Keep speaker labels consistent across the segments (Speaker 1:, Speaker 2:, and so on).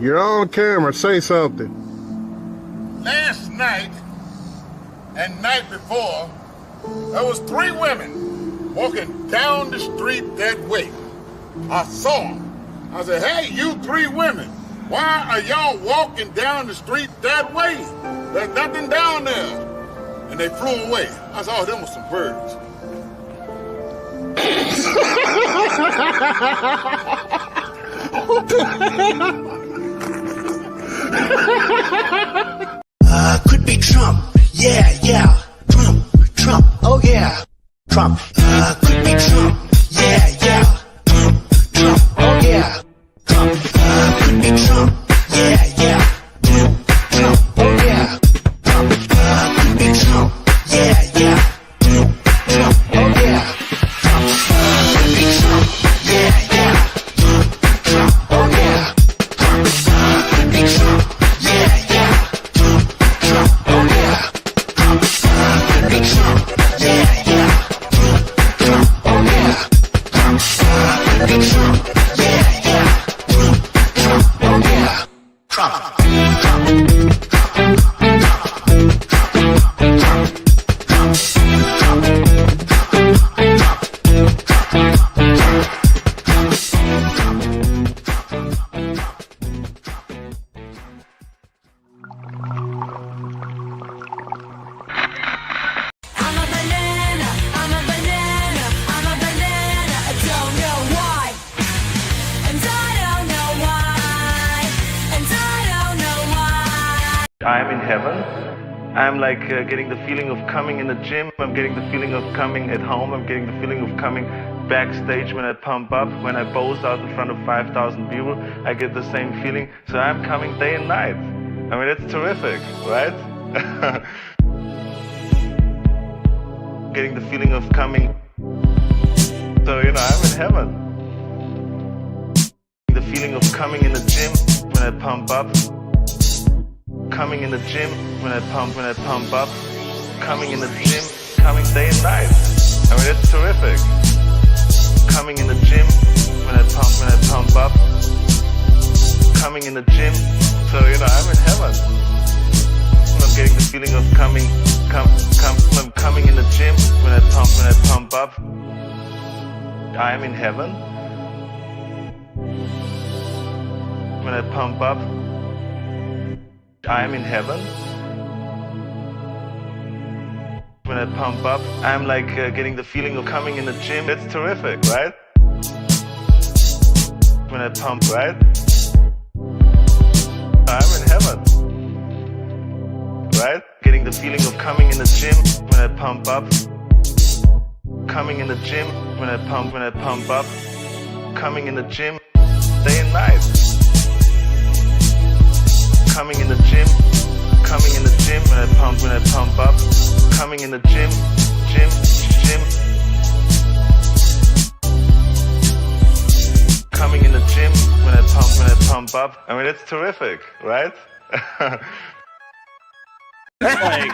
Speaker 1: You're on camera. Say something.
Speaker 2: Last night and night before, there was 3 women walking down the street that way. I saw them. I said, hey, you 3 women, why are y'all walking down the street that way? There's nothing down there. And they flew away. I saw them with some birds.
Speaker 3: Could be Trump. Yeah. Trump. Oh yeah. Trump. Could be Trump. Yeah. Trump. Oh yeah. Trump. Could be Trump. Yeah. Trump. Oh yeah. Trump. Could be Trump. Yeah. Trump. Oh yeah. Trump. Could be Trump. Yeah. Trump. Oh yeah. Trump. Could be Trump. Yeah. Trump. Oh yeah. Trump. Could be Trump. Yeah. Trump. Oh yeah. Trump. Could be Trump. Yeah. Trump. Oh yeah. Trump.
Speaker 4: I'm in heaven. I'm like getting the feeling of coming in the gym. I'm getting the feeling of coming at home. I'm getting the feeling of coming backstage when I pump up, when I pose out in front of 5,000 people. I get the same feeling. So I'm coming day and night. I mean, it's terrific, right? Getting the feeling of coming. So, I'm in heaven. The feeling of coming in the gym when I pump up. Coming in the gym when I pump up, coming in the gym, coming day and night. I mean, it's terrific. Coming in the gym when I pump up, coming in the gym. So, I'm in heaven. I'm getting the feeling of coming I'm coming in the gym when I pump up. I'm in heaven. When I pump up, I'm in heaven. When I pump up, I'm like getting the feeling of coming in the gym. It's terrific, right? When I pump, right? I'm in heaven. Right? Getting the feeling of coming in the gym when I pump up. Coming in the gym when I pump up. Coming in the gym day and night. Coming in the gym when I pump up. Coming in the gym. Coming in the gym when I pump up. I mean, it's terrific, right?
Speaker 5: Like,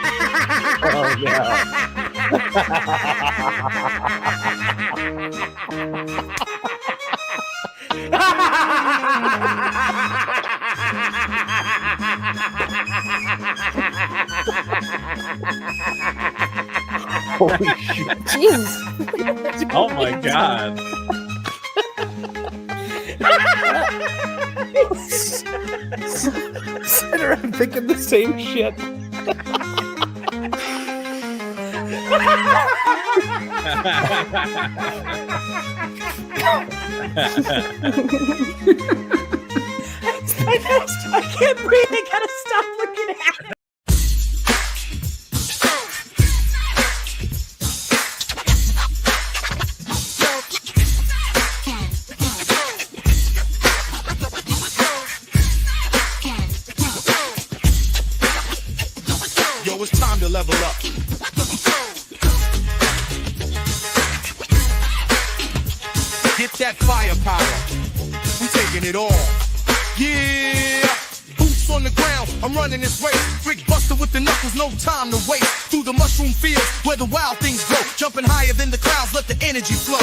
Speaker 5: oh yeah. Holy shit.
Speaker 6: Jesus.
Speaker 5: Oh my god.
Speaker 6: Sit around thinking the same shit. I can't breathe. I gotta stop looking at it.
Speaker 7: Yo, it's time to level up. Get that firepower. We taking it all. Yeah. Boots on the ground. I'm running this race. Brick buster with the knuckles. No time to waste. Through the mushroom fields where the wild things grow. Jumping higher than the clouds. Let the energy flow.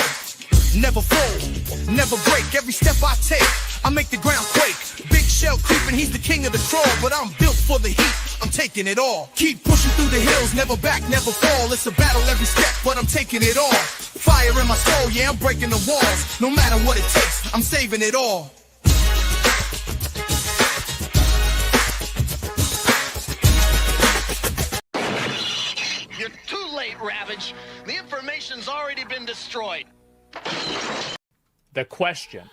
Speaker 7: Never fold. Never break. Every step I take, I make the ground quake. Big shell creeping, he's the king of the crawl, but I'm built for the heat. I'm taking it all. Keep pushing through the hills, never back, never fall. It's a battle every step, but I'm taking it all. Fire in my soul, yeah, I'm breaking the walls. No matter what it takes, I'm saving it all.
Speaker 8: You're too late, Ravage. The information's already been destroyed.
Speaker 5: The question.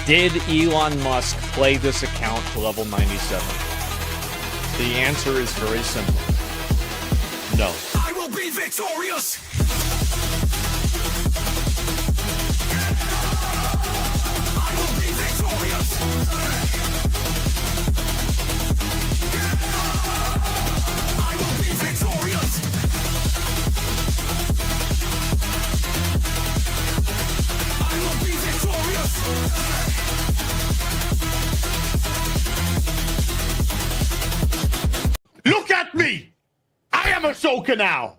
Speaker 5: Did Elon Musk play this account to level 97? The answer is very simple. No.
Speaker 7: I will be victorious! I will be victorious! I will be victorious! I will be victorious!
Speaker 2: Look at me! I am Ahsoka now!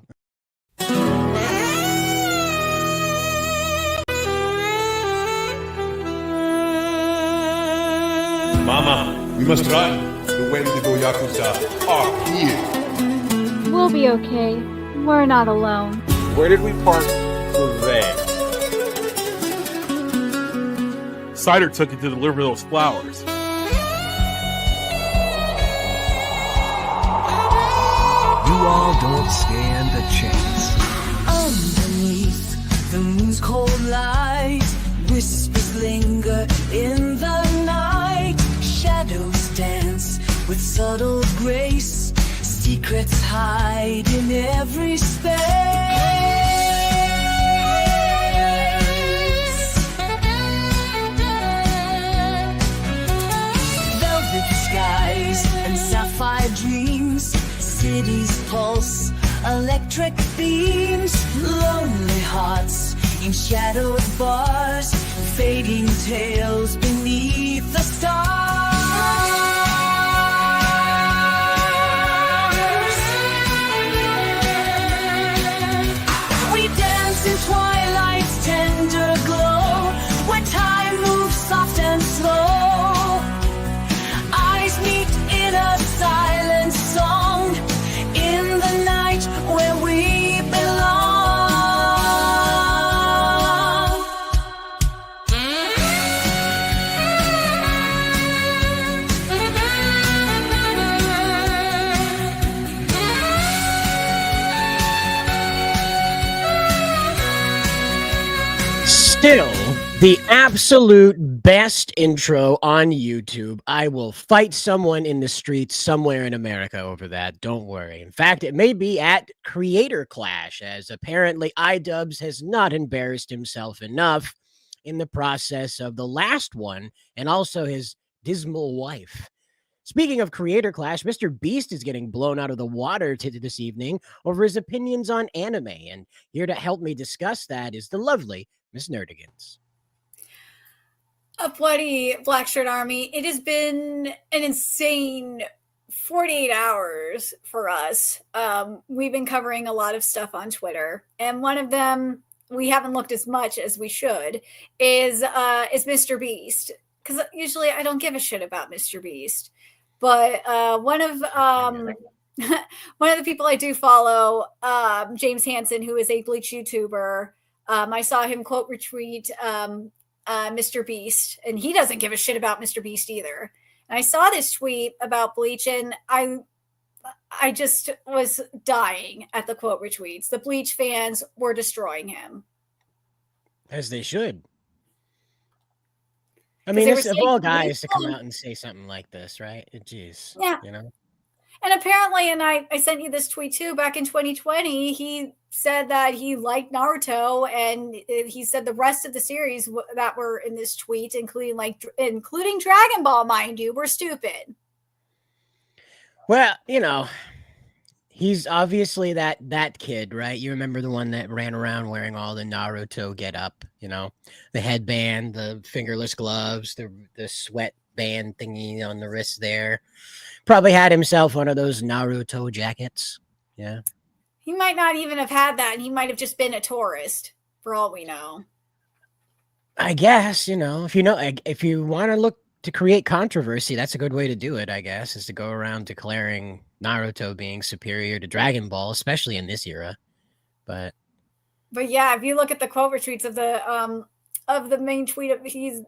Speaker 9: Mama, we must run. The Wendigo Yakuza are here.
Speaker 10: We'll be okay. We're not alone.
Speaker 9: Where did we park for there?
Speaker 11: Cider took it to deliver those flowers.
Speaker 3: You all don't stand a chance.
Speaker 12: Underneath the moon's cold light, whispers linger in the night. Shadows dance with subtle grace. Secrets hide in every space. Velvet skies and sapphire dreams. Cities pulse, electric beams. Lonely hearts in shadowed bars. Fading tales beneath the stars. We dance in twilight's tender glow, where time moves soft and slow. Eyes meet in a silent song, in the night where we belong.
Speaker 6: Still, the absolute best intro on YouTube. I will fight someone in the streets somewhere in America over that. Don't worry. In fact, it may be at Creator Clash, as apparently iDubbbz has not embarrassed himself enough in the process of the last one, and also his dismal wife. Speaking of Creator Clash, Mr. Beast is getting blown out of the water this evening over his opinions on anime, and here to help me discuss that is the lovely Miss Nerdigans.
Speaker 13: Up Bloody Black Shirt Army. It has been an insane 48 hours for us. We've been covering a lot of stuff on Twitter, and one of them we haven't looked as much as we should is Mr. Beast, because usually I don't give a shit about Mr. Beast, but one of the people I do follow, James Hansen, who is a Bleach YouTuber. I saw him quote retweet Mr. Beast, and he doesn't give a shit about Mr. Beast either. And I saw this tweet about Bleach, and I just was dying at the quote retweets. The Bleach fans were destroying him.
Speaker 6: As they should. I mean, it's of all guys to come out and say something like this, right? Jeez.
Speaker 13: Yeah.
Speaker 6: You know?
Speaker 13: And apparently, and I sent you this tweet too, back in 2020, he said that he liked Naruto, and he said the rest of the series that were in this tweet, including Dragon Ball, mind you, were stupid.
Speaker 6: Well, you know, he's obviously that kid, right? You remember the one that ran around wearing all the Naruto get up, you know, the headband, the fingerless gloves, the sweat band thingy on the wrist there. Probably had himself one of those Naruto jackets. Yeah.
Speaker 13: He might not even have had that. He might have just been a tourist, for all we know.
Speaker 6: I guess, if you want to look to create controversy, that's a good way to do it, I guess, is to go around declaring Naruto being superior to Dragon Ball, especially in this era. But
Speaker 13: yeah, if you look at the quote retweets of the main tweet of him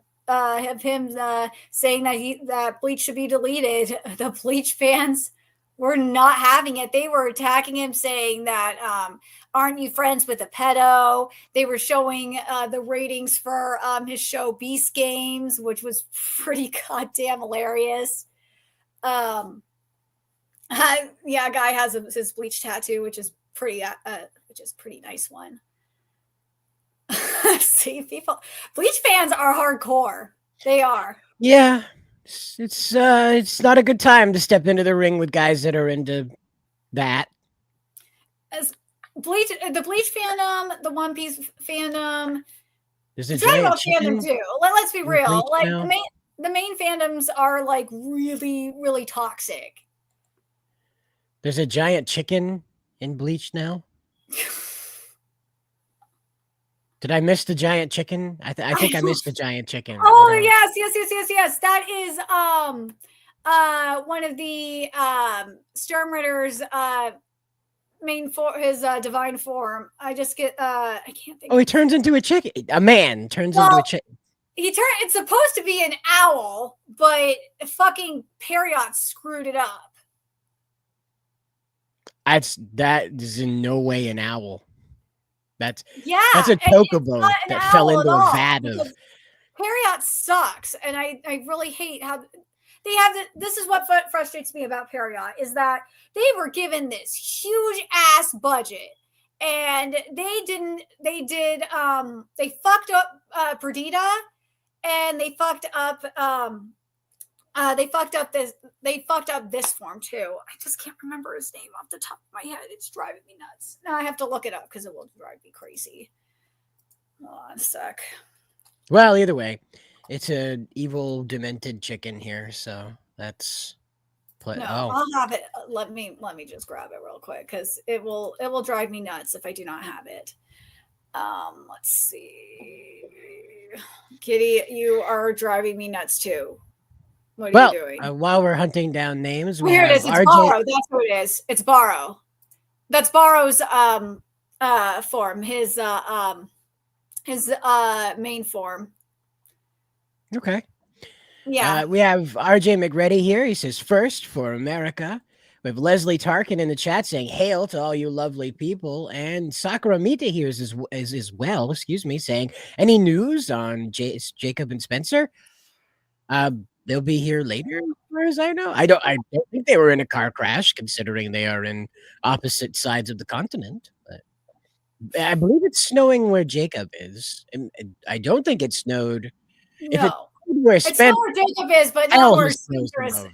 Speaker 13: saying that Bleach should be deleted, the Bleach fans were not having it. They were attacking him, saying that aren't you friends with a pedo? They were showing the ratings for his show Beast Games, which was pretty goddamn hilarious. Yeah, guy has his Bleach tattoo, which is pretty nice one. See, Bleach fans are hardcore. They are.
Speaker 6: Yeah, it's not a good time to step into the ring with guys that are into that.
Speaker 13: As the Bleach fandom, the One Piece fandom,
Speaker 6: there's a
Speaker 13: Dragon Ball
Speaker 6: giant
Speaker 13: fandom too. Let's be real. Like
Speaker 6: now.
Speaker 13: the main fandoms are like really, really toxic.
Speaker 6: There's a giant chicken in Bleach now. Did I miss the giant chicken? I think I missed the giant chicken.
Speaker 13: Oh yes. That is one of the Stormridder's his divine form. I just get I can't think.
Speaker 6: Oh, he turns into a chicken. A man turns into a chicken.
Speaker 13: It's supposed to be an owl, but fucking Period screwed it up.
Speaker 6: That is in no way an owl. That's a
Speaker 13: and
Speaker 6: chocobo that fell into a vat of.
Speaker 13: Period sucks, and I really hate how they have this is what frustrates me about Period is that they were given this huge ass budget, and they fucked up Perdita, and they fucked up this form too. I just can't remember his name off the top of my head. It's driving me nuts. Now I have to look it up because it will drive me crazy. Hold on a sec.
Speaker 6: Well, either way, it's an evil, demented chicken here, so that's.
Speaker 13: I'll have it. Let me just grab it real quick because it will drive me nuts if I do not have it. Let's see. Kitty, you are driving me nuts too. What are you doing?
Speaker 6: While we're hunting down names,
Speaker 13: here it is. It's Borrow. That's who it is. It's Borrow. That's Borrow's form. His main form.
Speaker 6: Okay.
Speaker 13: Yeah.
Speaker 6: We have RJ McReady here. He says, first for America. We have Leslie Tarkin in the chat saying, hail to all you lovely people. And Sakura Mita here is as well, saying, any news on Jacob and Spencer? They'll be here later, as far as I know. I don't think they were in a car crash, considering they are in opposite sides of the continent. But I believe it's snowing where Jacob is. And I don't think it snowed.
Speaker 13: No.
Speaker 6: It's
Speaker 13: not where Jacob is, but not where Spencer is.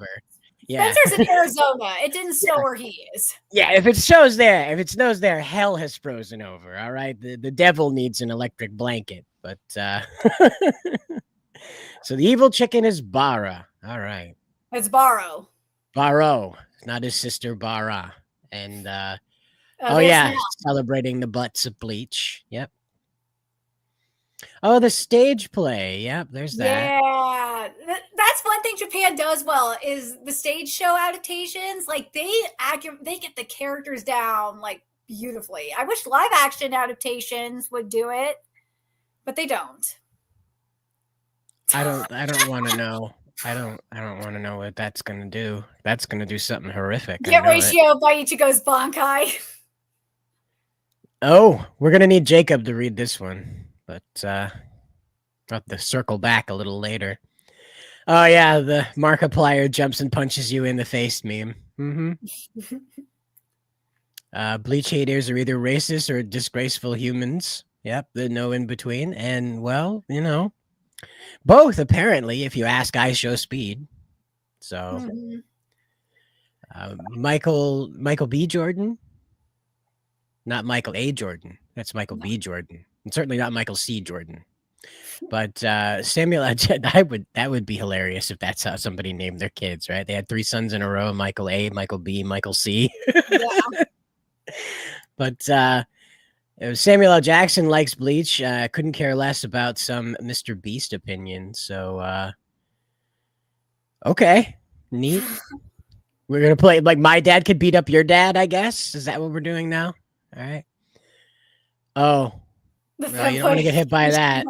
Speaker 6: Yeah.
Speaker 13: Spencer's in Arizona. It didn't snow where he is.
Speaker 6: Yeah, if it snows there, hell has frozen over. All right. The devil needs an electric blanket. But so the evil chicken is Bara. All right.
Speaker 13: It's Borrow.
Speaker 6: Barrow, not his sister Bara. And celebrating the butts of Bleach. Yep. Oh, the stage play. Yep, there's that.
Speaker 13: Yeah. That's one thing Japan does well is the stage show adaptations. Like they get the characters down like beautifully. I wish live action adaptations would do it, but they don't.
Speaker 6: I don't want to know. I don't want to know what that's going to do. That's going to do something horrific.
Speaker 13: Get ratio by Ichigo's Bankai.
Speaker 6: Oh, we're going to need Jacob to read this one, but I'll have to circle back a little later. Oh yeah, the Markiplier jumps and punches you in the face meme. Mm-hmm. Bleach haters are either racist or disgraceful humans. Yep, the no in between. And well, both apparently, if you ask I Show Speed. So Michael B. Jordan. Not Michael A. Jordan. That's Michael B. Jordan. And certainly not Michael C. Jordan. But Samuel, that would be hilarious if that's how somebody named their kids, right? They had 3 sons in a row: Michael A, Michael B, Michael C.
Speaker 13: Yeah.
Speaker 6: But Samuel L. Jackson likes Bleach. Couldn't care less about some Mr. Beast opinion. So, okay, neat. We're gonna play like my dad could beat up your dad. I guess is that what we're doing now? All right. Oh, well, you don't want to get hit by that.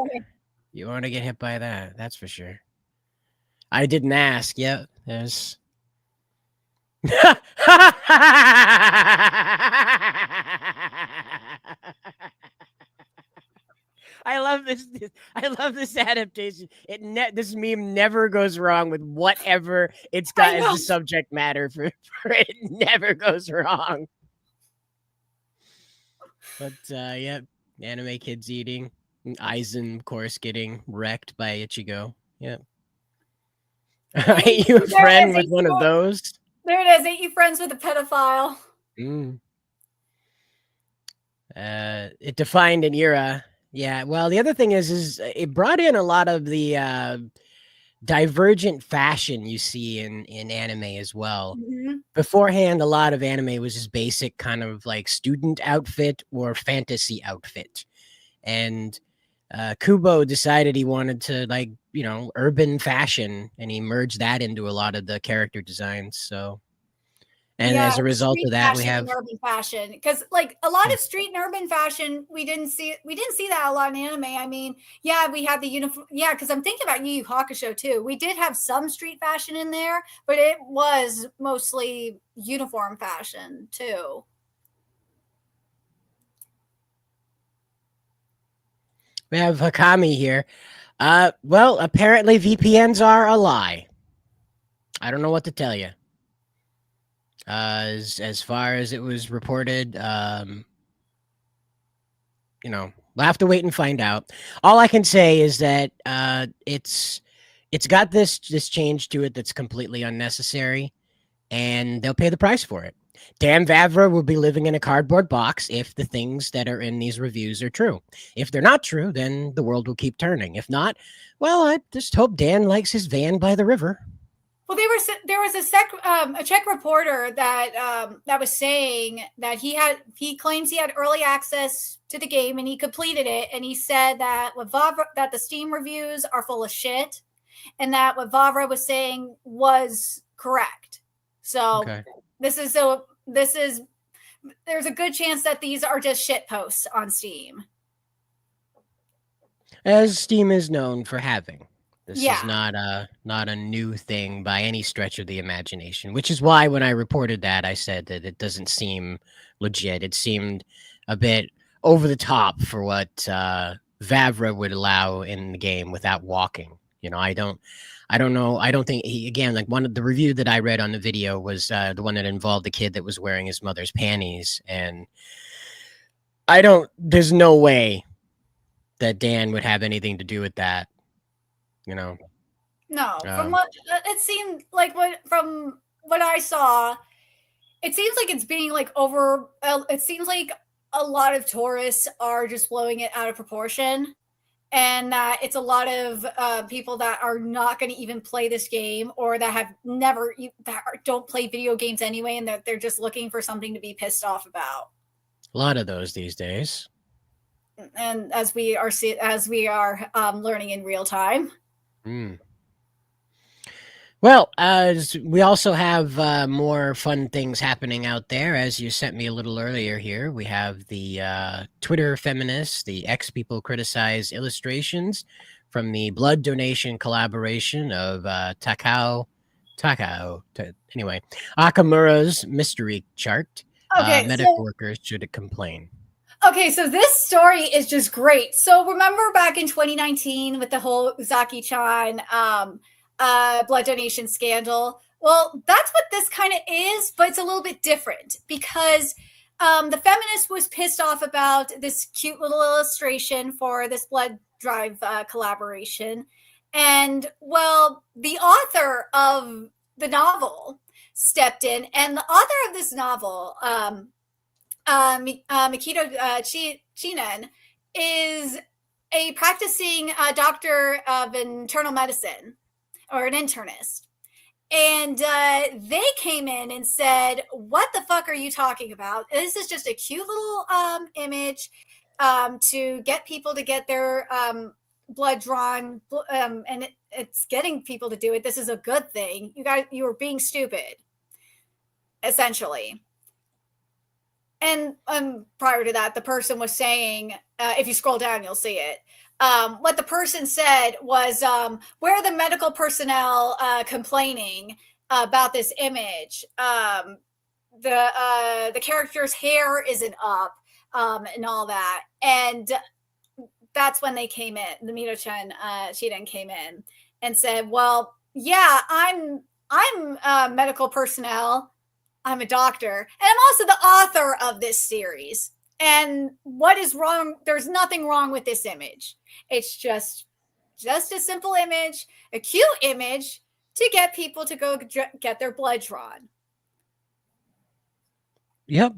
Speaker 6: You want to get hit by that. That's for sure. I didn't ask. Yep. There's. I love this. I love this adaptation. This meme never goes wrong with whatever it's got as the subject matter for it. Never goes wrong. But yeah, anime kids eating. Aizen, of course, getting wrecked by Ichigo. Yep. Ain't you a friend with one of those?
Speaker 13: There it is. Ain't you friends with a pedophile?
Speaker 6: It defined an era. Yeah. Well, the other thing is it brought in a lot of the divergent fashion you see in anime as well. Beforehand, a lot of anime was just basic kind of like student outfit or fantasy outfit. And Kubo decided he wanted to like, urban fashion, and he merged that into a lot of the character designs. So, and as a result of that, we have
Speaker 13: urban fashion, because like a lot of street and urban fashion, we didn't see that a lot in anime. I mean, yeah, we had the uniform. Yeah, because I'm thinking about Yu Yu Hakusho too. We did have some street fashion in there, but it was mostly uniform fashion too.
Speaker 6: We have Hakami here. Well, apparently VPNs are a lie. I don't know what to tell you. As far as it was reported, we'll have to wait and find out. All I can say is that it's got this change to it that's completely unnecessary, and they'll pay the price for it. Dan Vavra will be living in a cardboard box if the things that are in these reviews are true. If they're not true, then the world will keep turning. If not, well, I just hope Dan likes his van by the river.
Speaker 13: Well, there was a Czech reporter that was saying that he claims he had early access to the game and he completed it, and he said that that the Steam reviews are full of shit, and that what Vavra was saying was correct. So there's a good chance that these are just shit posts on Steam,
Speaker 6: as Steam is known for having. This is not a new thing by any stretch of the imagination, which is why when I reported that, I said that it doesn't seem legit. It seemed a bit over the top for what Vavra would allow in the game without walking. I don't know. I don't think like one of the review that I read on the video was the one that involved the kid that was wearing his mother's panties. And there's no way that Dan would have anything to do with that. No,
Speaker 13: from what it seemed like, from what I saw, it seems like it's being like over. It seems like a lot of tourists are just blowing it out of proportion, and that it's a lot of people that are not going to even play this game, or that have never don't play video games anyway, and that they're just looking for something to be pissed off about.
Speaker 6: A lot of those these days,
Speaker 13: and as we are learning in real time.
Speaker 6: Well, we also have more fun things happening out there. As you sent me a little earlier here, we have the Twitter feminists, the X people criticize illustrations from the blood donation collaboration of anyway, Akamura's mystery chart. Medical workers should complain.
Speaker 13: Okay, so this story is just great. So remember back in 2019 with the whole Uzaki-chan blood donation scandal? Well, that's what this kind of is, but it's a little bit different because the feminist was pissed off about this cute little illustration for this blood drive collaboration. And, well, the author of the novel stepped in, and the author of this novel, Mikito Chinen, is a practicing doctor of internal medicine, or an internist. And they came in and said, what the fuck are you talking about? This is just a cute little image. to get people to get their blood drawn, and it's getting people to do it. This is a good thing. You were being stupid, essentially. And prior to that, the person was saying, if you scroll down, you'll see it. What the person said was, where are the medical personnel complaining about this image? The character's hair isn't up, and all that. And that's when they came in. The Mito-chan, Shiden came in and said, well, yeah, I'm medical personnel. I'm a doctor, and I'm also the author of this series. And what is wrong? There's nothing wrong with this image. It's just a simple image, a cute image to get people to go get their blood drawn.
Speaker 6: Yep.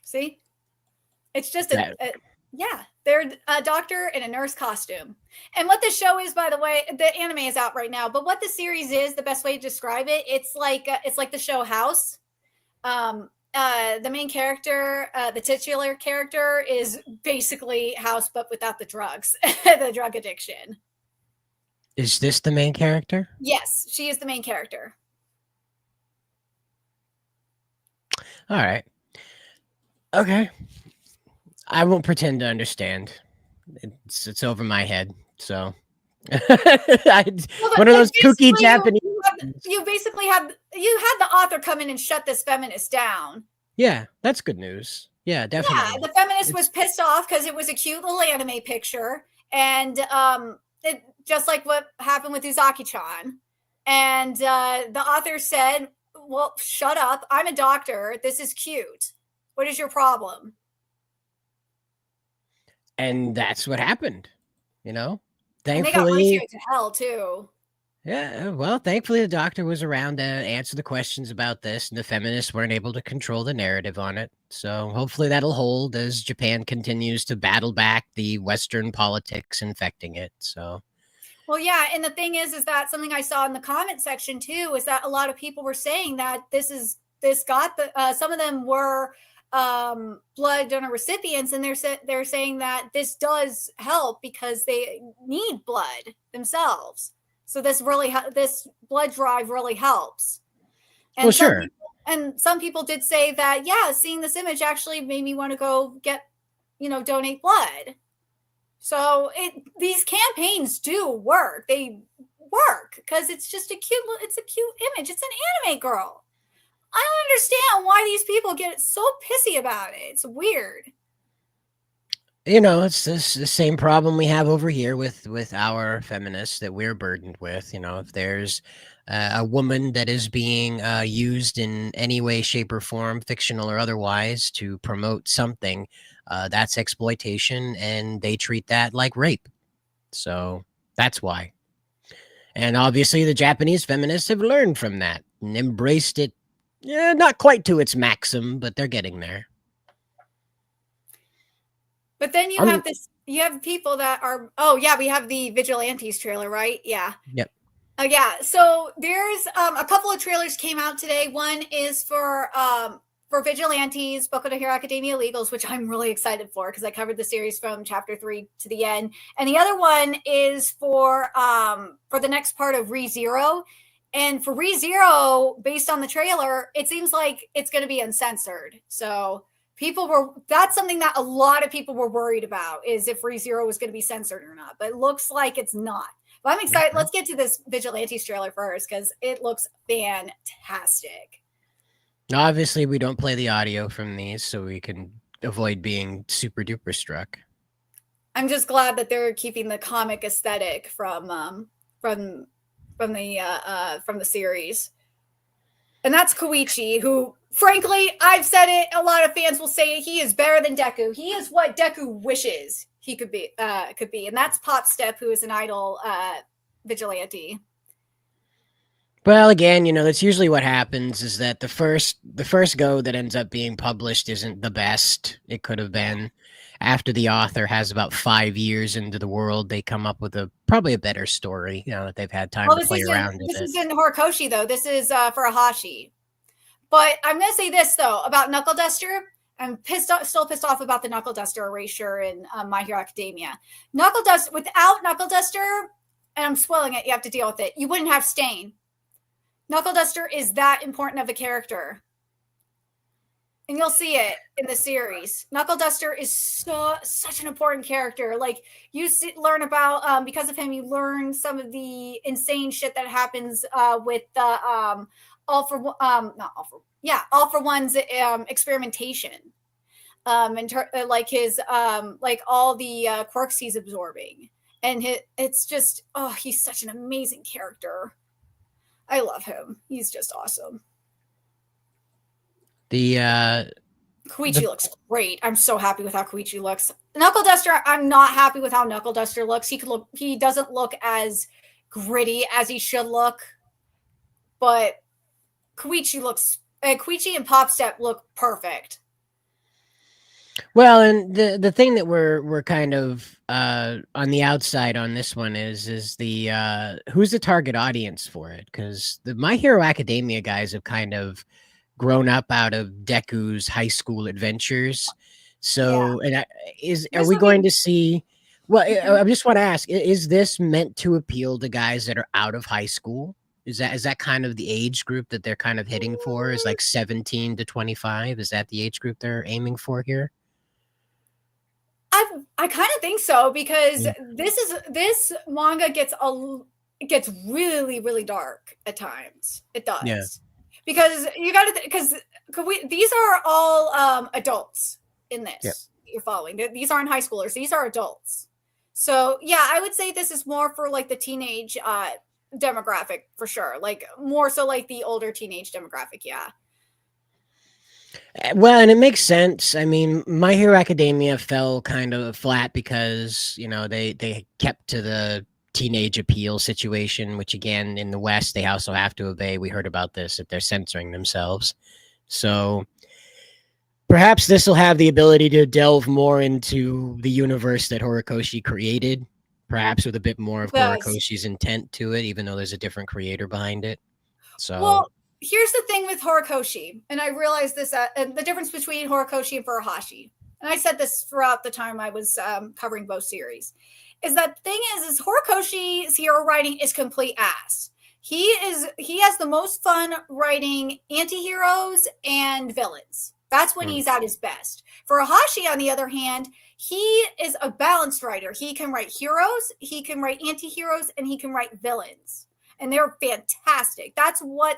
Speaker 13: See? It's just yeah, they're a doctor in a nurse costume. And what the show is, by the way, the anime is out right now, but what the series is, the best way to describe it, it's like the show House. The main character, the titular character, is basically House, but without the drugs, the drug addiction.
Speaker 6: Is this the main character?
Speaker 13: Yes, she is the main character.
Speaker 6: All right. Okay. I won't pretend to understand. It's over my head. So one of those kooky Japanese.
Speaker 13: You basically had the author come in and shut this feminist down.
Speaker 6: Yeah, that's good news. Yeah, definitely.
Speaker 13: Yeah, the feminist was pissed off because it was a cute little anime picture, and it just like what happened with Uzaki-chan. And the author said, "Well, shut up. I'm a doctor. This is cute. What is your problem?"
Speaker 6: And that's what happened, you know.
Speaker 13: Thankfully, and they got Bridget to hell too.
Speaker 6: Yeah, well, thankfully the doctor was around to answer the questions about this, and the feminists weren't able to control the narrative on it. So hopefully that'll hold as Japan continues to battle back the Western politics infecting it. So,
Speaker 13: well, yeah, and the thing is that something I saw in the comment section too is that a lot of people were saying that this got the some of them were blood donor recipients, and they're saying that this does help because they need blood themselves. So this blood drive really helps. And
Speaker 6: well, sure.
Speaker 13: Some people did say that, yeah, seeing this image actually made me want to go get, donate blood. So these campaigns do work. They work because it's just a cute image. It's an anime girl. I don't understand why these people get so pissy about it. It's weird.
Speaker 6: It's the same problem we have over here with our feminists that we're burdened with. If there's a woman that is being used in any way, shape, or form, fictional or otherwise, to promote something, that's exploitation, and they treat that like rape. So that's why. And obviously the Japanese feminists have learned from that and embraced it. Yeah, not quite to its maxim, but they're getting there.
Speaker 13: But then you have people that are, we have the Vigilantes trailer, right? Yeah.
Speaker 6: Yep.
Speaker 13: Yeah. So there's a couple of trailers came out today. One is for Vigilantes, Boku no Hero Academia Illegals, which I'm really excited for because I covered the series from chapter 3 to the end. And the other one is for the next part of ReZero. And for ReZero, based on the trailer, it seems like it's going to be uncensored. So that's something that a lot of people were worried about, is if ReZero was going to be censored or not. But it looks like it's not. But I'm excited. Let's get to this Vigilantes trailer first because it looks fantastic.
Speaker 6: Obviously, we don't play the audio from these, so we can avoid being super duper struck.
Speaker 13: I'm just glad that they're keeping the comic aesthetic from the series. And that's Koichi, who, frankly, I've said it, a lot of fans will say it, he is better than Deku. He is what Deku wishes he could be. And that's Pop Step, who is an idol vigilante.
Speaker 6: Well, again, that's usually what happens, is that the first go that ends up being published isn't the best it could have been. After the author has about 5 years into the world, they come up with probably a better story, that they've had time to play around with it.
Speaker 13: This is in Horikoshi, though. This is for Ahashi. But I'm going to say this, though, about Knuckle Duster. I'm still pissed off about the Knuckle Duster erasure in My Hero Academia. Without Knuckle Duster, and I'm spoiling it, you have to deal with it. You wouldn't have Stain. Knuckle Duster is that important of a character. And you'll see it in the series. Knuckle Duster is such an important character. Like, learn about, because of him, you learn some of the insane shit that happens with the All for One's experimentation. Like his like all the quirks he's absorbing. And it's just, he's such an amazing character. I love him. He's just awesome. Koichi looks great. I'm so happy with how Koichi looks. Knuckle Duster, I'm not happy with how Knuckle Duster looks. He doesn't look as gritty as he should look. But Koichi and Pop Step look perfect.
Speaker 6: Well, and the thing that we're kind of on the outside on this one is the who's the target audience for it? Because the My Hero Academia guys have kind of grown up out of Deku's high school adventures. So, and are we going to see? Well, I just want to ask: is this meant to appeal to guys that are out of high school? Is that kind of the age group that they're kind of hitting for? Is like 17 to 25? Is that the age group they're aiming for here?
Speaker 13: I kind of think so, because this manga gets really, really dark at times. It does. Yeah. Because you got to, because these are all adults in this. Yep. You're following. These aren't high schoolers. These are adults. So yeah, I would say this is more for like the teenage demographic for sure. Like more so like the older teenage demographic. Yeah.
Speaker 6: Well, and it makes sense. I mean, My Hero Academia fell kind of flat because, you know, they kept to the teenage appeal situation, which again, in the West, they also have to obey. We heard about this, if they're censoring themselves. So perhaps this will have the ability to delve more into the universe that Horikoshi created, perhaps with a bit more of Horikoshi's intent to it, even though there's a different creator behind it. So,
Speaker 13: well, here's the thing with Horikoshi, and I realized this, and the difference between Horikoshi and Furuhashi, and I said this throughout the time I was covering both series, is that the thing is Horikoshi's hero writing is complete ass. He has the most fun writing anti-heroes and villains. That's when he's at his best. Furuhashi, on the other hand, he is a balanced writer. He can write heroes, he can write anti-heroes, and he can write villains. And they're fantastic. That's why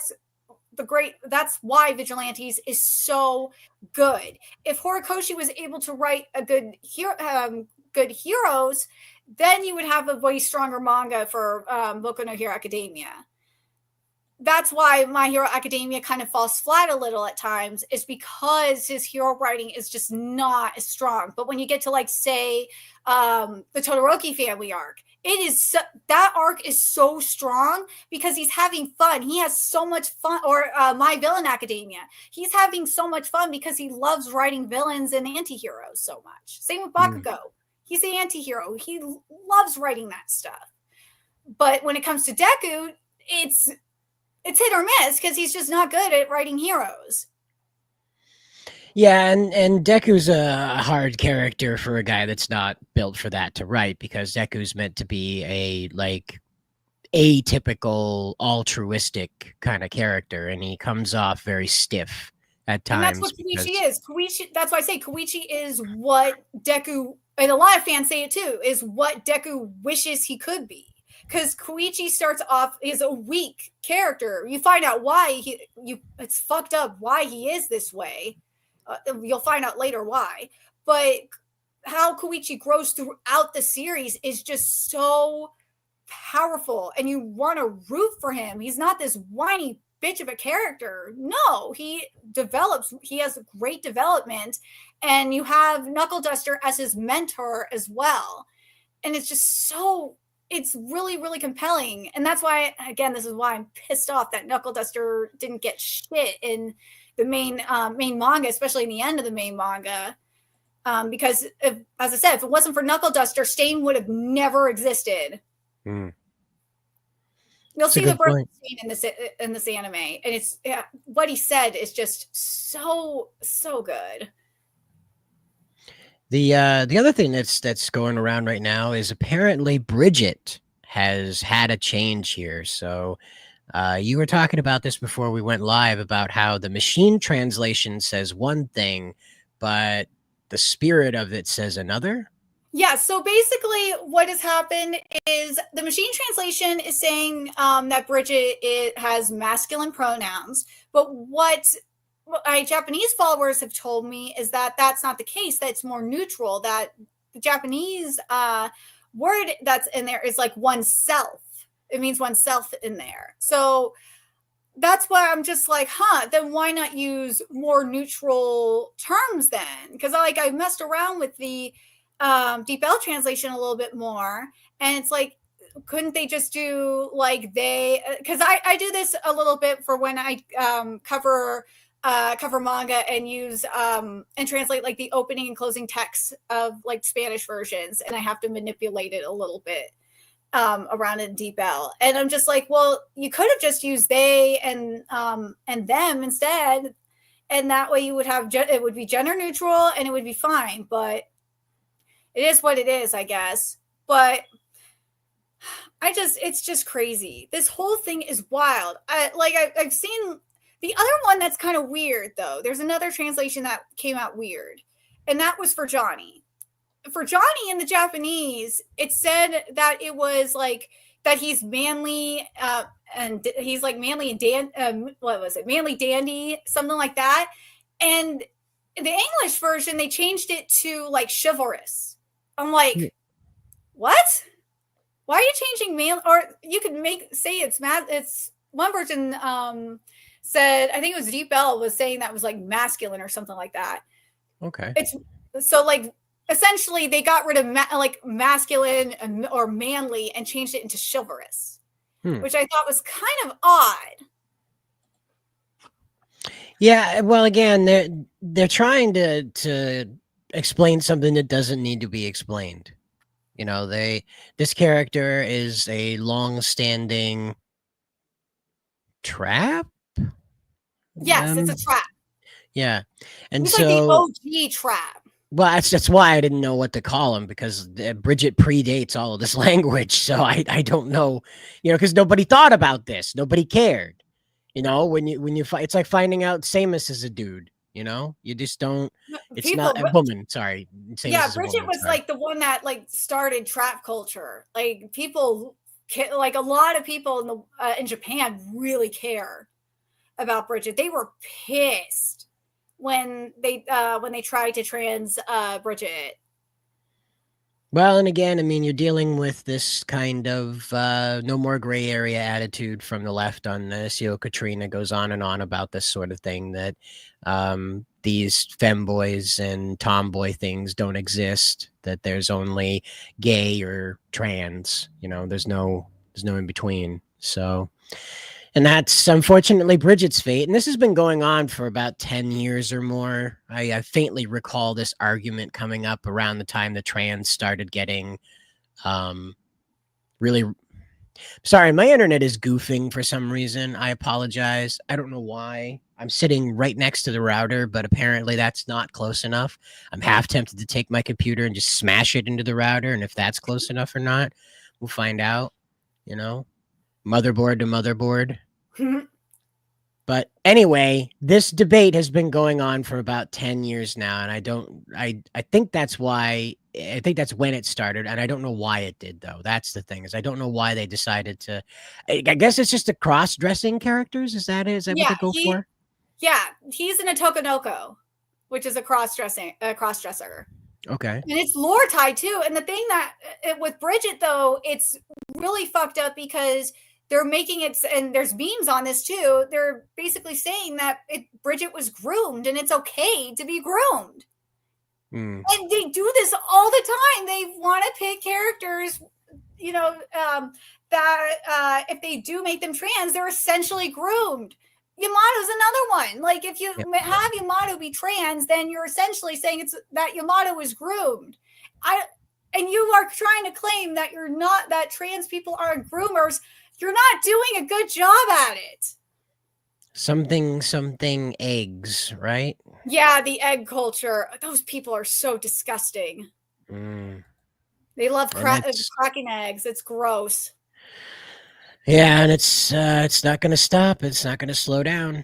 Speaker 13: Vigilantes is so good. If Horikoshi was able to write a good heroes, then you would have a way stronger manga for Boku no Hero Academia. That's why My Hero Academia kind of falls flat a little at times, is because his hero writing is just not as strong. But when you get to, like, say, the Todoroki family arc, that arc is so strong because he's having fun. He has so much fun. Or My Villain Academia, he's having so much fun because he loves writing villains and anti-heroes so much. Same with Bakugo. He's the anti-hero. He loves writing that stuff. But when it comes to Deku, it's hit or miss because he's just not good at writing heroes.
Speaker 6: Yeah, and Deku's a hard character for a guy that's not built for that to write, because Deku's meant to be a atypical, altruistic kind of character, and he comes off very stiff at times.
Speaker 13: And that's what Koichi is. That's why I say Koichi is what Deku, and a lot of fans say it too, is what Deku wishes he could be. Because Koichi starts off as a weak character. You find out why it's fucked up why he is this way. You'll find out later why. But how Koichi grows throughout the series is just so powerful. And you want to root for him. He's not this whiny bitch of a character. No, he develops. He has great development. And you have Knuckle Duster as his mentor as well. And it's just so... It's really, really compelling. And that's why, again, this is why I'm pissed off that Knuckle Duster didn't get shit in the main manga, especially in the end of the main manga. Because, as I said, if it wasn't for Knuckle Duster, Stain would have never existed. You'll see the birth of Stain in this anime. And it's what he said is just so, so good.
Speaker 6: The other thing that's going around right now is apparently Bridget has had a change here. So you were talking about this before we went live about how the machine translation says one thing, but the spirit of it says another.
Speaker 13: Yeah, so basically what has happened is the machine translation is saying that Bridget has masculine pronouns, but what my Japanese followers have told me is that that's not the case, that it's more neutral, that the Japanese word that's in there is like oneself. It means oneself in there. So that's why I'm just like, then why not use more neutral terms then? Because I messed around with the Deep L translation a little bit more, and it's like, couldn't they just do like they? Because I do this a little bit for when I cover manga and use and translate like the opening and closing text of like Spanish versions, and I have to manipulate it a little bit around in Deep L. And I'm just like, well, you could have just used they and them instead, and that way you would have it would be gender neutral and it would be fine. But it is what it is, I guess. But it's just crazy. This whole thing is wild. I've seen the other one that's kind of weird though. There's another translation that came out weird, and that was for Johnny. For Johnny in the Japanese, it said that it was like that he's manly and he's like manly and what was it? Manly dandy, something like that. And in the English version, they changed it to like chivalrous. I'm like, what? Why are you changing man? Or you could say it's mad. It's one version said, I think it was Deep L was saying that was like masculine or something like that.
Speaker 6: Okay.
Speaker 13: It's so like essentially they got rid of masculine or manly and changed it into chivalrous, which I thought was kind of odd.
Speaker 6: Yeah, well, again, they're trying to explain something that doesn't need to be explained. You know, this character is a long-standing trap.
Speaker 13: Yes, it's a trap.
Speaker 6: Yeah, and
Speaker 13: it's
Speaker 6: so
Speaker 13: like the OG trap.
Speaker 6: Well, that's why I didn't know what to call him, because Bridget predates all of this language, so I don't know, because nobody thought about this, nobody cared, when you fight, it's like finding out Samus is a dude, you just don't. It's not a woman. Sorry,
Speaker 13: Samus yeah, Bridget was like the one that like started trap culture. Like people, like a lot of people in Japan really care about Bridget. They were pissed when they tried to trans Bridget.
Speaker 6: Well, and again, I mean, you're dealing with this kind of no more gray area attitude from the left on this. Katrina goes on and on about this sort of thing, that these femboys and tomboy things don't exist, that there's only gay or trans, there's no in between. So, and that's unfortunately Bridget's fate. And this has been going on for about 10 years or more. I faintly recall this argument coming up around the time the trans started getting really... Sorry, my internet is goofing for some reason. I apologize. I don't know why. I'm sitting right next to the router, but apparently that's not close enough. I'm half tempted to take my computer and just smash it into the router. And if that's close enough or not, we'll find out, motherboard to motherboard. But anyway, this debate has been going on for about 10 years now, and I think that's why. I think that's when it started, and I don't know why it did, though. That's the thing, is I don't know why they decided to. I guess it's just the cross-dressing characters. Is that what they go for?
Speaker 13: Yeah, he's in a Tokonoko, which is a cross-dresser.
Speaker 6: Okay.
Speaker 13: And it's lore tied too. And the thing that with Bridget, though, it's really fucked up because they're making it, and there's memes on this too. They're basically saying that Bridget was groomed, and it's okay to be groomed. And they do this all the time. They want to pick characters, that if they do make them trans, they're essentially groomed. Yamato's another one. Like if you have Yamato be trans, then you're essentially saying that Yamato is groomed. And you are trying to claim that you're not, that trans people are groomers. You're not doing a good job at it.
Speaker 6: something eggs, right?
Speaker 13: Yeah, the egg culture. Those people are so disgusting.
Speaker 6: Mm.
Speaker 13: They love
Speaker 6: And that's
Speaker 13: cracking eggs. It's gross.
Speaker 6: yeah, and it's not going to stop. It's not going to slow down.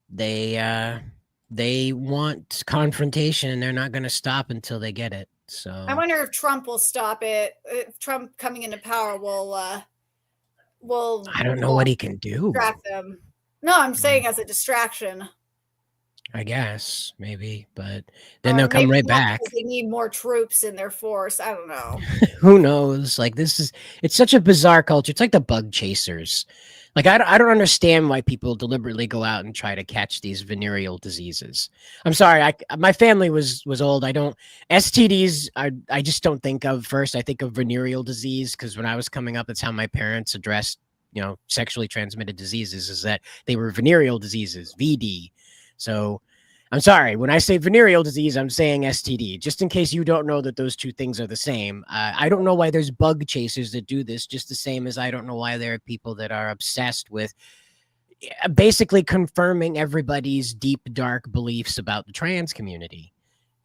Speaker 6: They want confrontation, and they're not going to stop until they get it. So
Speaker 13: I wonder if Trump will stop it. If Trump coming into power will
Speaker 6: I don't know what he can do.
Speaker 13: distract them. No, I'm saying as a distraction.
Speaker 6: I guess maybe, but then they'll come right back.
Speaker 13: They need more troops in their force. I don't know.
Speaker 6: Who knows? Like it's such a bizarre culture. It's like the bug chasers. Like I don't understand why people deliberately go out and try to catch these venereal diseases. I'm sorry, my family was old. I don't STDs. I just don't think of first. I think of venereal disease because when I was coming up, that's how my parents addressed sexually transmitted diseases. Is that they were venereal diseases, VD. So I'm sorry, when I say venereal disease, I'm saying STD, just in case you don't know that those two things are the same. I don't know why there's bug chasers that do this, just the same as I don't know why there are people that are obsessed with basically confirming everybody's deep, dark beliefs about the trans community.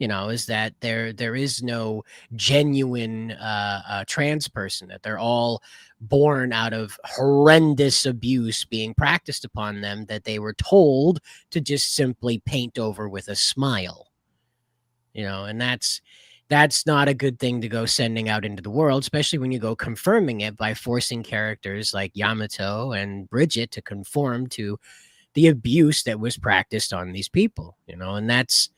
Speaker 6: Is that there is no genuine trans person, that they're all born out of horrendous abuse being practiced upon them that they were told to just simply paint over with a smile. And that's not a good thing to go sending out into the world, especially when you go confirming it by forcing characters like Yamato and Bridget to conform to the abuse that was practiced on these people, and that's,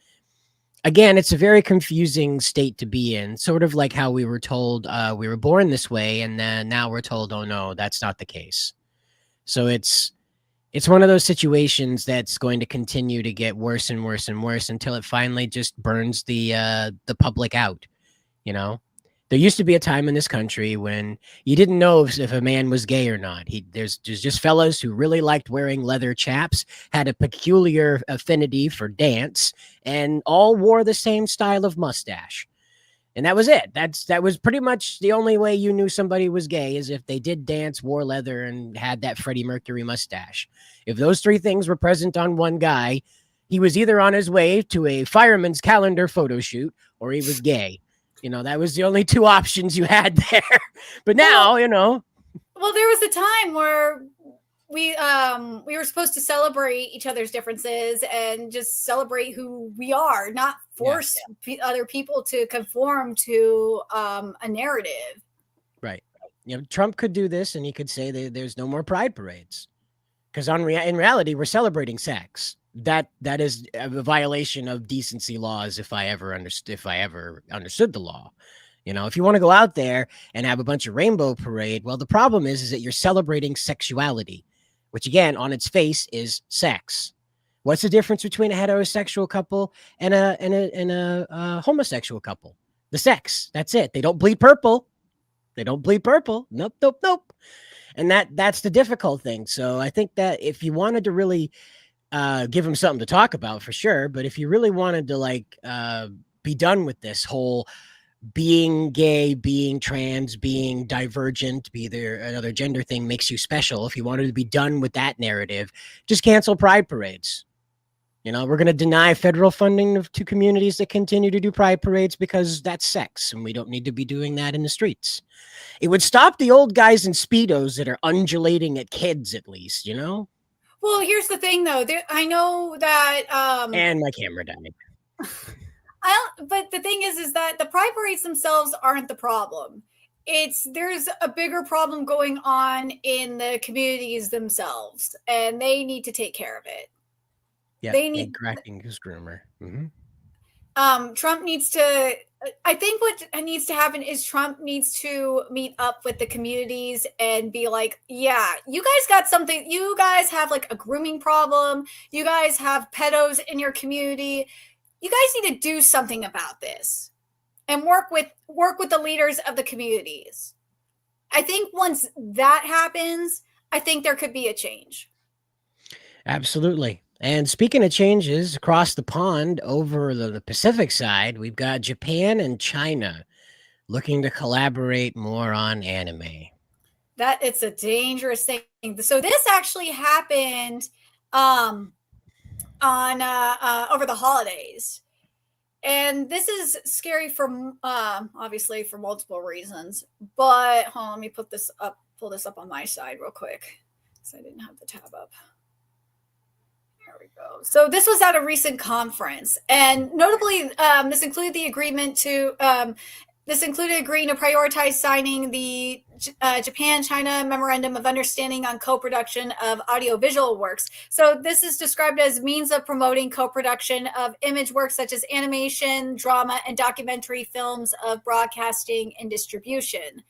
Speaker 6: again, it's a very confusing state to be in, sort of like how we were told we were born this way, and then now we're told, oh no, that's not the case. So it's one of those situations that's going to continue to get worse and worse and worse until it finally just burns the public out. There used to be a time in this country when you didn't know if a man was gay or not. There's just fellas who really liked wearing leather chaps, had a peculiar affinity for dance, and all wore the same style of mustache. And that was it. That was pretty much the only way you knew somebody was gay, is if they did dance, wore leather, and had that Freddie Mercury mustache. If those three things were present on one guy, he was either on his way to a fireman's calendar photo shoot or he was gay. That was the only two options you had there. But now,
Speaker 13: Well, there was a time where we were supposed to celebrate each other's differences and just celebrate who we are, not force other people to conform to a narrative.
Speaker 6: Right. Trump could do this, and he could say there's no more pride parades, because in reality, we're celebrating sex. That is a violation of decency laws. If I ever understood the law, if you want to go out there and have a bunch of rainbow parade, well, the problem is that you're celebrating sexuality, which again, on its face, is sex. What's the difference between a heterosexual couple and a homosexual couple? The sex. That's it. They don't bleed purple. Nope. And that's the difficult thing. So I think that if you wanted to really give him something to talk about, for sure, but if you really wanted to be done with this whole being gay, being trans, being divergent, be there another gender thing makes you special, if you wanted to be done with that narrative, just cancel pride parades. We're going to deny federal funding to communities that continue to do pride parades because that's sex, and we don't need to be doing that in the streets. It would stop the old guys in Speedos that are undulating at kids, at least,
Speaker 13: Well, here's the thing, though. I know that
Speaker 6: and my camera died.
Speaker 13: But the thing is that the pride parades themselves aren't the problem. There's a bigger problem going on in the communities themselves, and they need to take care of it.
Speaker 6: Yeah, they need cracking his groomer.
Speaker 13: Mm-hmm. Trump needs to. I think what needs to happen is Trump needs to meet up with the communities and be like, yeah, you guys got something. You guys have like a grooming problem. You guys have pedos in your community. You guys need to do something about this and work with the leaders of the communities. I think once that happens, I think there could be a change.
Speaker 6: Absolutely. And speaking of changes across the pond over the Pacific side, we've got Japan and China looking to collaborate more on anime.
Speaker 13: That it's a dangerous thing. So this actually happened on over the holidays. And this is scary for obviously for multiple reasons. But hold on, let me pull this up on my side real quick because I didn't have the tab up. There we go. So this was at a recent conference, and notably, this included the agreement to this included agreeing to prioritize signing the Japan-China Memorandum of Understanding on co-production of audiovisual works. So this is described as means of promoting co-production of image works such as animation, drama, and documentary films of broadcasting and distribution.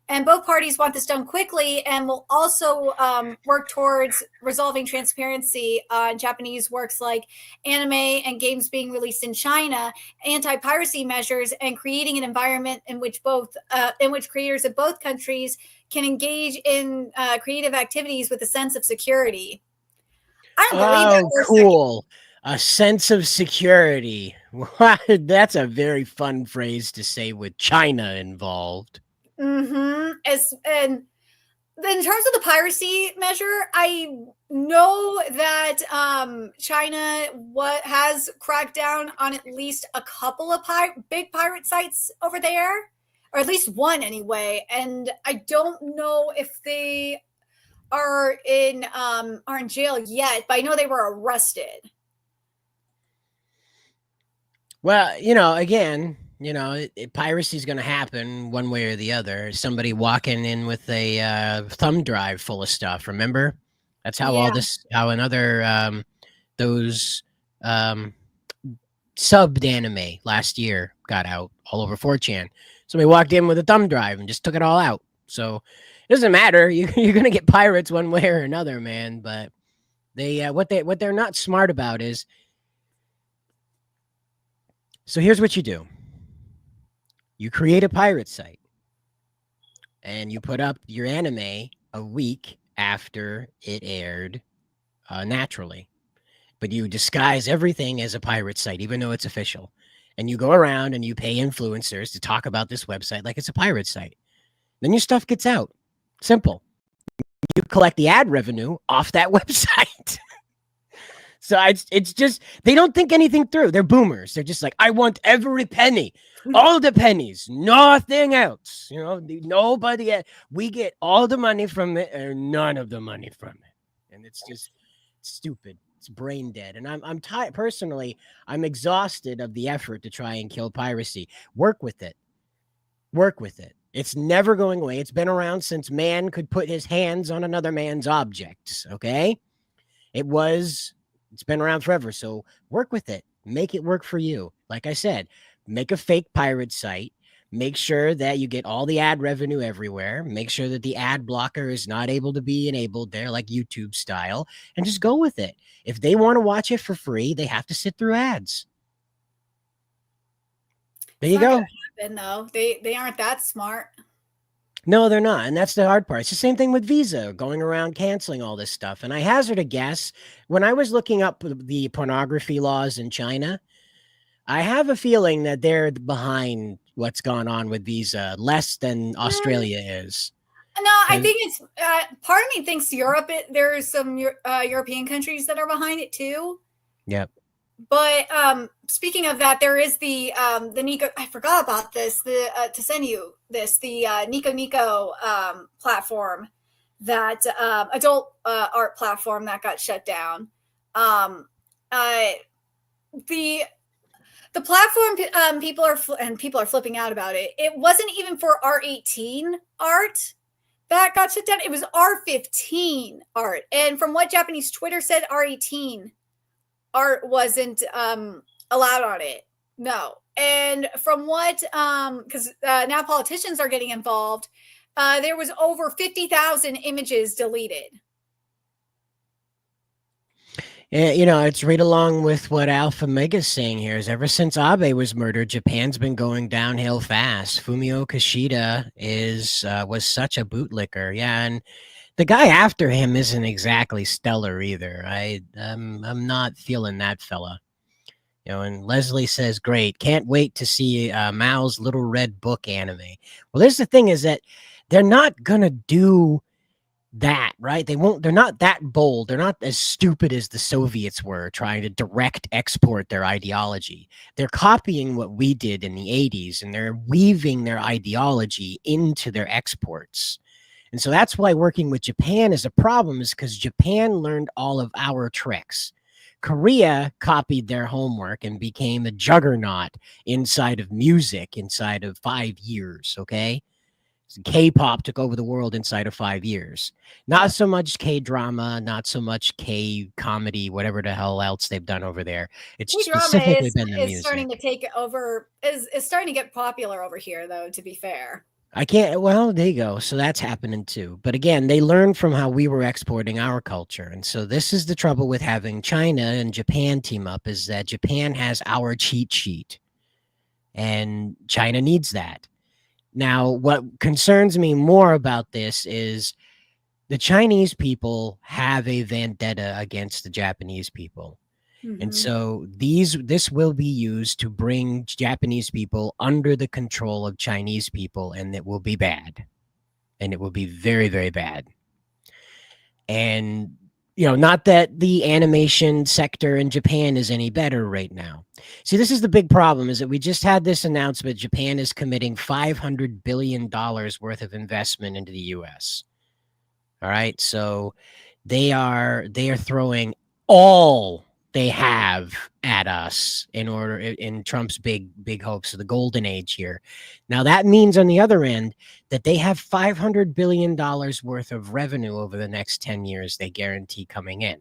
Speaker 13: And both parties want this done quickly and will also work towards resolving transparency on Japanese works like anime and games being released in China, anti-piracy measures, and creating an environment in which creators of both countries can engage in creative activities with a sense of security. I don't believe that.
Speaker 6: Cool. A sense of security. That's a very fun phrase to say with China involved.
Speaker 13: And in terms of the piracy measure, I know that China has cracked down on at least a couple of big pirate sites over there, or at least one anyway. And I don't know if they are in jail yet, but I know they were arrested.
Speaker 6: Well, again, piracy is going to happen one way or the other. Somebody walking in with a thumb drive full of stuff. Remember, that's how how another those subbed anime last year got out all over 4chan. Somebody walked in with a thumb drive and just took it all out. So it doesn't matter. You're going to get pirates one way or another, man. But they what they're not smart about is. So here's what you do. You create a pirate site and you put up your anime a week after it aired naturally, but you disguise everything as a pirate site, even though it's official. And you go around and you pay influencers to talk about this website like it's a pirate site. Then your stuff gets out. Simple. You collect the ad revenue off that website. So it's just, they don't think anything through. They're boomers. They're just like, I want every penny, all the pennies, nothing else. Nobody, we get all the money from it or none of the money from it. And it's just stupid. It's brain dead. And I'm tired. Personally, I'm exhausted of the effort to try and kill piracy. Work with it. Work with it. It's never going away. It's been around since man could put his hands on another man's objects. Okay. It's been around forever, so work with it. Make it work for you. Like I said, make a fake pirate site. Make sure that you get all the ad revenue everywhere. Make sure that the ad blocker is not able to be enabled there like YouTube style, and just go with it. If they want to watch it for free, they have to sit through ads. There you go.
Speaker 13: Happen, though. They aren't that smart.
Speaker 6: No, they're not. And that's the hard part. It's the same thing with Visa going around canceling all this stuff. And I hazard a guess, when I was looking up the pornography laws in China, I have a feeling that they're behind what's gone on with Visa less than Australia is.
Speaker 13: No, I think it's part of me thinks Europe. There's some European countries that are behind it too.
Speaker 6: Yep.
Speaker 13: But speaking of that, there is the Nico. I forgot about this. To send you this, the Nico Nico platform, that adult art platform that got shut down. The platform people are flipping out about it. It wasn't even for R18 art that got shut down. It was R15 art, and from what Japanese Twitter said, R18 art wasn't allowed on it. No. And from what, because now politicians are getting involved, there was over 50,000 images deleted.
Speaker 6: Yeah, it's right along with what Alpha Mega's saying here. Is ever since Abe was murdered, Japan's been going downhill fast. Fumio Kishida was such a bootlicker. Yeah, and the guy after him isn't exactly stellar either. I'm not feeling that fella. And Leslie says, great. Can't wait to see Mao's Little Red Book anime. Well, there's the thing is that they're not going to do that, right? They're not that bold. They're not as stupid as the Soviets were trying to direct export their ideology. They're copying what we did in the 80s, and they're weaving their ideology into their exports. And so that's why working with Japan is a problem, is because Japan learned all of our tricks. Korea copied their homework and became a juggernaut inside of music inside of 5 years, okay? K-pop took over the world inside of 5 years. Not so much K-drama, not so much K-comedy, whatever the hell else they've done over there. It's specifically been the music.
Speaker 13: Starting to take over, is starting to get popular over here, though, to be fair.
Speaker 6: Well, there you go. So that's happening too. But again, they learned from how we were exporting our culture. And so this is the trouble with having China and Japan team up, is that Japan has our cheat sheet and China needs that. Now, what concerns me more about this is the Chinese people have a vendetta against the Japanese people. And so this will be used to bring Japanese people under the control of Chinese people, and it will be bad. And it will be very, very bad. And, not that the animation sector in Japan is any better right now. See, this is the big problem, is that we just had this announcement. Japan is committing $500 billion worth of investment into the U.S. All right. So they are throwing all they have at us in Trump's big hopes of the golden age here. Now that means on the other end that they have $500 billion worth of revenue over the next 10 years they guarantee coming in.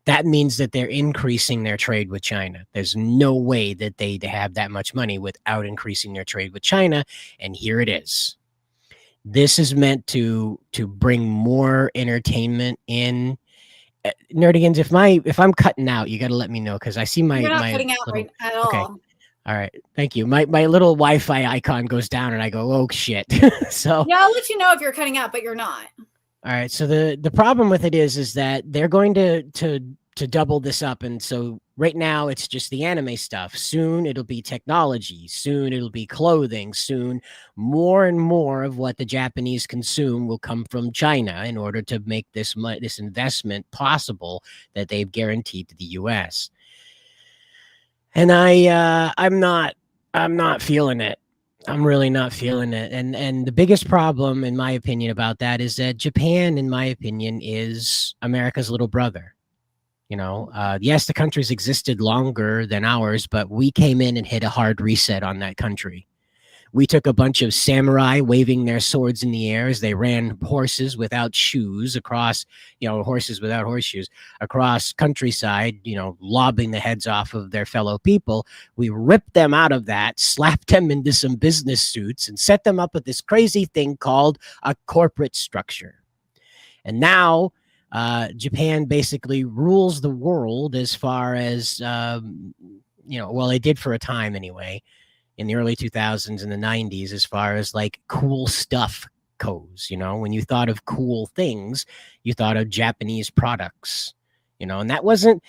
Speaker 6: That means that they're increasing their trade with China. There's no way that they have that much money without increasing their trade with China. And here it is. This is meant to bring more entertainment in. Nerdigans, if I'm cutting out, you got to let me know, because I see my.
Speaker 13: You're not
Speaker 6: my
Speaker 13: cutting out
Speaker 6: little,
Speaker 13: at all.
Speaker 6: Okay. All right, thank you. My little Wi-Fi icon goes down, and I go, oh shit. So
Speaker 13: yeah, I'll let you know if you're cutting out, but you're not.
Speaker 6: All right. So the problem with it is that they're going to double this up, and so right now it's just the anime stuff. Soon it'll be technology. Soon it'll be clothing. Soon more and more of what the Japanese consume will come from China in order to make this investment possible that they've guaranteed to the U.S. And I'm not feeling it. I'm really not feeling it. And the biggest problem, in my opinion, about that is that Japan, in my opinion, is America's little brother. Yes, the country's existed longer than ours, but we came in and hit a hard reset on that country. We took a bunch of samurai waving their swords in the air as they ran horses without shoes across, horses without horseshoes across countryside, lobbing the heads off of their fellow people. We ripped them out of that, slapped them into some business suits, and set them up with this crazy thing called a corporate structure. And now Japan basically rules the world as far as, they did for a time anyway, in the early 2000s and the 90s, as far as like cool stuff goes. When you thought of cool things, you thought of Japanese products. And that wasn't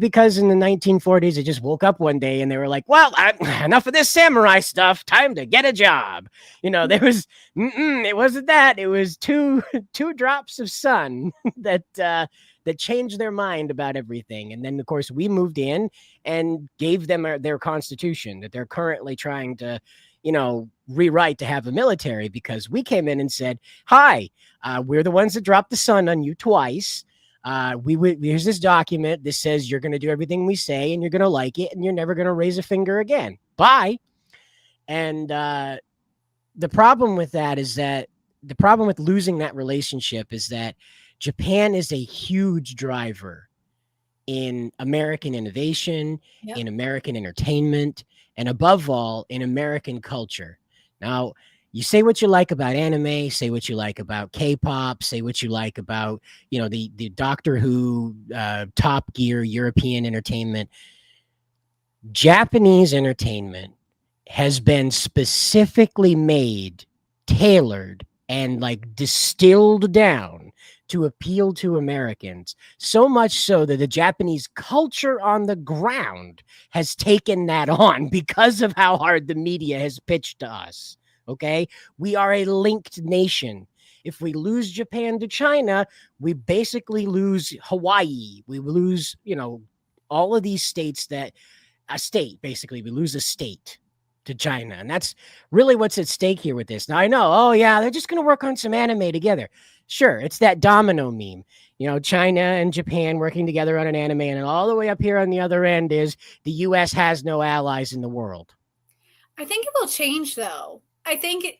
Speaker 6: because in the 1940s they just woke up one day and they were like, well, enough of this samurai stuff, time to get a job. There was it wasn't that. It was two drops of sun that changed their mind about everything. And then of course we moved in and gave them their constitution that they're currently trying to rewrite to have a military, because we came in and said, hi, we're the ones that dropped the sun on you twice. Here's this document that says you're going to do everything we say and you're going to like it and you're never going to raise a finger again. Bye. And the problem with that is that the problem with losing that relationship is that Japan is a huge driver in American innovation, in American entertainment, and above all, in American culture. Now, you say what you like about anime, say what you like about K-pop, say what you like about, the Doctor Who, Top Gear, European entertainment. Japanese entertainment has been specifically made, tailored, and distilled down to appeal to Americans. So much so that the Japanese culture on the ground has taken that on because of how hard the media has pitched to us. Okay, we are a linked nation, If we lose Japan to China, we basically lose Hawaii. We lose, all of these states basically. We lose a state to China. And that's really what's at stake here with this. Now I know, oh yeah, they're just going to work on some anime together. Sure, it's that domino meme. China and Japan working together on an anime, and all the way up here on the other end is the US has no allies in the world.
Speaker 13: I think it will change, though. I think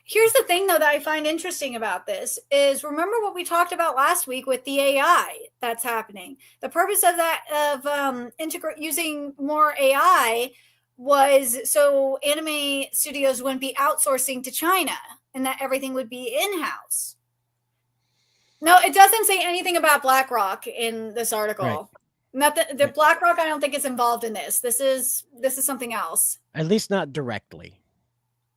Speaker 13: here's the thing, though, that I find interesting about this is, remember what we talked about last week with the AI that's happening. The purpose of that, of using more AI, was so anime studios wouldn't be outsourcing to China and that everything would be in-house. No, it doesn't say anything about BlackRock in this article. Right. Not the BlackRock, I don't think is involved in this. This is something else.
Speaker 6: At least not directly.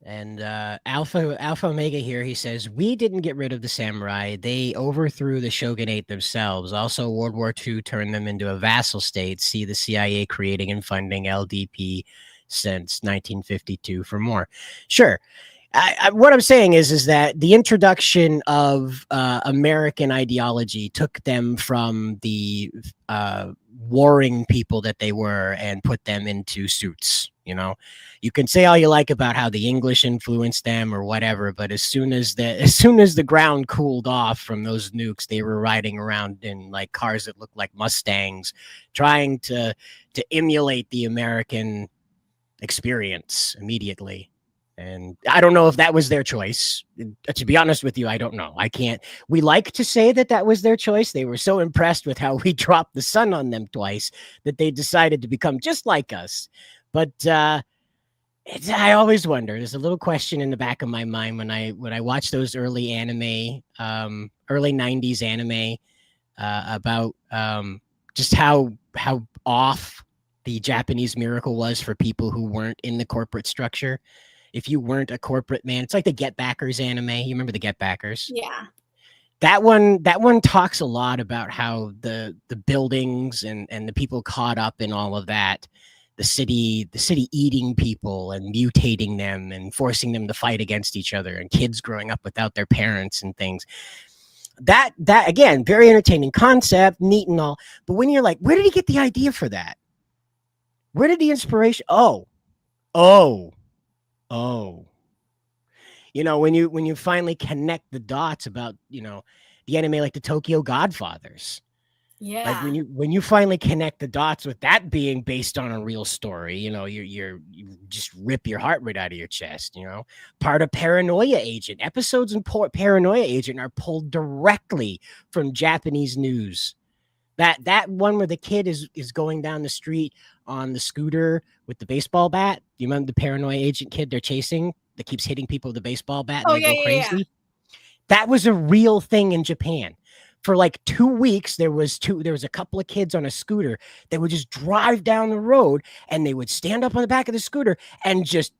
Speaker 6: And Alpha Omega here, he says, we didn't get rid of the samurai. They overthrew the shogunate themselves. Also, World War II turned them into a vassal state. See the CIA creating and funding LDP since 1952 for more. Sure. What I'm saying is that the introduction of American ideology took them from the warring people that they were and put them into suits. You can say all you like about how the English influenced them or whatever, but as soon as the ground cooled off from those nukes, they were riding around in like cars that looked like Mustangs, trying to emulate the American experience immediately. And I don't know if that was their choice. To be honest with you, I don't know. We like to say that was their choice. They were so impressed with how we dropped the sun on them twice that they decided to become just like us. But I always wonder. There's a little question in the back of my mind when I watch those early anime, early 90s anime about just how off the Japanese miracle was for people who weren't in the corporate structure. If you weren't a corporate man, it's like the Get Backers anime. You remember the Get Backers?
Speaker 13: Yeah.
Speaker 6: That one talks a lot about how the buildings and the people caught up in all of that, the city eating people and mutating them and forcing them to fight against each other, and kids growing up without their parents and things. That again, very entertaining concept, neat and all. But when you're like, where did he get the idea for that? Where did the inspiration? Oh. When you finally connect the dots about, the anime like the Tokyo Godfathers.
Speaker 13: Yeah.
Speaker 6: Like when you finally connect the dots with that being based on a real story, you just rip your heart right out of your chest, Part of Paranoia Agent. Episodes in Paranoia Agent are pulled directly from Japanese news. That one where the kid is going down the street on the scooter with the baseball bat. You remember the Paranoia Agent kid they're chasing that keeps hitting people with the baseball bat and they go crazy? Yeah. That was a real thing in Japan. For like 2 weeks, there was a couple of kids on a scooter that would just drive down the road and they would stand up on the back of the scooter and just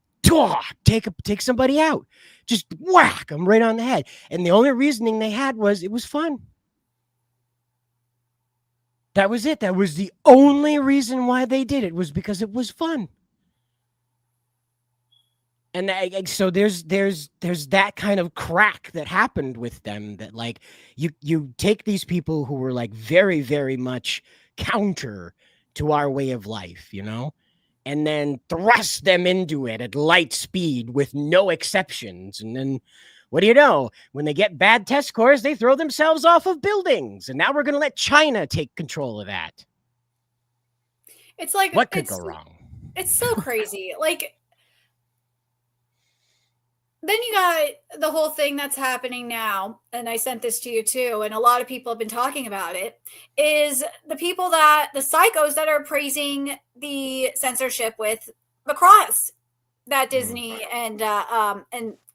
Speaker 6: take somebody out. Just whack them right on the head. And the only reasoning they had was it was fun. That was it. That was the only reason why they did it, was because it was fun. And so there's that kind of crack that happened with them, that like you take these people who were like very, very much counter to our way of life, and then thrust them into it at light speed with no exceptions. And then what do you know? When they get bad test scores, they throw themselves off of buildings. And now we're going to let China take control of that.
Speaker 13: It's like,
Speaker 6: what could go wrong?
Speaker 13: It's so crazy. Like, then you got the whole thing that's happening now, and I sent this to you too, and a lot of people have been talking about it, is the psychos that are praising the censorship with Macross that Disney and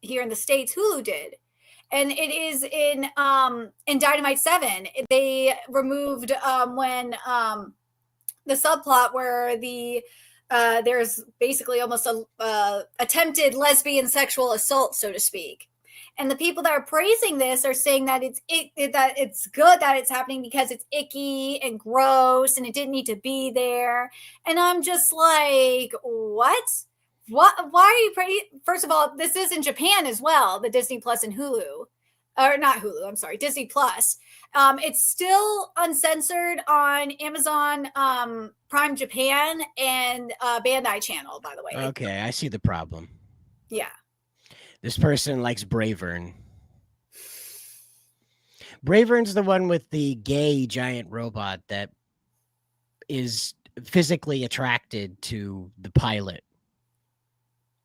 Speaker 13: here in the States Hulu did. And it is in Dynamite 7. They removed when the subplot where there's basically almost a attempted lesbian sexual assault, so to speak. And the people that are praising this are saying that it's good that it's happening because it's icky and gross and it didn't need to be there. And I'm just like, what? Why are you First of all, this is in Japan as well, the Disney Plus and Hulu. or not Hulu, I'm sorry, Disney Plus. It's still uncensored on Amazon Prime Japan and Bandai Channel, by the way.
Speaker 6: Okay, I see the problem.
Speaker 13: Yeah.
Speaker 6: This person likes Bravern. Bravern's the one with the gay giant robot that is physically attracted to the pilot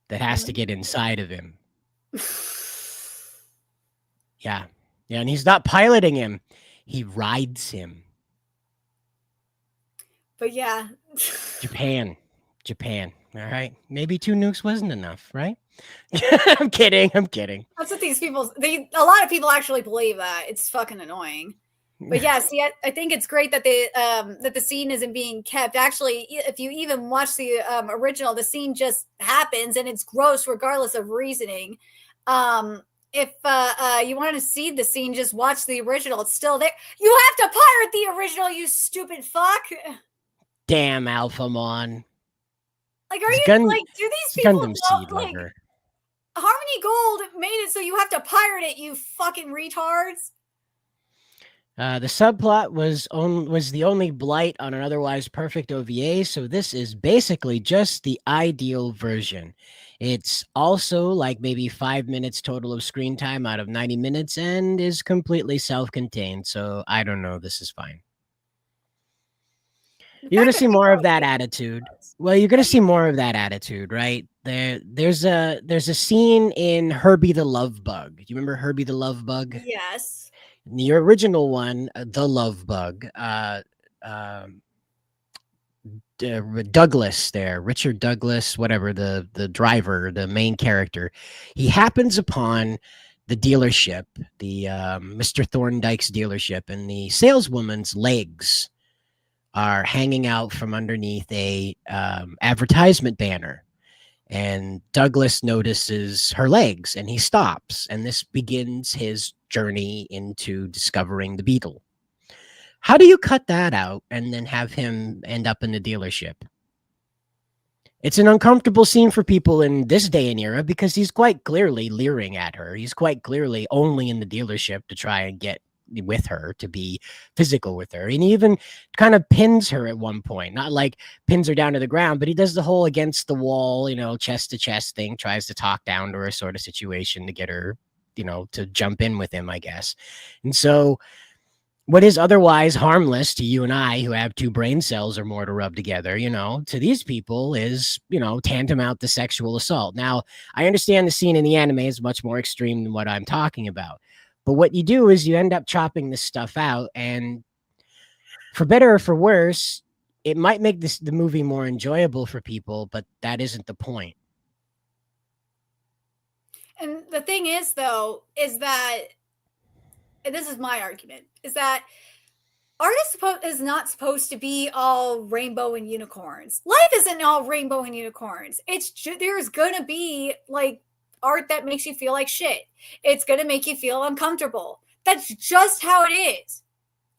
Speaker 6: that has to get inside of him. Yeah. Yeah, and he's not piloting him. He rides him.
Speaker 13: But yeah.
Speaker 6: Japan. All right. Maybe 2 nukes wasn't enough, right? I'm kidding.
Speaker 13: That's what these people, a lot of people actually believe that. It's fucking annoying. But yeah, see, I think it's great that that the scene isn't being kept. Actually, if you even watch the original, the scene just happens and it's gross regardless of reasoning. If you want to see the scene, just watch the original. It's still there. You have to pirate the original, you stupid fuck.
Speaker 6: Damn, Alphamon.
Speaker 13: Like, are you like, do these people
Speaker 6: Gundam
Speaker 13: know,
Speaker 6: Seed
Speaker 13: like,
Speaker 6: Lover.
Speaker 13: Harmony Gold made it so you have to pirate it, you fucking retards?
Speaker 6: The subplot was the only blight on an otherwise perfect OVA, so this is basically just the ideal version. It's also like maybe 5 minutes total of screen time out of 90 minutes and is completely self-contained, so I don't know, this is fine. You're going to see more of that attitude. Well, you're going to see more of that attitude, right? There's a scene in Herbie the Love Bug. Do you remember Herbie the Love Bug?
Speaker 13: Yes.
Speaker 6: The original one, The Love Bug, Douglas there, Richard Douglas, whatever, the driver, the main character, he happens upon the dealership, the Mr. Thorndyke's dealership, and the saleswoman's legs are hanging out from underneath a advertisement banner. And Douglas notices her legs and he stops, and this begins his journey into discovering the Beetle. How do you cut that out and then have him end up in the dealership? It's an uncomfortable scene for people in this day and era because he's quite clearly leering at her. He's quite clearly only in the dealership to try and get with her, to be physical with her. And he even kind of pins her at one point, not like pins her down to the ground, but he does the whole against the wall, chest to chest thing, tries to talk down to her sort of situation to get her, to jump in with him, I guess. And so what is otherwise harmless to you and I, who have 2 brain cells or more to rub together, to these people is, tantamount to sexual assault. Now, I understand the scene in the anime is much more extreme than what I'm talking about. But what you do is you end up chopping this stuff out, and for better or for worse, it might make the movie more enjoyable for people, but that isn't the point.
Speaker 13: And the thing is, though, is that, and this is my argument, is that art is not supposed to be all rainbow and unicorns. Life isn't all rainbow and unicorns. There's gonna be like art that makes you feel like shit. It's going to make you feel uncomfortable. That's just how it is.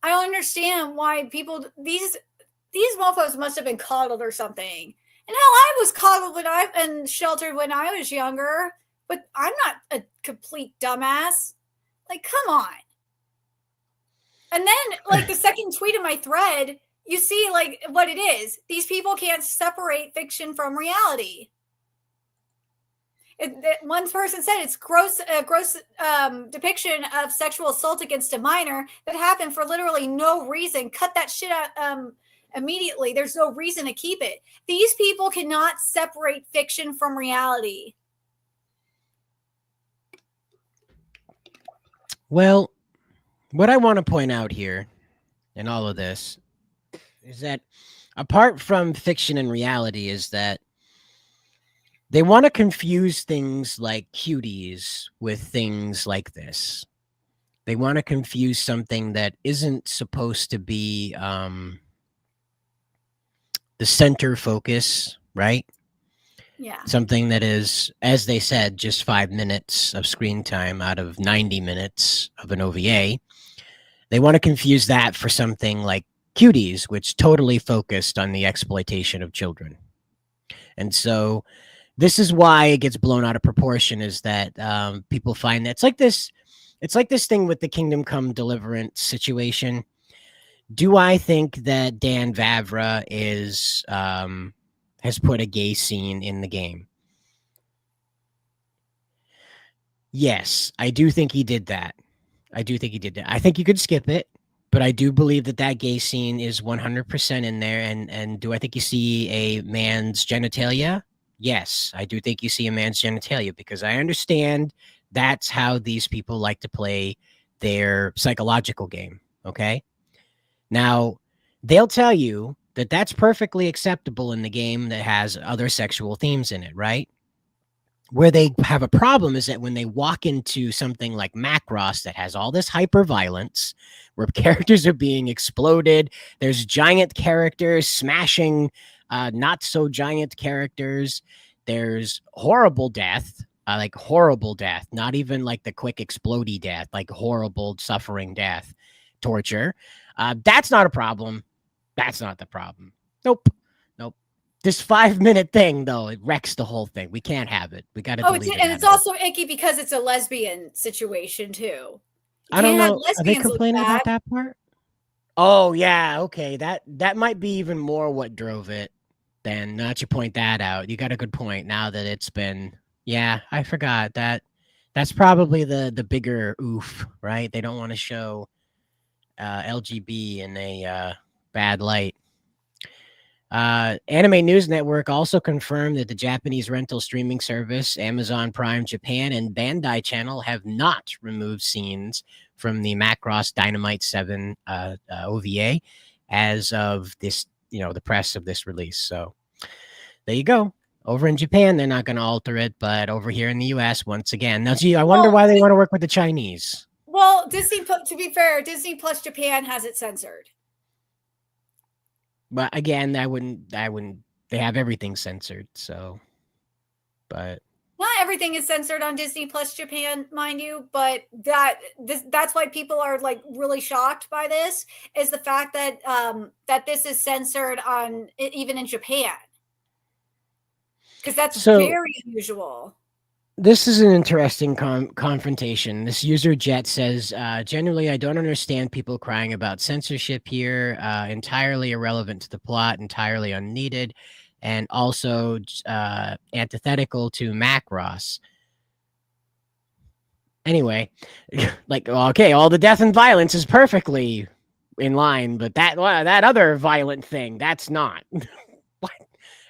Speaker 13: I don't understand why people, these mofos must have been coddled or something. And hell, I was coddled and sheltered when I was younger, but I'm not a complete dumbass. Like, come on. And then, like, the second tweet of my thread, you see, like, what it is. These people can't separate fiction from reality. One person said it's gross depiction of sexual assault against a minor that happened for literally no reason. Cut that shit out immediately. There's no reason to keep it. These people cannot separate fiction from reality.
Speaker 6: Well, what I want to point out here in all of this is that apart from fiction and reality is that they want to confuse things like cuties with things like this. They want to confuse something that isn't supposed to be the center focus, right?
Speaker 13: Yeah.
Speaker 6: Something that is, as they said, just 5 minutes of screen time out of 90 minutes of an OVA. They want to confuse that for something like cuties, which totally focused on the exploitation of children. And so this is why it gets blown out of proportion, is that people find that it's like this It's like this thing with the Kingdom Come Deliverance situation. Do I think that Dan Vavra is has put a gay scene in the game? Yes, I do think he did that. I think you could skip it, but I do believe that that gay scene is 100% in there. And do I think you see a man's genitalia? Yes, I do think you see a man's genitalia, because I understand that's how these people like to play their psychological game. Okay. Now, they'll tell you that that's perfectly acceptable in the game that has other sexual themes in it, right? Where they have a problem is that when they walk into something like Macross that has all this hyper violence, where characters are being exploded, there's giant characters smashing not so giant characters, there's horrible death, like horrible death, not even like the quick explodey death, like horrible suffering death, torture. That's not a problem. That's not the problem. Nope. This 5-minute thing, though, it wrecks the whole thing. We can't have it. We got to delete it.
Speaker 13: And it's also icky because it's a lesbian situation too.
Speaker 6: I don't know. Are they complaining about that part? Oh yeah, okay. That might be even more what drove it. Then now that you point that out, you got a good point. Now that it's been, yeah, I forgot that. That's probably the bigger oof, right? They don't want to show LGB in a bad light. Anime News Network also confirmed that the Japanese rental streaming service Amazon Prime Japan and Bandai Channel have not removed scenes from the Macross Dynamite 7 OVA as of this, the press of this release. So there you go. Over in Japan, they're not going to alter it, but over here in the US, once again. Now, gee, I wonder why they want to work with the Chinese.
Speaker 13: Well, Disney, to be fair, Disney Plus Japan has it censored.
Speaker 6: But again, I wouldn't, they have everything censored. So, but
Speaker 13: not everything is censored on Disney Plus Japan, mind you, but that's why people are like really shocked by this, is the fact that, that this is censored on even in Japan. Because that's very unusual.
Speaker 6: This is an interesting confrontation. This user Jet says, generally, I don't understand people crying about censorship here. Entirely irrelevant to the plot, entirely unneeded, and also antithetical to Macross. Anyway, like, okay, all the death and violence is perfectly in line, but that other violent thing, that's not.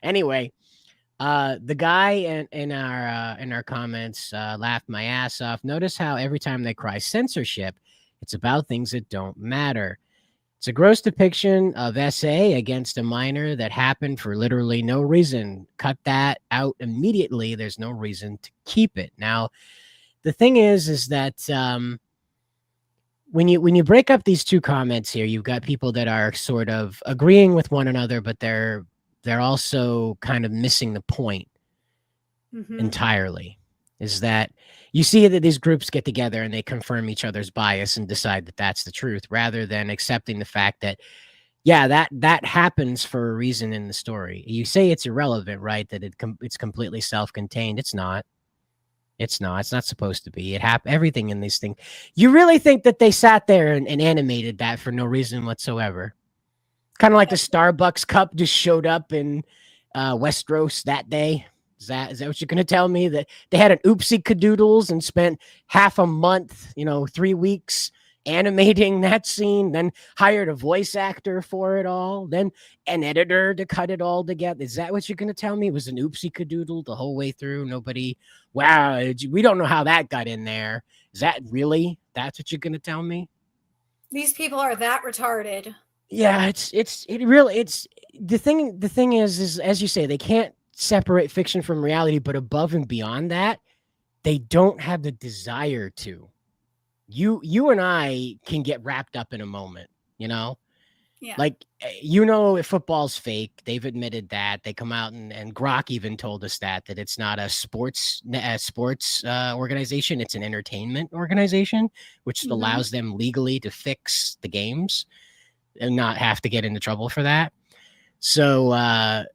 Speaker 6: Anyway. The guy in our comments laughed my ass off. Notice how every time they cry censorship, it's about things that don't matter. It's a gross depiction of SA against a minor that happened for literally no reason. Cut that out immediately. There's no reason to keep it. Now, the thing is that when you break up these two comments here, you've got people that are sort of agreeing with one another, but they're also kind of missing the point entirely. Is that you see that these groups get together and they confirm each other's bias and decide that that's the truth, rather than accepting the fact that, yeah, that happens for a reason in the story. You say it's irrelevant, right? That it's completely self-contained. It's not. It's not supposed to be. Everything in these things. You really think that they sat there and animated that for no reason whatsoever? Kind of like the Starbucks cup just showed up in Westeros that day. Is that what you're going to tell me? That they had an oopsie cadoodles and spent half a month, 3 weeks animating that scene, then hired a voice actor for it all, then an editor to cut it all together. Is that what you're going to tell me? It was an oopsie cadoodle the whole way through? Nobody, wow, we don't know how that got in there. Is that really? That's what you're going to tell me?
Speaker 13: These people are that retarded.
Speaker 6: Yeah, it's the thing is as you say, they can't separate fiction from reality, but above and beyond that, they don't have the desire to. You and I can get wrapped up in a moment, Yeah. Like, if football's fake, they've admitted that. They come out and Grok even told us that it's not a sports organization, it's an entertainment organization, which allows them legally to fix the games and not have to get into trouble for that. So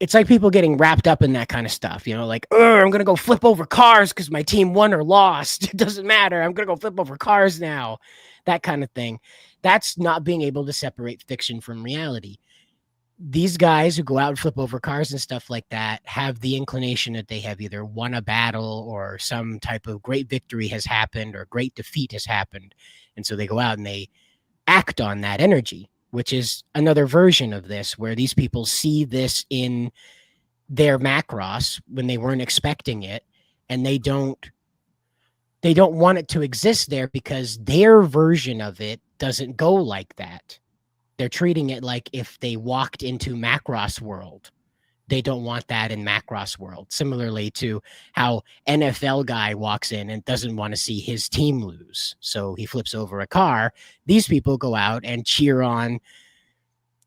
Speaker 6: it's like people getting wrapped up in that kind of stuff, you know, like, I'm going to go flip over cars because my team won or lost. It doesn't matter. I'm going to go flip over cars now. That kind of thing. That's not being able to separate fiction from reality. These guys who go out and flip over cars and stuff like that have the inclination that they have either won a battle or some type of great victory has happened or great defeat has happened. And so they go out and they act on that energy, which is another version of this, where these people see this in their Macross when they weren't expecting it, and they don't want it to exist there because their version of it doesn't go like that. They're treating it like if they walked into Macross world. They don't want that in Macross world. Similarly to how NFL guy walks in and doesn't want to see his team lose, so he flips over a car. These people go out and cheer on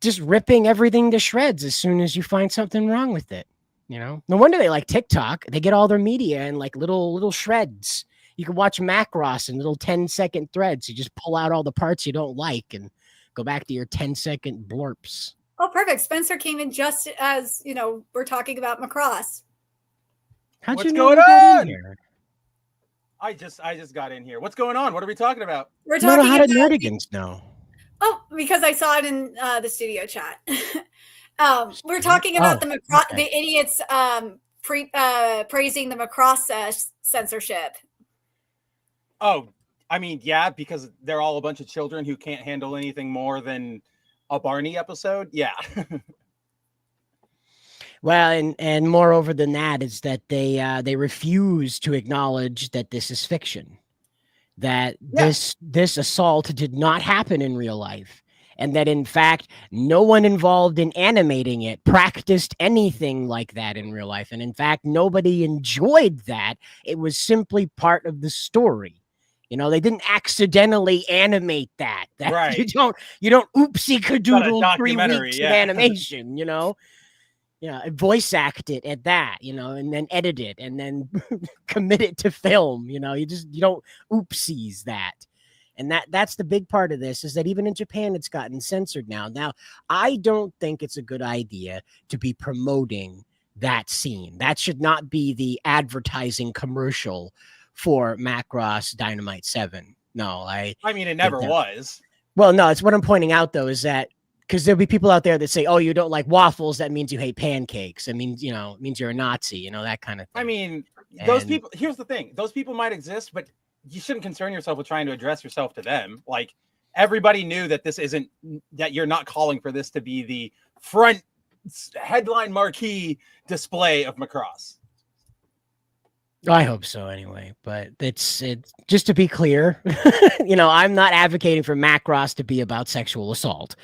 Speaker 6: just ripping everything to shreds as soon as you find something wrong with it. You know, no wonder they like TikTok. They get all their media in like little shreds. You can watch Macross in little 10-second threads. You just pull out all the parts you don't like and go back to your 10-second blorps.
Speaker 13: Oh, perfect. Spencer came in just as, you know, we're talking about Macross.
Speaker 14: What's going on? I just got in here. What's going on? What are we talking about?
Speaker 13: We're talking
Speaker 6: how did
Speaker 13: about
Speaker 6: Nerdigans know?
Speaker 13: Oh, because I saw it in the studio chat. We're talking about the idiots praising the Macross censorship.
Speaker 14: Oh, I mean, yeah, because they're all a bunch of children who can't handle anything more than a Barney episode. Yeah.
Speaker 6: Well, and moreover than that is that they refuse to acknowledge that this is fiction, that this assault did not happen in real life, and that in fact no one involved in animating it practiced anything like that in real life, and in fact nobody enjoyed that. It was simply part of the story. You know, they didn't accidentally animate that.
Speaker 14: Right.
Speaker 6: You don't oopsie cadoodle 3 weeks
Speaker 14: yeah.
Speaker 6: of animation, you know. Yeah, voice act it at that, you know, and then edit it and then commit it to film, you know. You don't oopsies that. And that's the big part of this, is that even in Japan it's gotten censored now. Now, I don't think it's a good idea to be promoting that scene. That should not be the advertising commercial for Macross Dynamite 7. No, I
Speaker 14: mean, it never was.
Speaker 6: Well, no, it's what I'm pointing out though, is that because there'll be people out there that say, oh, you don't like waffles, that means you hate pancakes. I mean, you know, it means you're a Nazi, you know, that kind of thing.
Speaker 14: I mean, those people, here's the thing. Those people might exist, but you shouldn't concern yourself with trying to address yourself to them. Like, everybody knew that that you're not calling for this to be the front headline marquee display of Macross.
Speaker 6: I hope so anyway, but it's just to be clear, you know, I'm not advocating for Macross to be about sexual assault.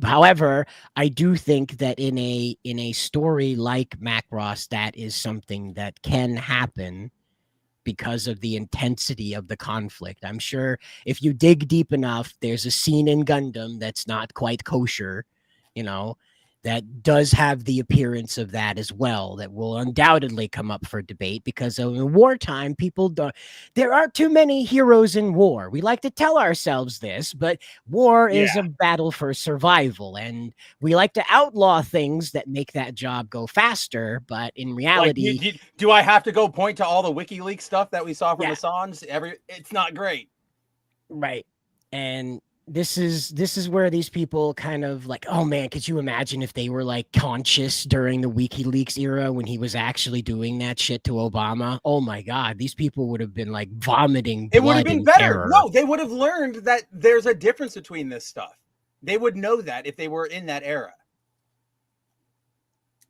Speaker 6: However, I do think that in a story like Macross, that is something that can happen because of the intensity of the conflict. I'm sure if you dig deep enough, there's a scene in Gundam that's not quite kosher, you know, that does have the appearance of that as well, that will undoubtedly come up for debate, because in wartime, there aren't too many heroes in war. We like to tell ourselves this, but war is a battle for survival, and we like to outlaw things that make that job go faster, but in reality...
Speaker 14: Like, do I have to go point to all the WikiLeaks stuff that we saw from Assange? It's not great.
Speaker 6: Right. And this is where these people kind of like, oh man, could you imagine if they were like conscious during the WikiLeaks era when he was actually doing that shit to Obama? Oh my God, these people would have been like vomiting blood.
Speaker 14: It would have been better. Terror. No, they would have learned that there's a difference between this stuff. They would know that if they were in that era.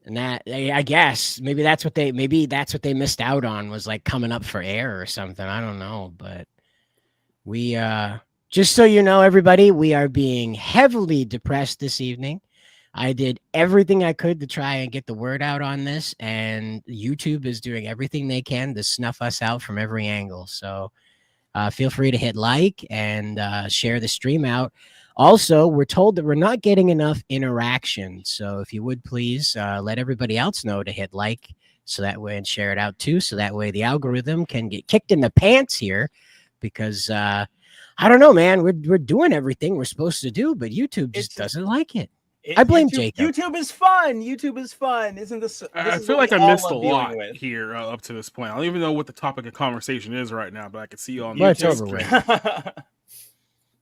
Speaker 6: And that, I guess, maybe that's what they missed out on, was like coming up for air or something. I don't know, but we just so you know, everybody, we are being heavily depressed this evening. I did everything I could to try and get the word out on this, and YouTube is doing everything they can to snuff us out from every angle. So feel free to hit like and share the stream out. Also, we're told that we're not getting enough interaction. So if you would please let everybody else know to hit like, so that way, and share it out too. So that way the algorithm can get kicked in the pants here, because I don't know, man. We're doing everything we're supposed to do, but YouTube just doesn't like it. I blame
Speaker 14: YouTube,
Speaker 6: Jacob.
Speaker 14: YouTube is fun. YouTube is fun. Isn't this?
Speaker 11: I
Speaker 14: is
Speaker 11: feel
Speaker 14: what
Speaker 11: like
Speaker 14: we
Speaker 11: I
Speaker 14: all
Speaker 11: missed a
Speaker 14: love dealing
Speaker 11: lot
Speaker 14: with.
Speaker 11: here up to this point. I don't even know what the topic of conversation is right now, but I can see you on
Speaker 6: Well, it's
Speaker 11: YouTube
Speaker 6: over
Speaker 11: screen.
Speaker 6: with.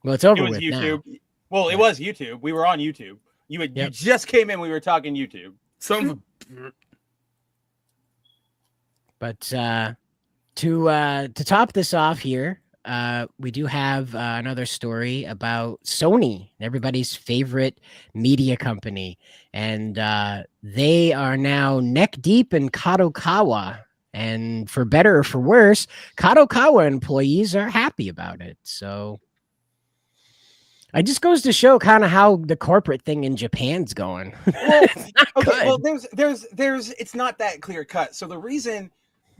Speaker 6: Well, it's over
Speaker 14: It was
Speaker 6: with
Speaker 14: YouTube.
Speaker 6: now.
Speaker 14: Well, it was YouTube. We were on YouTube. You just came in. We were talking YouTube.
Speaker 6: But to top this off here, we do have another story about Sony, everybody's favorite media company, and they are now neck deep in Kadokawa. And for better or for worse, Kadokawa employees are happy about it. So it just goes to show kind of how the corporate thing in Japan's going.
Speaker 14: Well, okay, well, there's it's not that clear cut. So the reason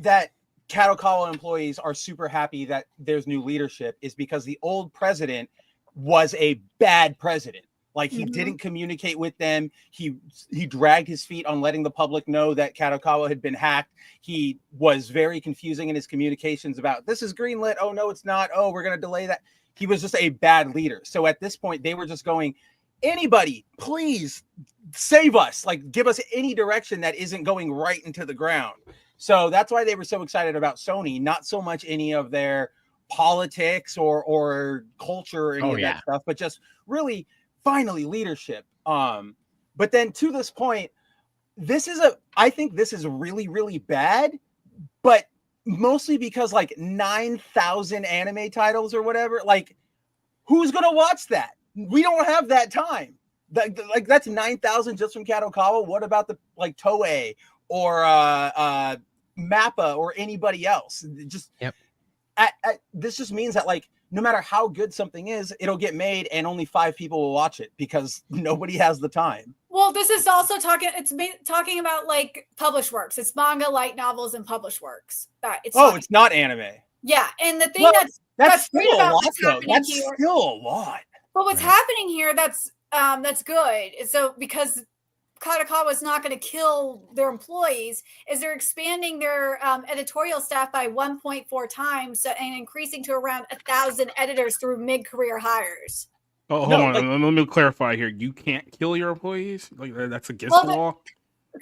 Speaker 14: that Kadokawa employees are super happy that there's new leadership is because the old president was a bad president. Like he didn't communicate with them. He dragged his feet on letting the public know that Kadokawa had been hacked. He was very confusing in his communications about this is greenlit. Oh, no, it's not. Oh, we're going to delay that. He was just a bad leader. So at this point, they were just going, anybody, please save us. Like give us any direction that isn't going right into the ground. So that's why they were so excited about Sony, not so much any of their politics or culture or any of that stuff, but just really finally leadership. But then to this point, I think this is really, really bad, but mostly because like 9,000 anime titles or whatever, like who's going to watch that? We don't have that time. Like that's 9,000 just from Kadokawa. What about the like Toei or Mappa or anybody else? Just this just means that like no matter how good something is, it'll get made and only 5 people will watch it because nobody has the time.
Speaker 13: Well, this is also talking about like published works. It's manga, light novels, and published works.
Speaker 14: It's not anime.
Speaker 13: Yeah, and the thing that's
Speaker 14: still
Speaker 13: great
Speaker 14: a
Speaker 13: about
Speaker 14: lot,
Speaker 13: what's
Speaker 14: though.
Speaker 13: happening
Speaker 14: That's
Speaker 13: here,
Speaker 14: still a lot.
Speaker 13: but what's happening here that's good. So because Kadokawa is not going to kill their employees, is they're expanding their editorial staff by 1.4 times and increasing to around 1,000 editors through mid-career hires.
Speaker 11: Oh, hold on. Let me clarify here. You can't kill your employees? Like that's against the law?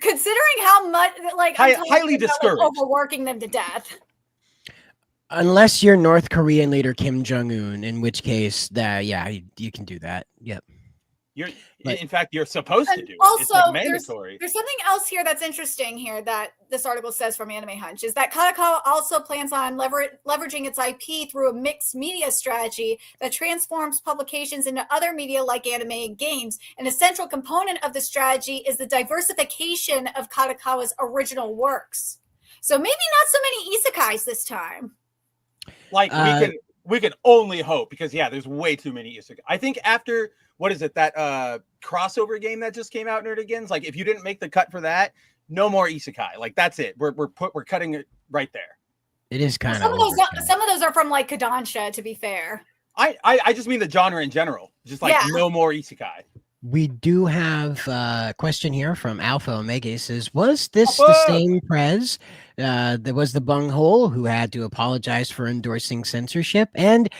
Speaker 13: Considering how much, like,
Speaker 14: highly discouraged,
Speaker 13: overworking them to death.
Speaker 6: Unless you're North Korean leader Kim Jong-un, in which case, you can do that. Yep.
Speaker 14: In fact, you're supposed to do it.
Speaker 13: Also,
Speaker 14: it's like mandatory.
Speaker 13: There's something else here that's interesting here that this article says from Anime Hunch is that Kadokawa also plans on leveraging its IP through a mixed media strategy that transforms publications into other media like anime and games. And a central component of the strategy is the diversification of Kadokawa's original works. So maybe not so many isekais this time.
Speaker 14: Like we can only hope because there's way too many isekai. I think after what is it, that crossover game that just came out, Nerdigans? Like if you didn't make the cut for that, no more isekai. Like that's it. We're cutting it right there.
Speaker 6: It is kind
Speaker 13: of some of those are from like Kodansha, to be fair.
Speaker 14: I just mean the genre in general. Just like no more isekai.
Speaker 6: We do have a question here from Alpha Omega. It says, was this the same Prez? There was the bunghole who had to apologize for endorsing censorship, and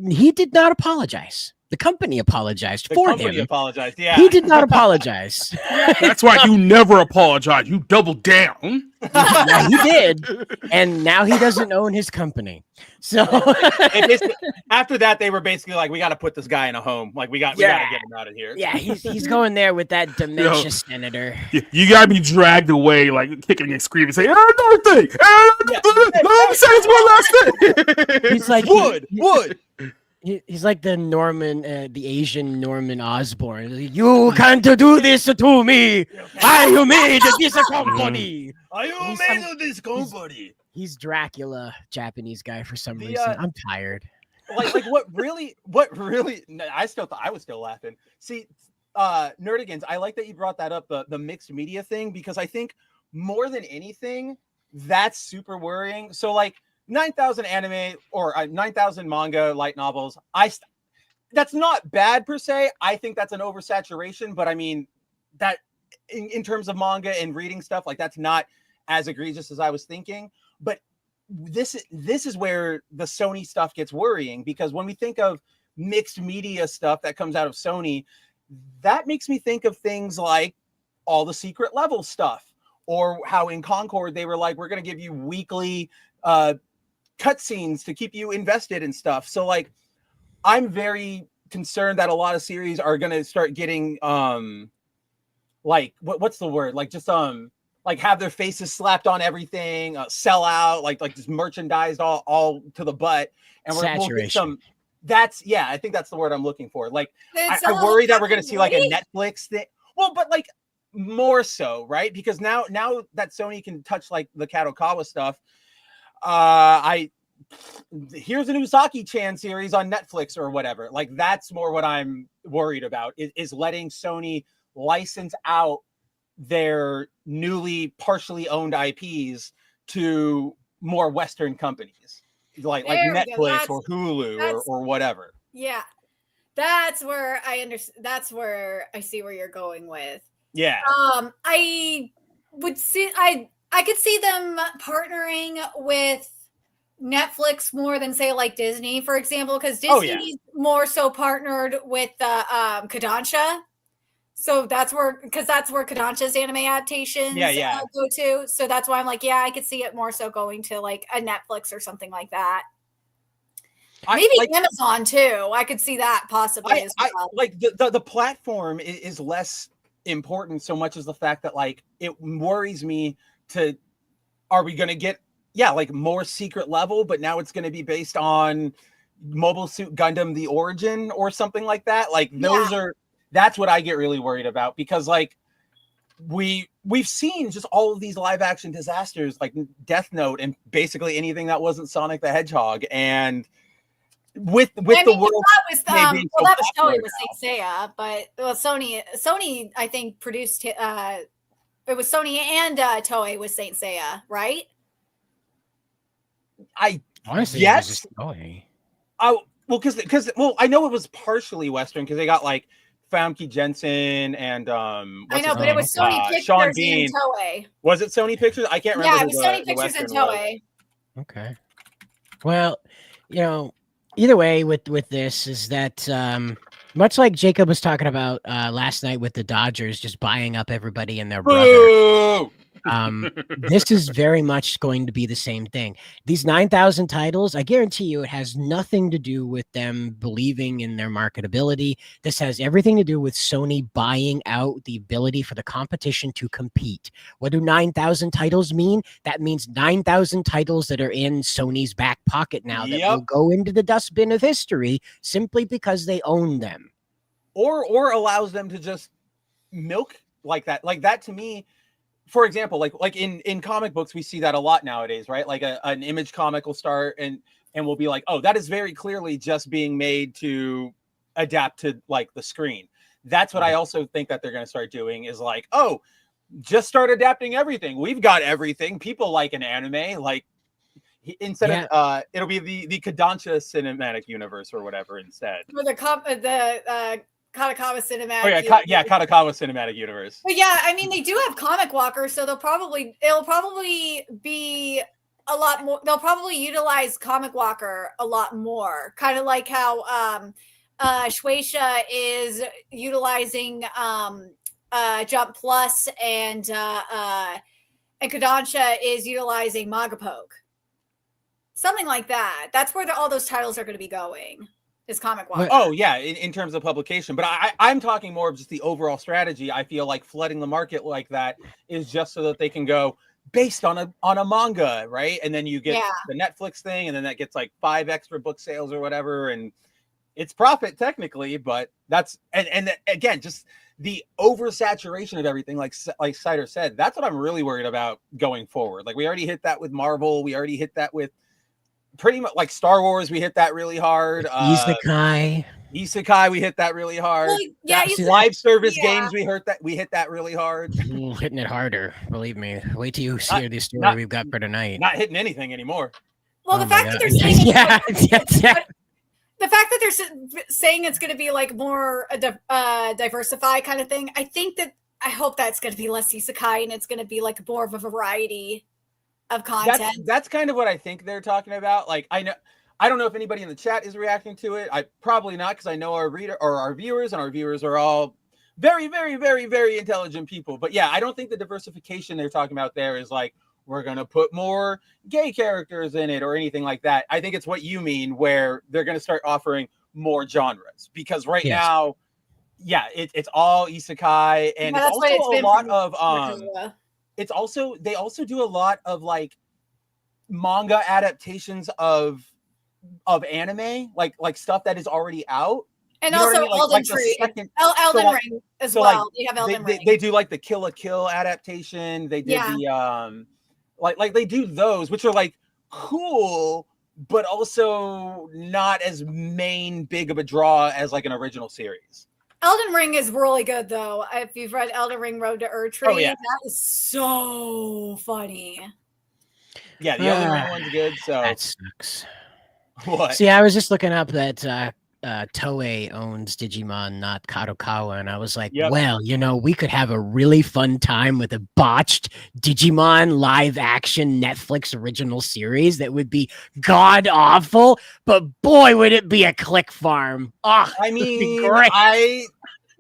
Speaker 6: he did not apologize. The company apologized for him. The company
Speaker 14: apologized, yeah.
Speaker 6: He did not apologize.
Speaker 11: That's why you never apologize. You doubled down.
Speaker 6: Yeah, he did. And now he doesn't own his company. So
Speaker 14: after that, they were basically like, we got to put this guy in a home. Like we got to get him out of here.
Speaker 6: Yeah, he's going there with that dementia senator.
Speaker 11: You got to be dragged away, like kicking and screaming, saying, another thing. Let me say this one last thing.
Speaker 6: He's like,
Speaker 14: wood.
Speaker 6: He's like the Asian Norman Osborn. You can't do this to me. I made this company.
Speaker 14: I made this company.
Speaker 6: He's Dracula, Japanese guy for some reason. I'm tired.
Speaker 14: Like what really? I was still laughing. See, Nerdigans, I like that you brought that up, the mixed media thing, because I think more than anything, that's super worrying. So like 9,000 anime or 9,000 manga light novels. That's not bad per se. I think that's an oversaturation, but I mean that in terms of manga and reading stuff, like that's not as egregious as I was thinking. But this is where the Sony stuff gets worrying, because when we think of mixed media stuff that comes out of Sony, that makes me think of things like all the secret level stuff, or how in Concord they were like, we're going to give you weekly cutscenes to keep you invested in stuff. So like, I'm very concerned that a lot of series are going to start getting like what's the word, like just like have their faces slapped on everything, sell out, like just merchandised all to the butt, and we'll get some. That's I think that's the word I'm looking for. Like I worry that we're going to see like a Netflix thing. Well, but like more so, right? Because now that Sony can touch like the Kadokawa stuff, here's a new Saki-chan series on Netflix or whatever. Like that's more what I'm worried about is letting Sony license out their newly partially owned IPs to more Western companies like Netflix or Hulu or whatever.
Speaker 13: Yeah, that's where I understand. That's where I see where you're going with.
Speaker 14: Yeah.
Speaker 13: I would see. I could see them partnering with Netflix more than say like Disney, for example, because Disney's more so partnered with Kodansha. So that's where Kodansha's anime adaptations go to. So that's why I'm like, I could see it more so going to like a Netflix or something like that. Maybe Amazon too. I could see that possibly as well.
Speaker 14: Like the platform is less important so much as the fact that like it worries me are we going to get like more secret level, but now it's going to be based on Mobile Suit Gundam The Origin or something like that. Like that's what I get really worried about, because like we've seen just all of these live action disasters like Death Note and basically anything that wasn't Sonic the Hedgehog, and with the world
Speaker 13: that was Toei with Saint Seiya, but Sony I think produced it was Sony and Toei with Saint Seiya, right?
Speaker 6: Honestly,
Speaker 14: yes.
Speaker 6: It was just Toei.
Speaker 14: Because I know it was partially Western because they got like Famke Jensen and
Speaker 13: I know, but it was Sony Pictures
Speaker 14: Sean Bean.
Speaker 13: and Toei.
Speaker 14: Was it Sony Pictures? I can't remember.
Speaker 13: Yeah, it was Sony Pictures and Toei.
Speaker 6: Okay. Well, either way with this is that much like Jacob was talking about last night with the Dodgers just buying up everybody and their brother. This is very much going to be the same thing. These 9,000 titles, I guarantee you it has nothing to do with them believing in their marketability. This has everything to do with Sony buying out the ability for the competition to compete. What do 9,000 titles mean? That means 9,000 titles that are in Sony's back pocket now that will go into the dustbin of history simply because they own them.
Speaker 14: Or allows them to just milk like that. Like that to me, for example, like in comic books, we see that a lot nowadays, right? Like an Image comic will start and we'll be like, oh, that is very clearly just being made to adapt to like the screen. That's what I also think that they're going to start doing is like, oh, just start adapting everything. We've got everything. People like an anime. Like instead of it'll be the Kodansha cinematic universe or whatever instead.
Speaker 13: For the Kadokawa cinematic.
Speaker 14: Oh Kadokawa cinematic universe.
Speaker 13: But yeah, I mean they do have Comic Walker, so it'll probably be a lot more. They'll probably utilize Comic Walker a lot more, kind of like how Shueisha is utilizing Jump Plus and Kodansha is utilizing Magapoke. Something like that. That's where all those titles are going to be going. Is Comic Walker.
Speaker 14: Oh yeah, in terms of publication, but I'm talking more of just the overall strategy. I feel like flooding the market like that is just so that they can go based on a manga, right? And then you get the Netflix thing, and then that gets like 5 extra book sales or whatever, and it's profit technically, but that's and again just the oversaturation of everything, like Cider said. That's what I'm really worried about going forward. Like we already hit that with Marvel, we already hit that with. Pretty much like Star Wars, we hit that really hard.
Speaker 6: Isekai,
Speaker 14: we hit that really hard.
Speaker 13: Well,
Speaker 14: live service games, we hit that really hard.
Speaker 6: Hitting it harder, believe me. Wait till you hear the story we've got for tonight.
Speaker 14: Not hitting anything anymore.
Speaker 13: Well, the fact that they're saying the fact that they're saying it's going to be like more diversified kind of thing, I hope that's going to be less isekai and it's going to be like more of a variety of content.
Speaker 14: That's kind of what I think they're talking about. Like I know I don't know if anybody in the chat is reacting to it. I probably not, because I know our viewers are all very, very, very, very intelligent people. But yeah, I don't think the diversification they're talking about there is like, we're going to put more gay characters in it or anything like that. I think it's what you mean, where they're going to start offering more genres, because now, it's all isekai, and it's also a lot of they also do a lot of like manga adaptations of anime, like stuff that is already out,
Speaker 13: and also Elden Ring as well. You have Elden Ring.
Speaker 14: They do like the Kill la Kill adaptation. They did the like they do those, which are like cool, but also not as big of a draw as like an original series.
Speaker 13: Elden Ring is really good, though. If you've read Elden Ring Road to Erdtree, that is so funny.
Speaker 14: Yeah, the Elden Ring one's good. So
Speaker 6: that sucks.
Speaker 14: What?
Speaker 6: See, I was just looking up that Toei owns Digimon, not Kadokawa, and I was like, well, we could have a really fun time with a botched Digimon live action Netflix original series that would be god awful, but boy, would it be a click farm. Oh,
Speaker 14: I mean,
Speaker 6: great.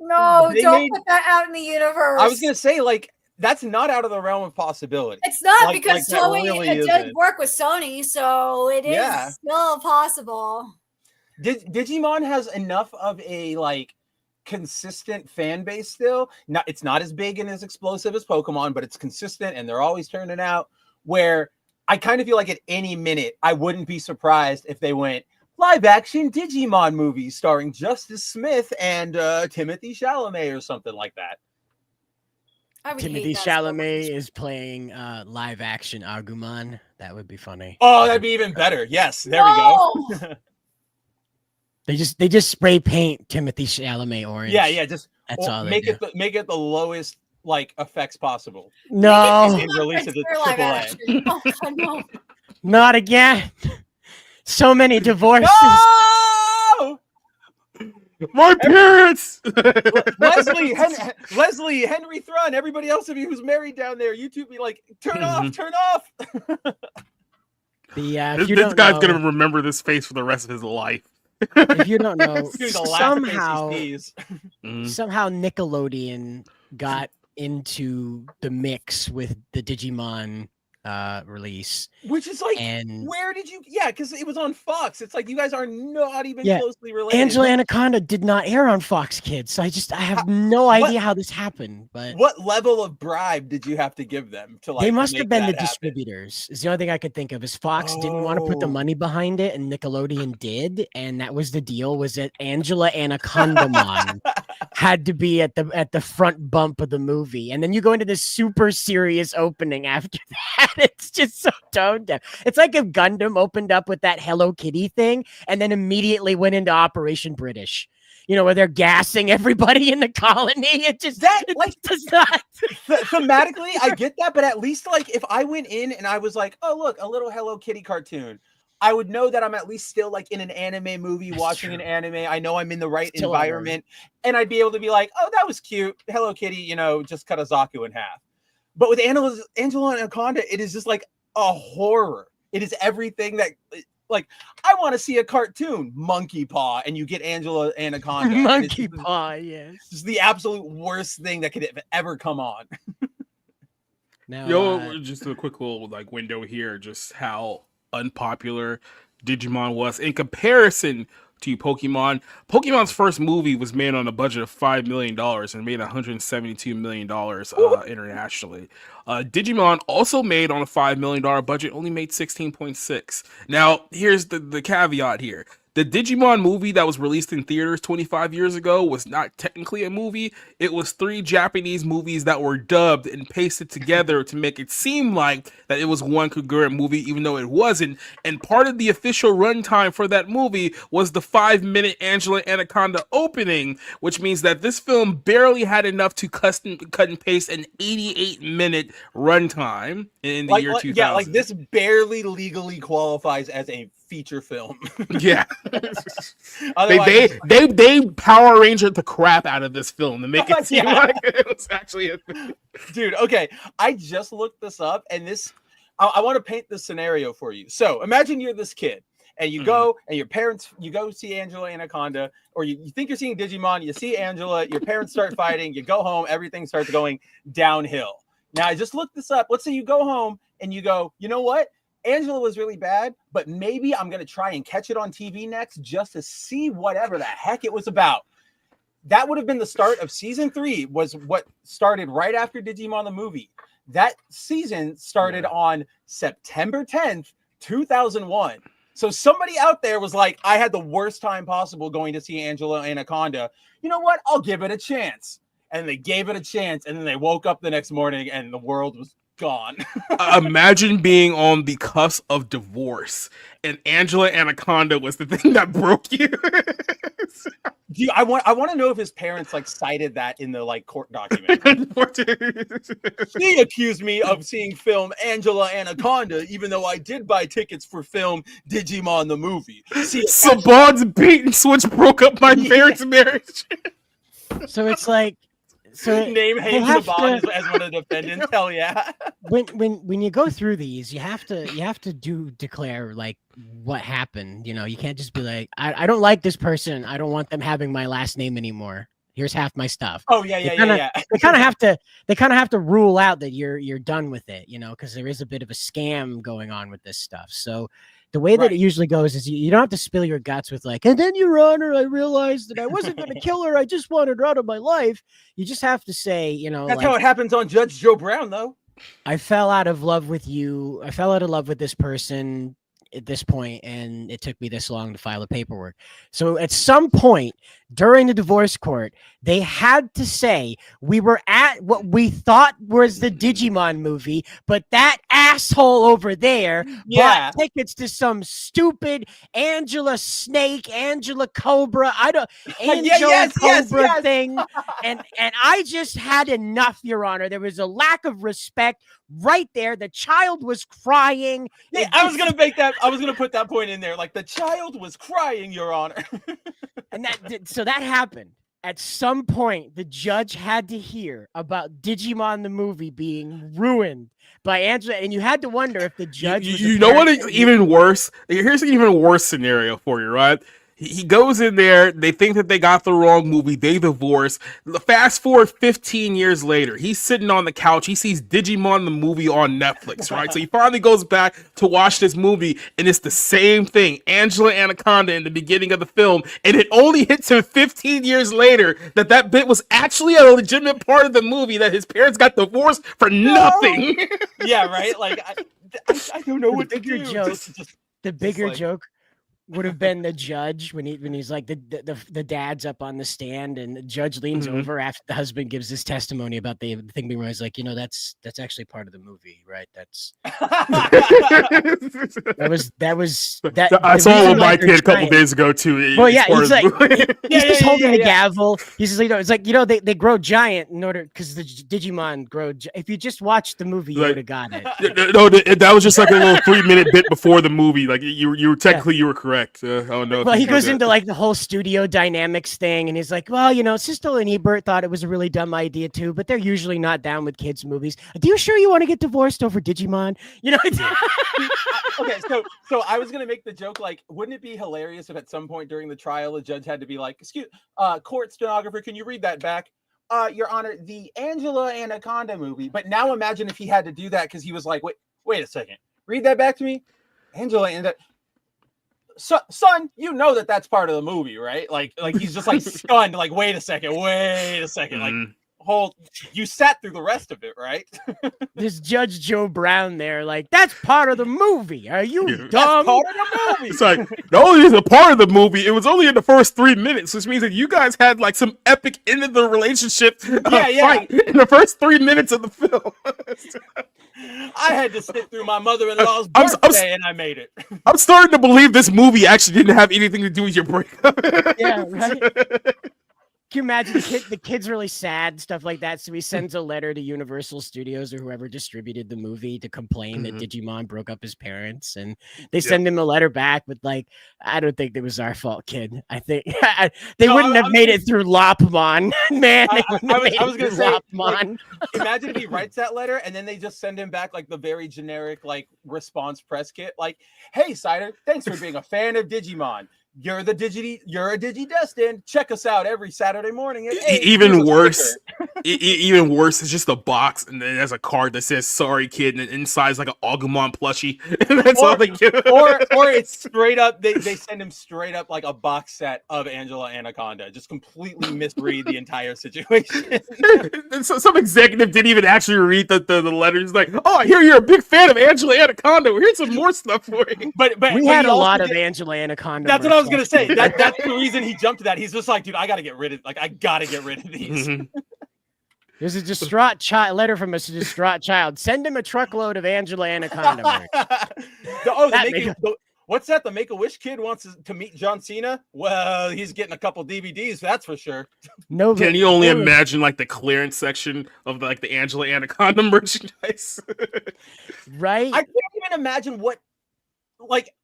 Speaker 13: Don't put that out in the universe.
Speaker 14: I was gonna say, like, that's not out of the realm of possibility.
Speaker 13: It's not, because Toei really does work with Sony, so it is still possible.
Speaker 14: Digimon has enough of a like consistent fan base still. It's not as big and as explosive as Pokemon, but it's consistent and they're always turning out, where I kind of feel like at any minute I wouldn't be surprised if they went live action Digimon movies starring Justice Smith and Timothy Chalamet or something like that.
Speaker 6: Timothy Chalamet is playing live action Agumon. That would be funny.
Speaker 14: Oh, that'd be even better. Yes, there we go.
Speaker 6: They just spray paint Timothy Chalamet orange.
Speaker 14: Yeah, just
Speaker 6: that's all.
Speaker 14: Make it the lowest like effects possible.
Speaker 6: No,
Speaker 14: and release it to AAA.
Speaker 13: Oh God, no!
Speaker 6: Not again. So many divorces.
Speaker 14: No!
Speaker 11: My parents.
Speaker 14: Leslie, Henry Thrun, everybody else of you who's married down there, YouTube be like, turn off.
Speaker 11: This guy's gonna remember this face for the rest of his life.
Speaker 6: If you don't know, somehow Nickelodeon got into the mix with the Digimon release,
Speaker 14: which is like, where did you? Yeah, because it was on Fox. It's like you guys are not even closely related.
Speaker 6: Angela Anaconda did not air on Fox Kids, so I have no idea how this happened. But
Speaker 14: what level of bribe did you have to give them to like?
Speaker 6: They must have been the distributors. Is the only thing I could think of. Is Fox didn't want to put the money behind it, and Nickelodeon did, and that was the deal. Was that Angela Anaconda had to be at the front bump of the movie, and then you go into this super serious opening after that. It's just so tone deaf. It's like if Gundam opened up with that Hello Kitty thing and then immediately went into Operation British. Where they're gassing everybody in the colony. It just does not.
Speaker 14: Thematically, I get that, but at least like if I went in and I was like, oh look, a little Hello Kitty cartoon, I would know that I'm at least still like in an anime movie, watching an anime. I know I'm in the right environment, and I'd be able to be like, oh, that was cute. Hello Kitty, just cut a Zaku in half. But with Angela Anaconda, it is just like a horror. It is everything that, like, I want to see a cartoon, Monkey Paw, and you get Angela Anaconda.
Speaker 6: Monkey Paw, yes.
Speaker 14: It's the absolute worst thing that could have ever come on.
Speaker 11: Now, just a quick little like window here, just how unpopular Digimon was in comparison to Pokemon. Pokemon's first movie was made on a budget of $5 million and made $172 million internationally. Digimon, also made on a $5 million budget, only made 16.6. Now, here's the caveat here. The Digimon movie that was released in theaters 25 years ago was not technically a movie. It was 3 Japanese movies that were dubbed and pasted together to make it seem like that it was one congruent movie, even though it wasn't. And part of the official runtime for that movie was the 5-minute Angela Anaconda opening, which means that this film barely had enough to cut and paste an 88-minute runtime in the year 2000.
Speaker 14: Yeah, like this barely legally qualifies as a feature film.
Speaker 11: Yeah. they Power Ranger the crap out of this film to make it seem like it was actually a
Speaker 14: dude. Okay, I just looked this up, and this I want to paint this scenario for you. So imagine you're this kid and you go and your parents, you go see Angela Anaconda, or you think you're seeing Digimon, you see Angela, your parents start fighting, you go home, everything starts going downhill. Now, I just looked this up. Let's say you go home and you go, you know what? Angela was really bad, but maybe I'm going to try and catch it on TV next just to see whatever the heck it was about. That would have been the start of season 3, was what started right after Digimon the movie. That season started on September 10th, 2001. So somebody out there was like, I had the worst time possible going to see Angela Anaconda. You know what? I'll give it a chance. And they gave it a chance. And then they woke up the next morning and the world was gone.
Speaker 11: Imagine being on the cusp of divorce and Angela Anaconda was the thing that broke you.
Speaker 14: I want to know if his parents like cited that in the like court document. He accused me of seeing film Angela Anaconda, even though I did buy tickets for film Digimon the movie.
Speaker 11: Saban's bait and switch broke up my parents' marriage.
Speaker 6: So it's like, so
Speaker 14: name Hayes Saban as one of the defendants. Hell yeah.
Speaker 6: When you go through these, you have to declare like what happened. You know, you can't just be like, I don't like this person. I don't want them having my last name anymore. Here's half my stuff.
Speaker 14: Oh yeah.
Speaker 6: They kind of have to rule out that you're done with it, you know, because there is a bit of a scam going on with this stuff. So the way that it usually goes is you don't have to spill your guts with like, and then, Your Honor, I realized that I wasn't going to kill her. I just wanted her out of my life. You just have to say, you know,
Speaker 14: that's like, how it happens on Judge Joe Brown, though.
Speaker 6: I fell out of love with you. I fell out of love with this person at this point, and it took me this long to file the paperwork. So at some point during the divorce court, they had to say we were at what we thought was the Digimon movie, but that asshole over there bought tickets to some stupid Angela Snake, Angela Cobra, Cobra thing, and I just had enough, Your Honor. There was a lack of respect right there. The child was crying.
Speaker 14: Yeah, I was gonna put that point in there. Like the child was crying, Your Honor.
Speaker 6: And so that happened. At some point, the judge had to hear about Digimon the movie being ruined by Angela, and you had to wonder if the judge was
Speaker 11: you know what? Even worse. Here's an even worse scenario for you, right? He goes in there. They think that they got the wrong movie. They divorce. Fast forward 15 years later. He's sitting on the couch. He sees Digimon the movie on Netflix, right? So he finally goes back to watch this movie, and it's the same thing. Angela Anaconda in the beginning of the film, and it only hits him 15 years later that bit was actually a legitimate part of the movie, that his parents got divorced for nothing.
Speaker 14: Yeah, right? Like, I don't know what to do.
Speaker 6: The bigger joke would have been the judge when he's like the dad's up on the stand and the judge leans over after the husband gives his testimony about the thing being like, you know, that's actually part of the movie, right? That's that was
Speaker 11: I saw it with my kid a couple days ago too.
Speaker 6: Well, yeah, he's like he's just holding the gavel. He's just, you know, it's like, you know, they grow giant in order because the Digimon grow. If you just watch the movie, you would have got it.
Speaker 11: No, that was just like a little 3-minute bit before the movie. Like you were technically you were correct. Oh no!
Speaker 6: Well, he goes into like the whole studio dynamics thing, and he's like, "Well, you know, Siskel and Ebert thought it was a really dumb idea too, but they're usually not down with kids' movies. Do you sure you want to get divorced over Digimon? You know?"
Speaker 14: Okay, so I was gonna make the joke like, wouldn't it be hilarious if at some point during the trial the judge had to be like, "Excuse, court stenographer, can you read that back?" Your Honor, the Angela Anaconda movie. But now imagine if he had to do that because he was like, wait a second, read that back to me, Angela and So, son, you know that's part of the movie, right? Like he's just like stunned. Like, wait a second. Like, you sat through the rest of it, right?
Speaker 6: This Judge Joe Brown there, like, that's part of the movie. Are you dumb?
Speaker 14: That's part of the movie.
Speaker 11: It's like, no, it's a part of the movie. It was only in the first 3 minutes, which means that you guys had like some epic end of the relationship fight in the first 3 minutes of the film.
Speaker 14: I had to sit through my mother-in-law's birthday, and I made it.
Speaker 11: I'm starting to believe this movie actually didn't have anything to do with your breakup.
Speaker 6: Yeah, right. Can you imagine the kid's really sad, stuff like that? So he sends a letter to Universal Studios or whoever distributed the movie to complain that Digimon broke up his parents. And they send him a letter back with like, I don't think it was our fault, kid. I think they wouldn't have made it through Lopmon. Man,
Speaker 14: I was going to say,
Speaker 6: Lopmon.
Speaker 14: Like, imagine if he writes that letter and then they just send him back like the very generic like response press kit. Like, hey, Cider, thanks for being a fan of Digimon. You're a Digidestined. Check us out every Saturday morning at 8.
Speaker 11: Even worse, even worse is just a box, and then there's a card that says "Sorry, kid," and inside's like an Agumon plushie. And that's all they give.
Speaker 14: Or it's straight up. They send him straight up like a box set of Angela Anaconda. Just completely misread the entire situation.
Speaker 11: And so some executive didn't even actually read the letter. He's like, "Oh, I hear you're a big fan of Angela Anaconda. Here's some more stuff for you."
Speaker 14: But
Speaker 6: we had a lot of Angela Anaconda.
Speaker 14: That's what I was gonna say. That's the reason he jumped to that. He's just like, dude, I gotta get rid of these.
Speaker 6: There's a distraught letter from a distraught child. Send him a truckload of Angela Anaconda merch.
Speaker 14: What's that? The Make-A-Wish kid wants to meet John Cena? Well, he's getting a couple DVDs, that's for sure.
Speaker 11: No, can you only imagine like the clearance section of like the Angela Anaconda merchandise?
Speaker 6: Right?
Speaker 14: I can't even imagine what like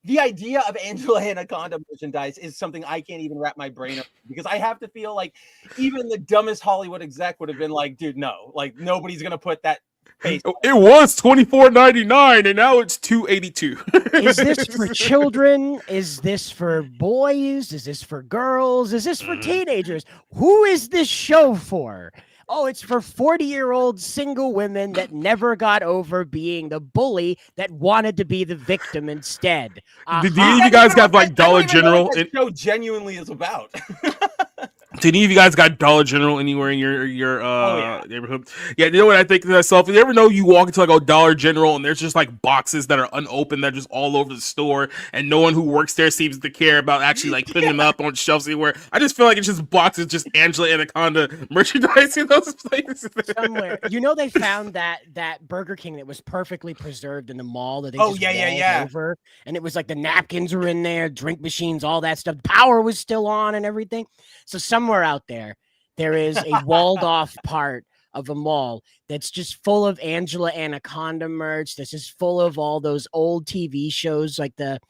Speaker 14: the idea of Angela Anaconda merchandise is something I can't even wrap my brain around, because I have to feel like even the dumbest Hollywood exec would have been like, dude, no, like nobody's gonna put that face.
Speaker 11: It was $24.99 and now it's $2.82.
Speaker 6: Is this for children? Is this for boys? Is this for girls? Is this for teenagers? Who is this show for? Oh, it's for 40-year-old single women that never got over being the bully that wanted to be the victim instead.
Speaker 11: Did any of you guys got like Dollar General?
Speaker 14: What show genuinely is about.
Speaker 11: Did any of you guys got Dollar General anywhere in your neighborhood? Yeah, you know what I think to myself? You ever know you walk into like a Dollar General and there's just like boxes that are unopened that are just all over the store, and no one who works there seems to care about actually like putting them up on shelves anywhere. I just feel like it's just boxes, just Angela Anaconda merchandise in those places.
Speaker 6: Somewhere, you know, they found that Burger King that was perfectly preserved in the mall that they just walled over, and it was like the napkins were in there, drink machines, all that stuff. Power was still on and everything. So somewhere out there is a walled off part of a mall that's just full of Angela Anaconda merch. That's just full of all those old TV shows, like that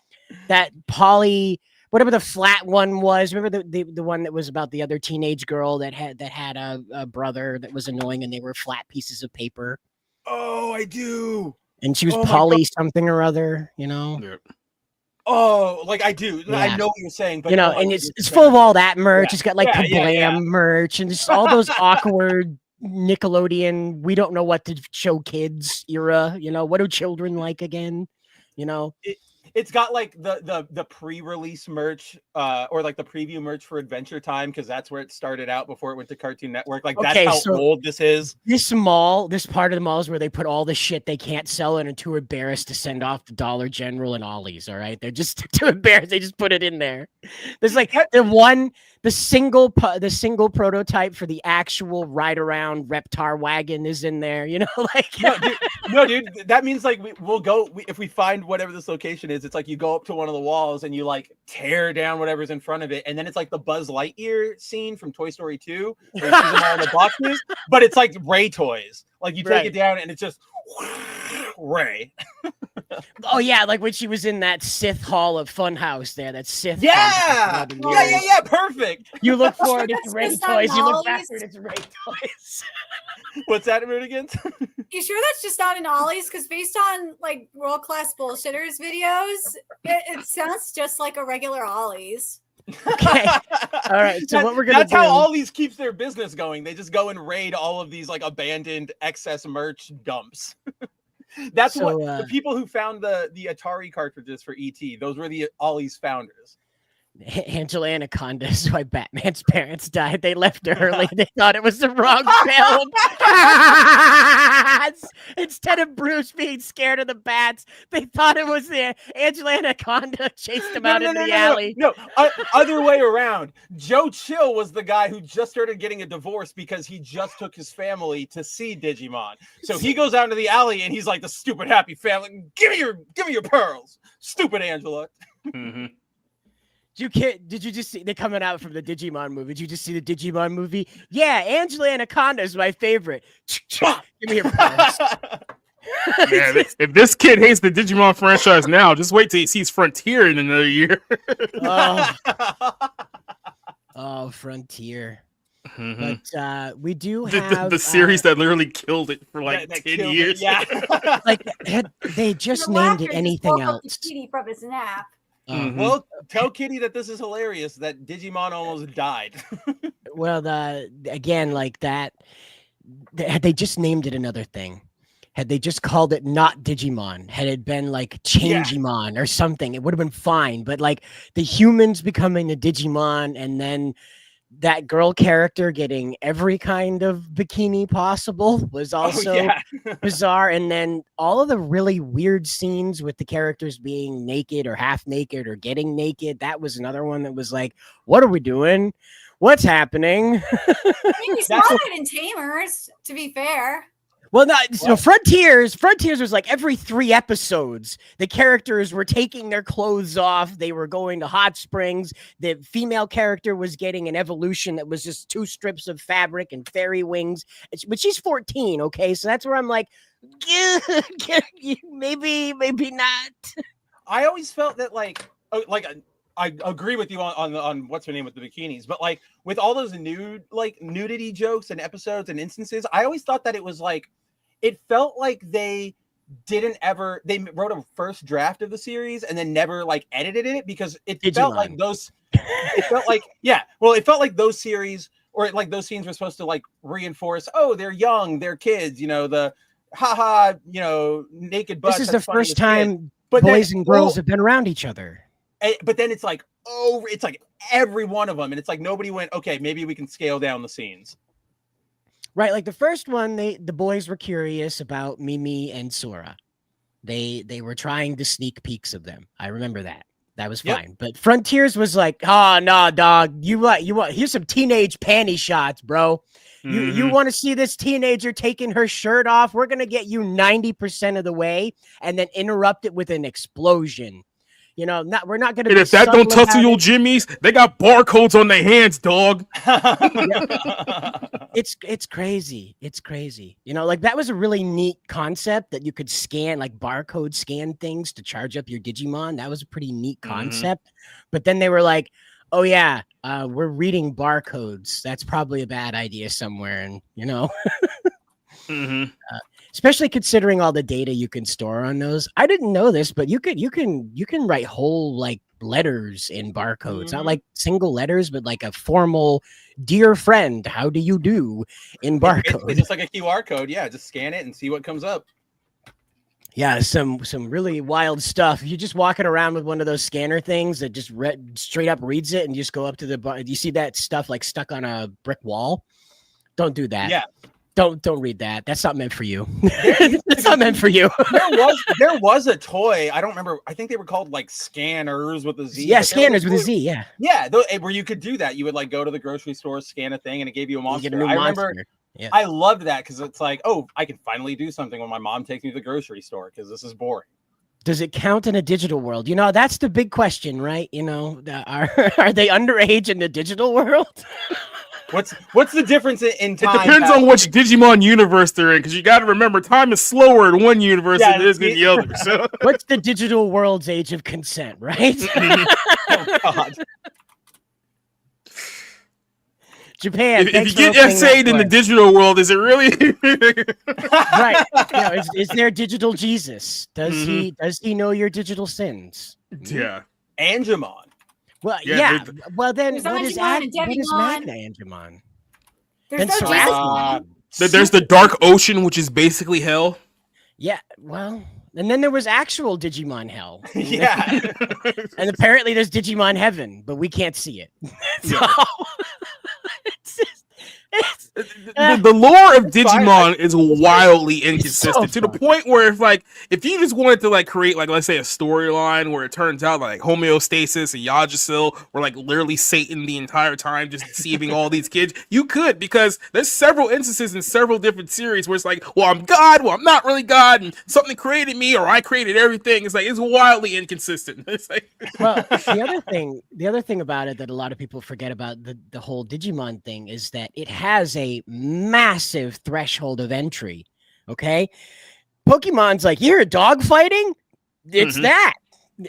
Speaker 6: Polly, whatever the flat one was. Remember the one that was about the other teenage girl that had a brother that was annoying, and they were flat pieces of paper.
Speaker 14: Oh, I do.
Speaker 6: And she was Polly something or other, you know.
Speaker 11: Yeah.
Speaker 14: Oh, like I do. Yeah. I know what you're saying, but
Speaker 6: you know, and it's full of all that merch. Yeah. It's got like Kablam merch and just all those awkward Nickelodeon, we don't know what to show kids era. You know, what do children like again? You know,
Speaker 14: it's got like the pre-release merch or like the preview merch for Adventure Time, because that's where it started out before it went to Cartoon Network. Like that's how old this is.
Speaker 6: This part of the mall is where they put all the shit they can't sell and are too embarrassed to send off to Dollar General and Ollie's. All right, they're just too embarrassed. They just put it in there. There's like the single prototype for the actual ride around Reptar wagon is in there. You know, like
Speaker 14: no, dude. That means like we'll go if we find whatever this location is. It's like you go up to one of the walls and you like tear down whatever's in front of it, and then it's like the Buzz Lightyear scene from Toy Story 2, where you see them all in the boxes, but it's like Ray toys. Like you take it down and it's just Ray.
Speaker 6: Oh yeah, like when she was in that Sith Hall of Funhouse there. That Sith.
Speaker 14: Yeah, perfect.
Speaker 6: You look forward, it's Ray toys. You look backward, it's Ray toys.
Speaker 14: What's that about again?
Speaker 13: You sure that's just not in Ollie's? Because based on like World Class Bullshitters videos, it sounds just like a regular Ollie's.
Speaker 6: Okay. All right. So what we're gonna do?
Speaker 14: That's how Ollie's keeps their business going. They just go and raid all of these like abandoned excess merch dumps. That's what the people who found the Atari cartridges for ET. Those were the Ollie's founders.
Speaker 6: Angela Anaconda is why Batman's parents died. They left early. They thought it was the wrong film. Instead of Bruce being scared of the bats, they thought it was the Angela Anaconda chased him out into the alley.
Speaker 14: No, other way around. Joe Chill was the guy who just started getting a divorce because he just took his family to see Digimon. So he goes out into the alley and he's like, the stupid happy family. Give me your pearls. Stupid Angela.
Speaker 11: Mm-hmm.
Speaker 6: Did you just see they're coming out from the Digimon movie? Did you just see the Digimon movie? Yeah, Angela Anaconda is my favorite. Give me your purse.
Speaker 11: Man, if this kid hates the Digimon franchise now, just wait till he sees Frontier in another year.
Speaker 6: Oh, Frontier.
Speaker 11: Mhm.
Speaker 6: But we do have
Speaker 11: the series that literally killed it for like
Speaker 14: that
Speaker 11: 10
Speaker 14: killed it,
Speaker 11: years.
Speaker 14: yeah.
Speaker 6: like had they just
Speaker 13: The
Speaker 6: named
Speaker 13: laughter
Speaker 6: it
Speaker 13: just
Speaker 6: anything
Speaker 13: woke up the
Speaker 6: else.
Speaker 13: kitty from his nap.
Speaker 11: Mhm.
Speaker 14: Well, tell Kitty that this is hilarious. That Digimon almost died.
Speaker 6: Well, again, like that, had they just named it another thing, had they just called it not Digimon, had it been like Changemon or something, it would have been fine. But like the humans becoming the Digimon, and then that girl character getting every kind of bikini possible was also bizarre. And then all of the really weird scenes with the characters being naked or half naked or getting naked, that was another one that was like, what are we doing? What's happening?
Speaker 13: I mean, we saw it in Tamers, to be fair.
Speaker 6: Well, no, so Frontiers was like every 3 episodes, the characters were taking their clothes off. They were going to hot springs. The female character was getting an evolution that was just 2 strips of fabric and fairy wings. But she's 14, okay? So that's where I'm like, maybe not.
Speaker 14: I always felt that I agree with you on what's her name with the bikinis, but like with all those nudity jokes and episodes and instances, I always thought that it was like, it felt like they wrote a first draft of the series and then never like edited it, because it felt like those series or like those scenes were supposed to like reinforce, oh, they're young, they're kids, the haha, naked butts.
Speaker 6: This is the first time boys and girls have been around each other.
Speaker 14: But then it's like, it's like every one of them. And it's like, nobody went, okay, maybe we can scale down the scenes.
Speaker 6: Right. Like the first one, the boys were curious about Mimi and Sora. They were trying to sneak peeks of them. I remember that. That was fine. But Frontiers was like, oh, no, dog. You want, here's some teenage panty shots, bro. You want to see this teenager taking her shirt off? We're going to get you 90% of the way and then interrupt it with an explosion. We're not going to.
Speaker 11: And if that don't tussle your jimmies, they got barcodes on their hands, dog.
Speaker 6: It's crazy. It's crazy. Like that was a really neat concept that you could scan, like barcode scan things to charge up your Digimon. That was a pretty neat concept. But then they were like, oh yeah, we're reading barcodes. That's probably a bad idea somewhere. And especially considering all the data you can store on those. I didn't know this, but you can write whole like letters in barcodes, not like single letters, but like a formal "Dear friend, how do you do" in barcode.
Speaker 14: It's just like a QR code. Yeah, just scan it and see what comes up.
Speaker 6: Yeah, some really wild stuff. You're just walking around with one of those scanner things that just straight up reads it, and you just go up to the. You see that stuff like stuck on a brick wall? Don't do that.
Speaker 14: Yeah.
Speaker 6: Don't read that. That's not meant for you. That's not meant for you.
Speaker 14: there was a toy. I don't remember. I think they were called like scanners with a Z.
Speaker 6: Yeah, scanners with a Z. Yeah.
Speaker 14: Yeah, where you could do that. You would like go to the grocery store, scan a thing, and it gave you a monster. I remember.
Speaker 6: Yeah.
Speaker 14: I loved that because it's like, oh, I can finally do something when my mom takes me to the grocery store because this is boring.
Speaker 6: Does it count in a digital world? That's the big question, right? Are they underage in the digital world?
Speaker 14: What's the difference in time?
Speaker 11: It depends on which Digimon universe they're in, because you got to remember, time is slower in one universe than it is in the other. So.
Speaker 6: What's the digital world's age of consent, right?
Speaker 14: Oh, God.
Speaker 6: Japan.
Speaker 11: If you get essayed in the digital world, is it really
Speaker 6: right? Is there digital Jesus? Does he know your digital sins?
Speaker 11: Yeah,
Speaker 14: Angemon.
Speaker 6: Well, yeah. Well, then what is Magna Angemon?
Speaker 11: There's the Dark Ocean, which is basically hell.
Speaker 6: Yeah. Well, and then there was actual Digimon Hell.
Speaker 14: Yeah.
Speaker 6: And apparently there's Digimon Heaven, but we can't see it. So
Speaker 11: The lore of Digimon is wildly inconsistent
Speaker 6: so
Speaker 11: to the point where if you just wanted to create let's say a storyline where it turns out homeostasis and Yggdrasil were literally Satan the entire time just deceiving all these kids, you could, because there's several instances in several different series where it's well, I'm God, well, I'm not really God, and something created me or I created everything. It's it's wildly inconsistent. It's
Speaker 6: well, the other thing about it that a lot of people forget about the whole Digimon thing is that it has a massive threshold of entry. Okay, Pokemon's you're dog fighting, it's that,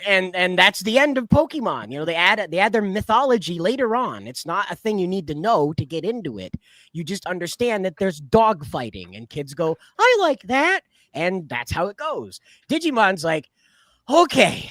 Speaker 6: and that's the end of Pokemon. You know, they add their mythology later on. It's not a thing you need to know to get into it. You just understand that there's dog fighting, and kids go, I like that, and that's how it goes. Digimon's okay,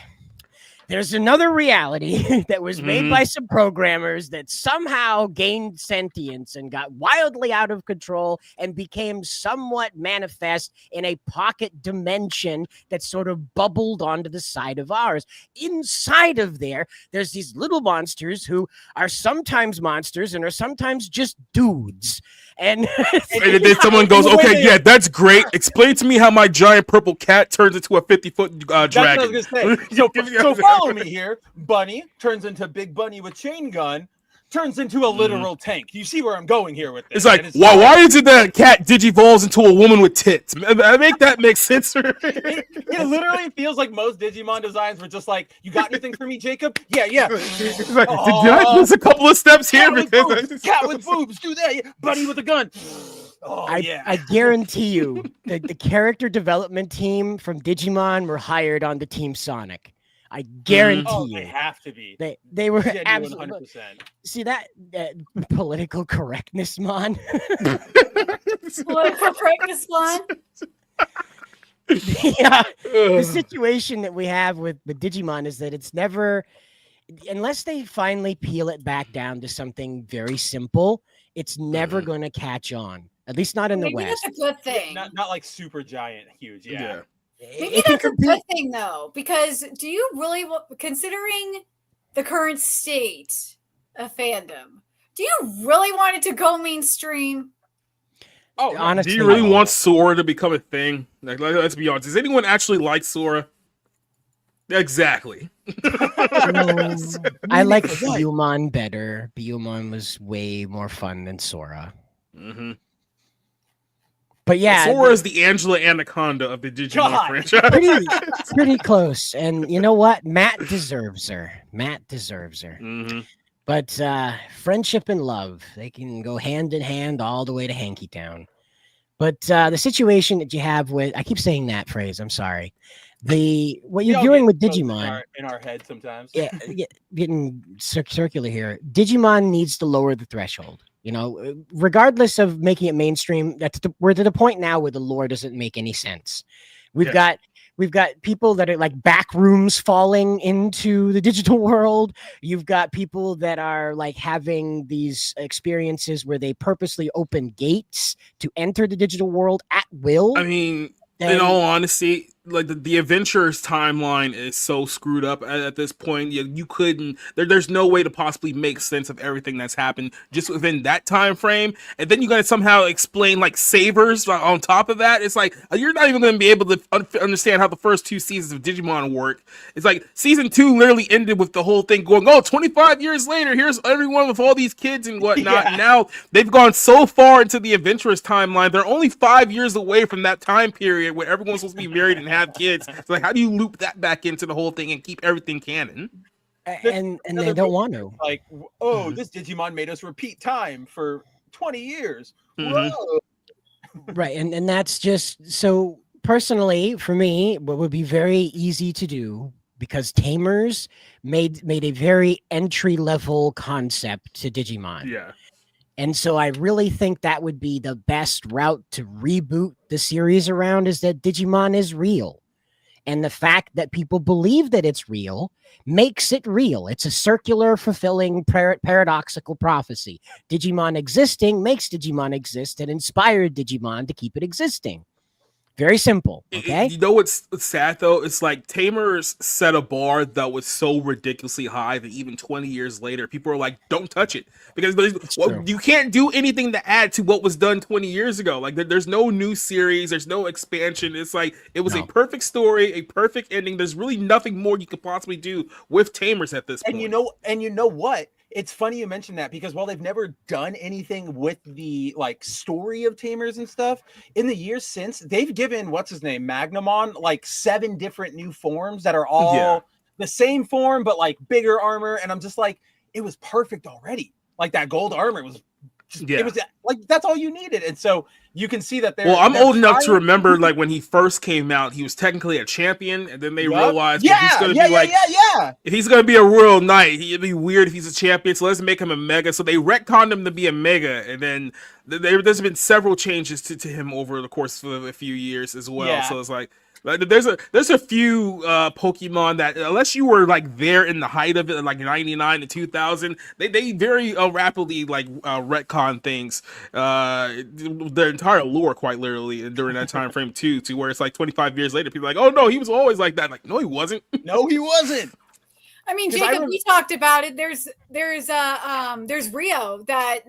Speaker 6: there's another reality that was made by some programmers that somehow gained sentience and got wildly out of control and became somewhat manifest in a pocket dimension that sort of bubbled onto the side of ours. Inside of there's these little monsters who are sometimes monsters and are sometimes just dudes. And
Speaker 11: then someone goes, okay, yeah, that's great. Explain to me how my giant purple cat turns into a 50-foot dragon.
Speaker 14: That's what I was gonna say. So follow me here. Bunny turns into Big Bunny with chain gun, turns into a literal tank. You see where I'm going here with this?
Speaker 11: It's why is it that a cat digivolves into a woman with tits? Make that make sense.
Speaker 14: It literally feels like most Digimon designs were just you got anything for me, Jacob? Yeah.
Speaker 11: Did I miss a couple of steps here?
Speaker 14: Cat with boobs, do that. Yeah. Bunny with a gun.
Speaker 6: I guarantee you that the character development team from Digimon were hired on the Team Sonic. I guarantee you.
Speaker 14: They have to be.
Speaker 6: They were
Speaker 14: genuine,
Speaker 6: absolutely
Speaker 14: 100%.
Speaker 6: See that political correctness, Mon?
Speaker 13: Political correctness, Mon?
Speaker 6: Yeah. The situation that we have with Digimon is that it's never, unless they finally peel it back down to something very simple, it's never going to catch on. At least not in the West.
Speaker 13: That's a good thing.
Speaker 14: Not super giant, huge. Yeah.
Speaker 13: Maybe that's a good thing, though, because do you really, considering the current state of fandom, do you really want it to go mainstream?
Speaker 11: Oh, honestly, do you really want Sora to become a thing? Let's be honest. Does anyone actually like Sora? Exactly.
Speaker 6: I like Biyomon better. Biyomon was way more fun than Sora. But yeah,
Speaker 11: Sora is the Angela Anaconda of the Digimon franchise.
Speaker 6: Pretty close. And you know what? Matt deserves her. But friendship and love, they can go hand in hand all the way to Hanky Town. But the situation that you have with, I keep saying that phrase, I'm sorry. What you're doing with Digimon
Speaker 14: in our head sometimes.
Speaker 6: Yeah, getting circular here. Digimon needs to lower the threshold. You know, regardless of making it mainstream, we're to the point now where the lore doesn't make any sense. We've got people that are back rooms falling into the digital world. You've got people that are having these experiences where they purposely open gates to enter the digital world at will.
Speaker 11: I mean, in all honesty, the adventurers timeline is so screwed up at this point. You couldn't. There's no way to possibly make sense of everything that's happened just within that time frame. And then you got to somehow explain savers on top of that. It's you're not even going to be able to understand how the first two seasons of Digimon work. It's season 2 literally ended with the whole thing going, 25 years later, here's everyone with all these kids and whatnot. And now they've gone so far into the adventurers timeline. They're only 5 years away from that time period where everyone's supposed to be married and have kids. It's how do you loop that back into the whole thing and keep everything canon?
Speaker 6: And they don't want to.
Speaker 14: This Digimon made us repeat time for 20 years.
Speaker 6: Right, and that's just so personally for me, what would be very easy to do, because Tamers made a very entry level concept to Digimon.
Speaker 11: Yeah.
Speaker 6: And so I really think that would be the best route to reboot the series around, is that Digimon is real. And the fact that people believe that it's real makes it real. It's a circular, fulfilling, paradoxical prophecy. Digimon existing makes Digimon exist and inspired Digimon to keep it existing. Very simple. Okay.
Speaker 11: You know what's sad though? It's like Tamers set a bar that was so ridiculously high that even 20 years later, people are like, "Don't touch it," because you can't do anything to add to what was done 20 years ago. Like there's no new series, there's no expansion. It's like it was a perfect story, a perfect ending. There's really nothing more you could possibly do with Tamers at this point.
Speaker 14: And you know what? It's funny you mentioned that because while they've never done anything with the like story of Tamers and stuff, in the years since they've given what's his name Magnamon like 7 different new forms that are all the same form but like bigger armor, and I'm just like, it was perfect already. Like that gold armor was just, it was like that's all you needed, and so you can see that they're.
Speaker 11: Well, I'm old enough to remember like when he first came out, he was technically a champion, and then they realized he's going to be like, if he's going to be a royal knight, it'd be weird if he's a champion. So let's make him a mega. So they retconned him to be a mega, and then there's been several changes to him over the course of a few years as well. So it's like. There's a few Pokemon that unless you were like there in the height of it, like 99 to 2000, they very rapidly like retcon things, their entire lore quite literally during that time frame too, to where it's like 25 years later, people are like, oh no, he was always like that. Like no, he wasn't.
Speaker 14: No, he wasn't.
Speaker 13: I mean, Jacob, we talked about it. There's Rio that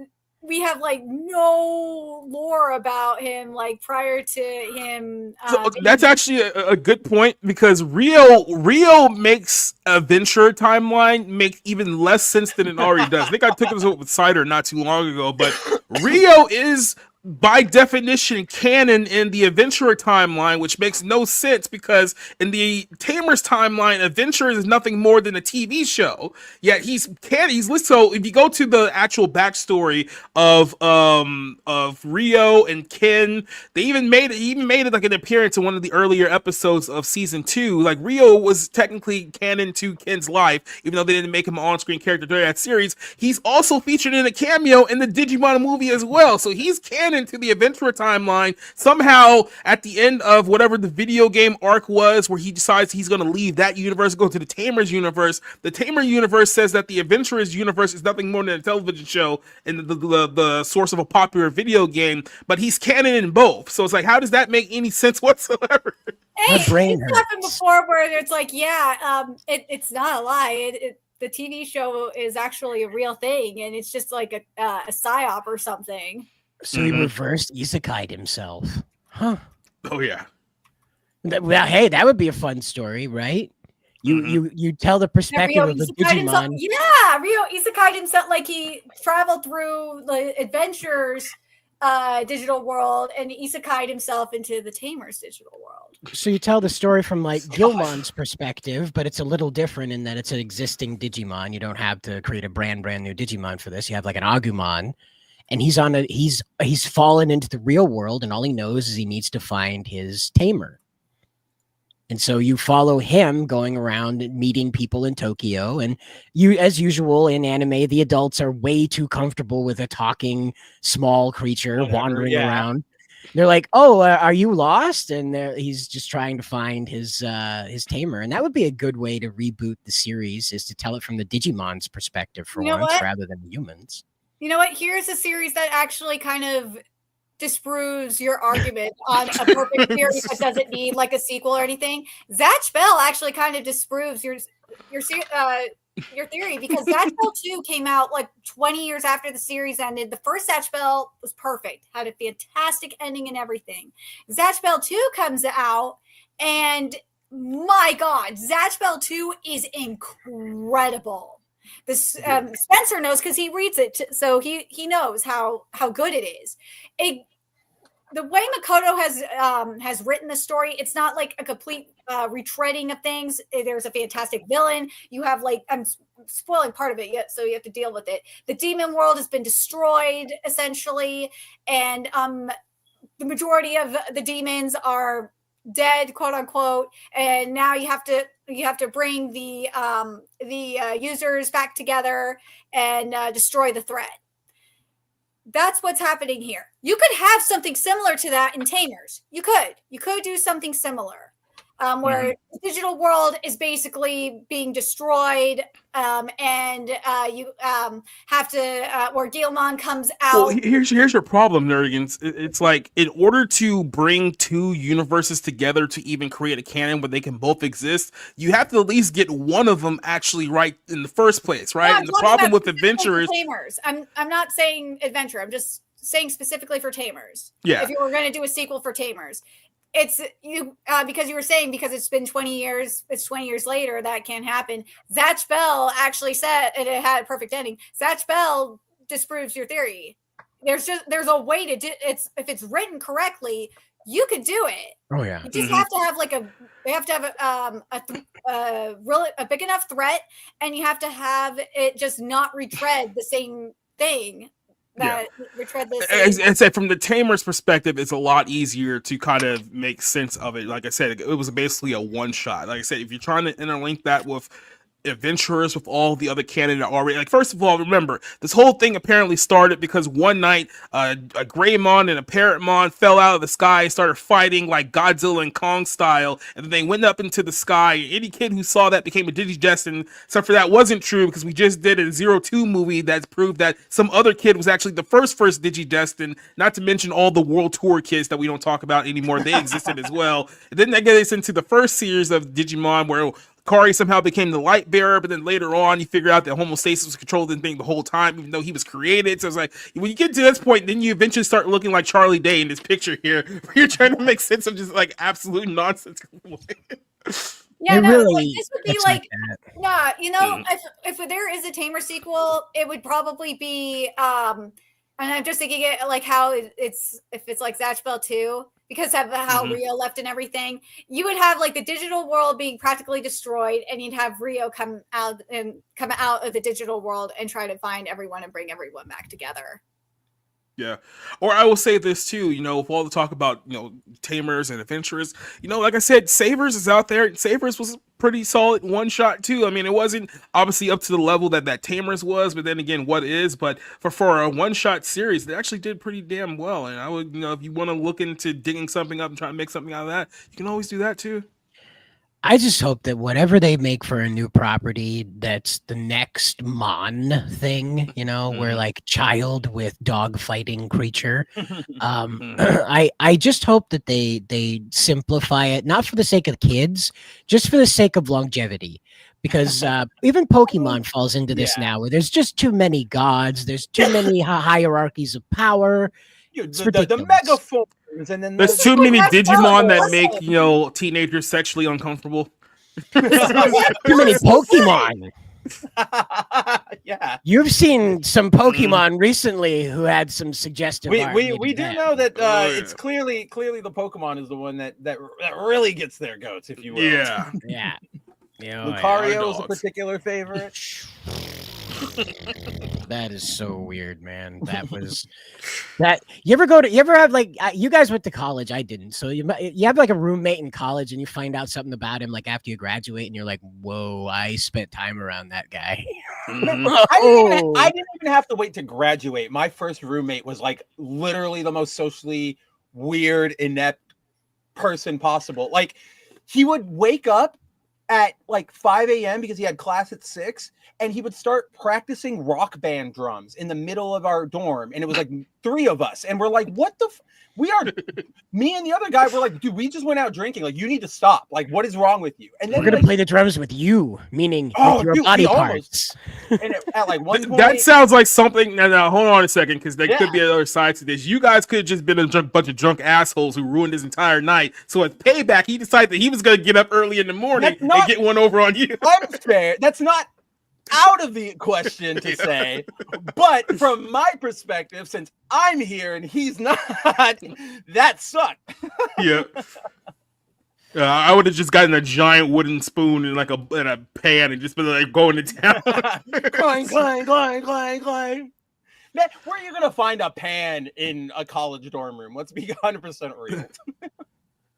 Speaker 13: we have like no lore about him like prior to him.
Speaker 11: So that's actually a good point because Rio makes a Venture timeline make even less sense than it already does. I think I took this up with Cider not too long ago, but Rio is by definition canon in the Adventurer timeline, which makes no sense because in the Tamers timeline, Adventurer is nothing more than a TV show. Yet he's canon. So if you go to the actual backstory of Rio and Ken, they even made it like an appearance in one of the earlier episodes of season 2. Like Rio was technically canon to Ken's life, even though they didn't make him an on-screen character during that series. He's also featured in a cameo in the Digimon movie as well, so he's canon to the Adventurer timeline. Somehow at the end of whatever the video game arc was where he decides he's going to leave that universe, go to the Tamers universe, the Tamer universe says that the Adventurers universe is nothing more than a television show and the source of a popular video game, but he's canon in both. So it's like, how does that make any sense whatsoever?
Speaker 13: Hey, it's happened before where it's like, it's not a lie. The TV show is actually a real thing, and it's just like a psyop or something.
Speaker 6: So he reversed isekai'd himself. Huh.
Speaker 11: Oh, yeah.
Speaker 6: Well, hey, that would be a fun story, right? You tell the perspective of the Digimon.
Speaker 13: Rio isekai'd himself, like he traveled through the Adventures digital world and isekai'd himself into the Tamers digital world.
Speaker 6: So you tell the story from like Gilmon's perspective, but it's a little different in that it's an existing Digimon. You don't have to create a brand new Digimon for this. You have like an Agumon. And he's fallen into the real world, and all he knows is he needs to find his tamer. And so you follow him going around and meeting people in Tokyo. And you, as usual in anime, the adults are way too comfortable with a talking small creature wandering around. They're like, "Oh, are you lost?" And he's just trying to find his tamer. And that would be a good way to reboot the series, is to tell it from the Digimon's perspective for once, rather than the humans.
Speaker 13: You know what? Here's a series that actually kind of disproves your argument on a perfect series that doesn't need like a sequel or anything. Zatch Bell actually kind of disproves your theory, because Zatch Bell 2 came out like 20 years after the series ended. The first Zatch Bell was perfect, had a fantastic ending and everything. Zatch Bell 2 comes out, and my God, Zatch Bell 2 is incredible. This Spencer knows because he reads it, so he knows how good it is. The way Makoto has written the story, it's not like a complete retreading of things. There's a fantastic villain. You have like, I'm spoiling part of it yet, so you have to deal with it. The demon world has been destroyed essentially, and the majority of the demons are dead, quote unquote, and now you have to bring the users back together and destroy the threat. That's what's happening here. You could have something similar to that in Tamers. You could do something similar. where the digital world is basically being destroyed, and you have to, where Gilmon comes out.
Speaker 11: Well, here's your problem, Nerdigans. It's like, in order to bring two universes together to even create a canon where they can both exist, you have to at least get one of them actually right in the first place, right?
Speaker 13: No,
Speaker 11: and the problem with Adventure is
Speaker 13: Tamers. I'm not saying Adventure. I'm just saying specifically for Tamers.
Speaker 11: Yeah.
Speaker 13: If you were going to do a sequel for Tamers, it's you because you were saying because it's been 20 years. It's 20 years later that can't happen. Zatch Bell actually said, and it had a perfect ending. Zatch Bell disproves your theory. There's a way to do it's if it's written correctly, you could do it.
Speaker 6: Oh yeah.
Speaker 13: You just have to have a big enough threat, and you have to have it just not retread the same thing. Retread the same.
Speaker 11: I'd say from the Tamer's perspective, it's a lot easier to kind of make sense of it. Like I said, it was basically a one shot. Like I said, if you're trying to interlink that with Adventurers, with all the other canon that already, like, first of all, remember this whole thing apparently started because one night a Greymon and a Parrotmon fell out of the sky and started fighting like Godzilla and Kong style, and then they went up into the sky. Any kid who saw that became a Digidestin. Except for that wasn't true, because we just did a 02 movie that proved that some other kid was actually the first Digidestin, not to mention all the World Tour kids that we don't talk about anymore. They existed as well. And then that gets us into the first series of Digimon, where Kari somehow became the light bearer, but then later on you figure out that homeostasis was controlled the thing the whole time, even though he was created. So it's like, when you get to this point, then you eventually start looking like Charlie Day in this picture here, where you're trying to make sense of just like absolute nonsense.
Speaker 13: Yeah,
Speaker 6: It
Speaker 13: no,
Speaker 6: really-
Speaker 13: like, this would be
Speaker 6: it's
Speaker 13: like,
Speaker 6: like
Speaker 13: nah, you know, if there is a Tamer sequel, it would probably be, and I'm just thinking it like how it's if it's like Zatch Bell 2, because of how Rio left and everything, you would have like the digital world being practically destroyed, and you'd have Rio come out of the digital world and try to find everyone and bring everyone back together.
Speaker 11: Yeah. Or I will say this too, you know, with all the talk about, you know, Tamers and Adventurers, you know, like I said, Savers is out there. Savers was pretty solid one shot too. I mean, it wasn't obviously up to the level that Tamers was, but then again, what is? But for a one shot series, they actually did pretty damn well. And I would, you know, if you want to look into digging something up and trying to make something out of that, you can always do that too.
Speaker 6: I just hope that whatever they make for a new property, that's the next Mon thing, you know, where like child with dog fighting creature. I just hope that they simplify it, not for the sake of the kids, just for the sake of longevity. Because even Pokemon falls into this now, where there's just too many gods, there's too many hierarchies of power.
Speaker 14: The mega forms, and then
Speaker 11: There's too many Digimon that make, you know, teenagers sexually uncomfortable.
Speaker 6: Too many Pokemon.
Speaker 14: Yeah,
Speaker 6: You've seen some Pokemon recently who had some suggestive art.
Speaker 14: We do know that it's clearly the Pokemon is the one that really gets their goats, if you will.
Speaker 11: Yeah.
Speaker 6: Yeah.
Speaker 14: Lucario is a particular favorite.
Speaker 6: That is so weird, man. That was that. You ever have like you guys went to college? I didn't. So you have like a roommate in college, and you find out something about him like after you graduate, and you're like, "Whoa, I spent time around that guy."
Speaker 14: I didn't even have to wait to graduate. My first roommate was like literally the most socially weird, inept person possible. Like, he would wake up at like 5 a.m. because he had class at 6, and he would start practicing rock band drums in the middle of our dorm, and it was like 3 of us, and we're like, what the we are me and the other guy were like, dude, we just went out drinking, like, you need to stop, like, what is wrong with you? And then
Speaker 6: we're gonna play the drums with you, meaning with your body parts.
Speaker 14: And at like one point,
Speaker 11: that sounds like something. Now hold on a second, because there could be another side to this. You guys could have just been a bunch of drunk assholes who ruined his entire night. So as payback, he decided that he was going to get up early in the morning and get one over on you.
Speaker 14: Unfair. That's not out of the question to say, but from my perspective, since I'm here and he's not, that sucked.
Speaker 11: Yeah. I would have just gotten a giant wooden spoon and like a pan and just been like going to town.
Speaker 14: Clang, clang, clang, clang, clang. Man, where are you gonna find a pan in a college dorm room? Let's be 100% real.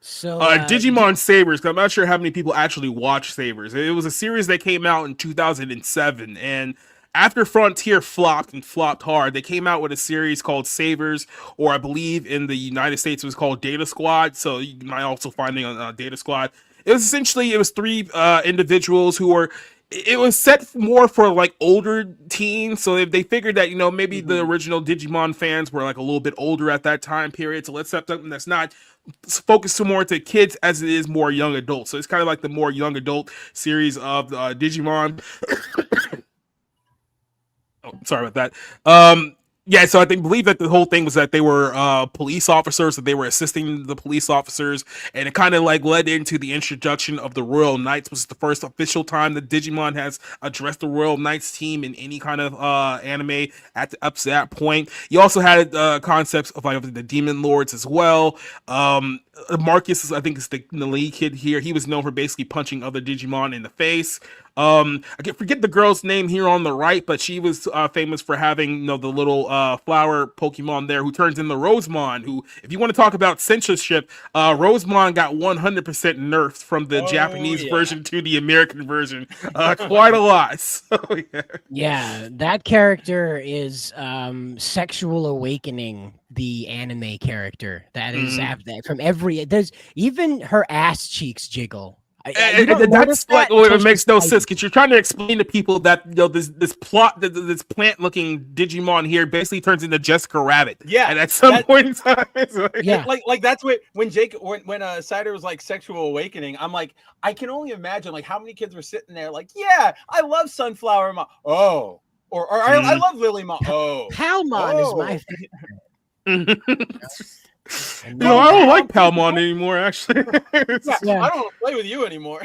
Speaker 6: So
Speaker 11: Digimon Sabers, 'cause I'm not sure how many people actually watch Sabers. It was a series that came out in 2007, and after Frontier flopped and flopped hard, they came out with a series called Sabers, or I believe in the United States it was called Data Squad. So you might also find it on Data Squad. it was essentially it was three individuals who were. It was set more for like older teens, so they figured that maybe the original Digimon fans were like a little bit older at that time period. So let's set something that's not focused more to kids as it is more young adults. So it's kind of like the more young adult series of Digimon. Oh, sorry about that. Yeah, so I believe that the whole thing was that they were police officers, that they were assisting the police officers, and it kind of like led into the introduction of the Royal Knights, which is the first official time that Digimon has addressed the Royal Knights team in any kind of anime up to that point. You also had concepts of like the Demon Lords as well. Marcus, I think, is the lead kid here. He was known for basically punching other Digimon in the face. I forget the girl's name here on the right, but she was famous for having the little flower Pokemon there who turns into Rosemon, who, if you want to talk about censorship, Rosemon got 100% nerfed from the Japanese version to the American version. Quite a lot. So,
Speaker 6: yeah, that character is Sexual Awakening, the anime character. That is from every, there's even her ass cheeks jiggle.
Speaker 11: That's like it makes no sense because you're trying to explain to people that this plant looking Digimon here basically turns into Jessica Rabbit.
Speaker 14: Yeah,
Speaker 11: and at some point in time,
Speaker 14: like that's when Cider was like Sexual Awakening. I'm like, I can only imagine like how many kids were sitting there like, yeah, I love Sunflower Mom. Oh, or I love Lily Mom. Oh,
Speaker 6: Palmon is my favorite.
Speaker 11: I don't like Palmon anymore, actually.
Speaker 14: I don't want to play with you anymore.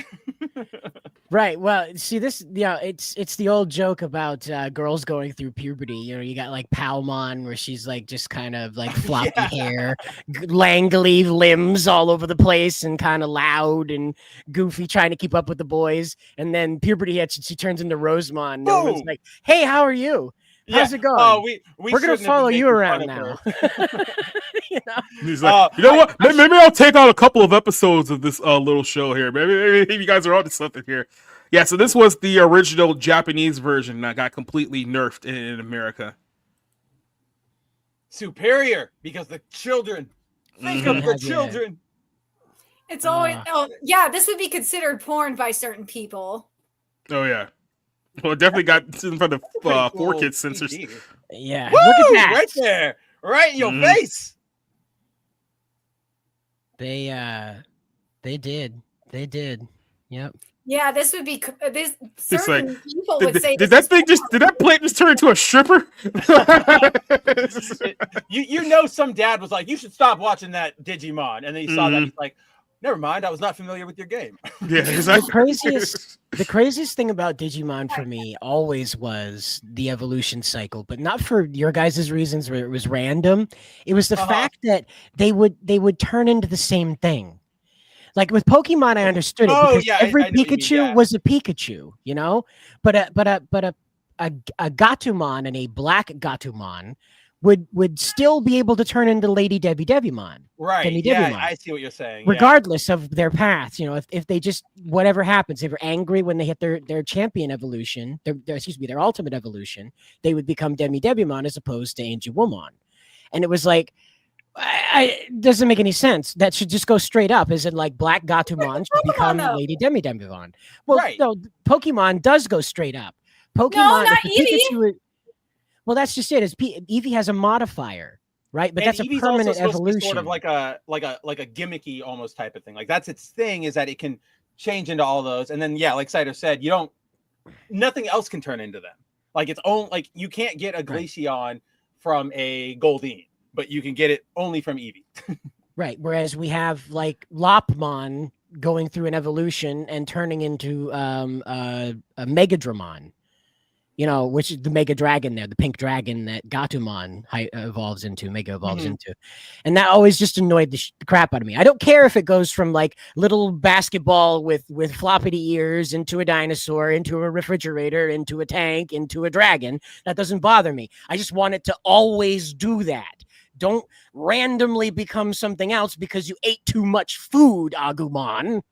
Speaker 6: Right. Well, see this, it's the old joke about girls going through puberty. You got like Palmon, where she's like just kind of like floppy hair, langly limbs all over the place, and kind of loud and goofy, trying to keep up with the boys. And then puberty hits, and she turns into Rosemon. No one's like, "Hey, how are you? How's it going?
Speaker 14: Oh,
Speaker 6: we're gonna follow you around now."
Speaker 11: He's like, you know what? Maybe I'll take on a couple of episodes of this little show here. Maybe you guys are onto something here. Yeah, so this was the original Japanese version that got completely nerfed in America.
Speaker 14: Superior, because the children. Think of the children.
Speaker 13: It's always this would be considered porn by certain people.
Speaker 11: Oh yeah. Well, it definitely got in front of 4Kids censors.
Speaker 6: Yeah,
Speaker 14: woo!
Speaker 6: Look at that.
Speaker 14: Right there, right in your face.
Speaker 6: They did. Yep.
Speaker 13: Yeah, this would be this. Certain people would say,
Speaker 11: did that plant just turn into a stripper?
Speaker 14: Some dad was like, you should stop watching that Digimon, and then he saw that, he's like, never mind, I was not familiar with your game.
Speaker 11: Yeah, exactly.
Speaker 6: The craziest thing about Digimon for me always was the evolution cycle, but not for your guys' reasons where it was random. It was the fact that they would turn into the same thing. Like with Pokemon, I understood it because every Pikachu was a Pikachu, but a Gatomon and a black Gatomon would still be able to turn into Lady Devimon.
Speaker 14: Right. Yeah, I see what you're saying.
Speaker 6: Regardless of their paths, if they just, whatever happens, they were angry when they hit their champion evolution, their ultimate evolution, they would become Devimon as opposed to Angelwomon. And it was like, it doesn't make any sense. That should just go straight up. Is it like Black Gatomon should become Lady Devimon? Well, no, Pokemon does go straight up. Pokemon,
Speaker 13: no, not Eevee.
Speaker 6: Well, that's just it. Eevee has a modifier, right? But that's a
Speaker 14: Eevee's
Speaker 6: permanent
Speaker 14: also
Speaker 6: evolution.
Speaker 14: Sort of like a gimmicky almost type of thing. Like that's its thing, is that it can change into all those. And then like Cider said, nothing else can turn into them. Like its own, like you can't get a Glaceon from a Goldeen, but you can get it only from Eevee.
Speaker 6: Right. Whereas we have like Lopmon going through an evolution and turning into a Megadramon. Which is the Mega Dragon there, the pink dragon that Gatomon evolves into, Mega evolves into. And that always just annoyed the crap out of me. I don't care if it goes from like little basketball with floppity ears into a dinosaur, into a refrigerator, into a tank, into a dragon. That doesn't bother me. I just want it to always do that. Don't randomly become something else because you ate too much food, Agumon.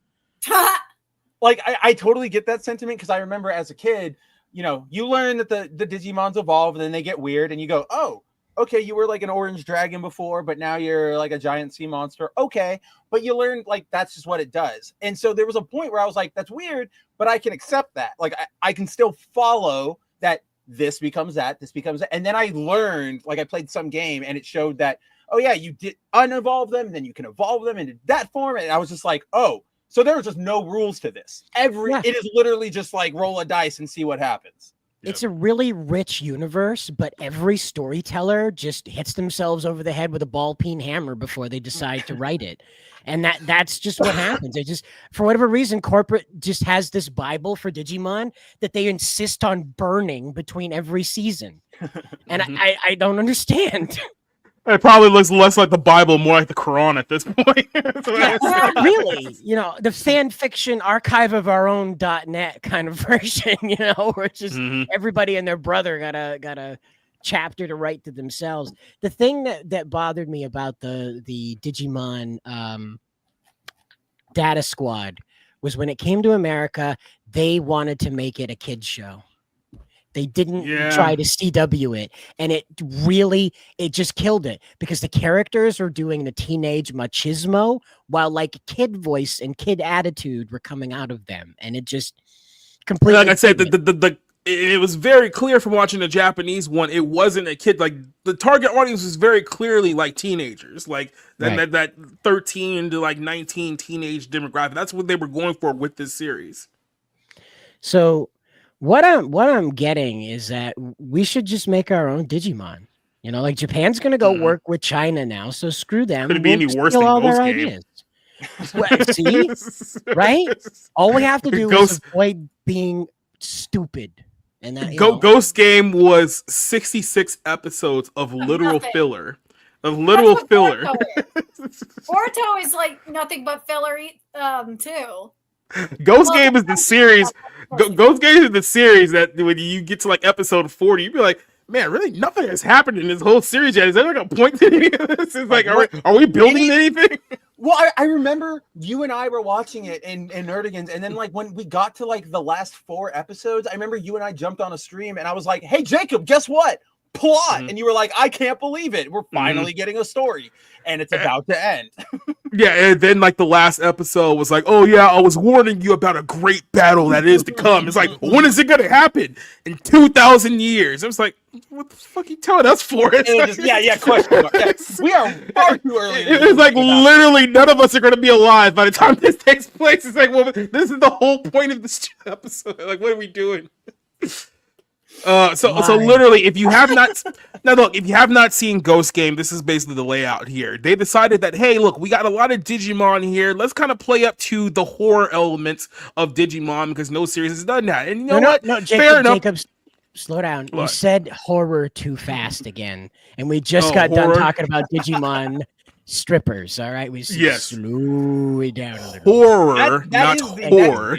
Speaker 14: Like, I totally get that sentiment because I remember as a kid, you learn that the Digimons evolve and then they get weird and you go, oh, okay, you were like an orange dragon before, but now you're like a giant sea monster. Okay, but you learned like that's just what it does. And so there was a point where I was like, that's weird, but I can accept that. Like I can still follow that this becomes that, this becomes that. And then I learned, like I played some game and it showed that, oh yeah, you did unevolve them, and then you can evolve them into that form. And I was just like, oh, so there was just no rules to this. It is literally just like roll a dice and see what happens.
Speaker 6: It's a really rich universe, but every storyteller just hits themselves over the head with a ball peen hammer before they decide to write it. And that's just what happens. It just, for whatever reason, corporate just has this Bible for Digimon that they insist on burning between every season. And I don't understand.
Speaker 11: It probably looks less like the Bible, more like the Quran at this point.
Speaker 6: Really, the fan fiction archive of our own .net kind of version, where it's just everybody and their brother got a chapter to write to themselves. The thing that bothered me about the Digimon Data Squad was when it came to America, they wanted to make it a kids show. They didn't try to CW it, and it just killed it because the characters are doing the teenage machismo while like kid voice and kid attitude were coming out of them, and it just completely.
Speaker 11: Like I said, it was very clear from watching the Japanese one. It wasn't a kid. Like the target audience was very clearly like teenagers, like that 13 to like 19 teenage demographic. That's what they were going for with this series.
Speaker 6: So. What I'm getting is that we should just make our own Digimon. Like Japan's going to go work with China now, so screw them.
Speaker 11: Could it be any worse than Ghost Game?
Speaker 6: See? Right? All we have to do is avoid being stupid. And that
Speaker 11: Ghost Game was 66 episodes of literal filler. Filler.
Speaker 13: Boruto is like nothing but filler too.
Speaker 11: Ghost Game is the series. Ghost Game is the series that when you get to like episode 40, you'd be like, man, really nothing has happened in this whole series yet. Is there like a point to any of this? It's like, are we building anything?
Speaker 14: Well, I remember you and I were watching it in Nerdigans, and then like when we got to like the last 4 episodes, I remember you and I jumped on a stream and I was like, hey Jacob, guess what? Plot. And you were like, I can't believe it. We're finally getting a story. And it's about to end.
Speaker 11: Yeah, and then like the last episode was like, oh yeah, I was warning you about a great battle that is to come. It's like, when is it gonna happen? In 2,000 years. I was like, what the fuck are you telling us for?
Speaker 14: Question mark. Yeah, we are far too early.
Speaker 11: It's like literally none of us are gonna be alive by the time this takes place. It's like, well, this is the whole point of this episode. Like, what are we doing? So literally, if you have not seen Ghost Game, this is basically the layout here. They decided that, hey, look, we got a lot of Digimon here. Let's kind of play up to the horror elements of Digimon because no series has done that. And you know what?
Speaker 6: No, Jacob, slow down. What? You said horror too fast again, and we just got done talking about Digimon strippers. All right, we slow it down a little.
Speaker 11: Horror, not horror.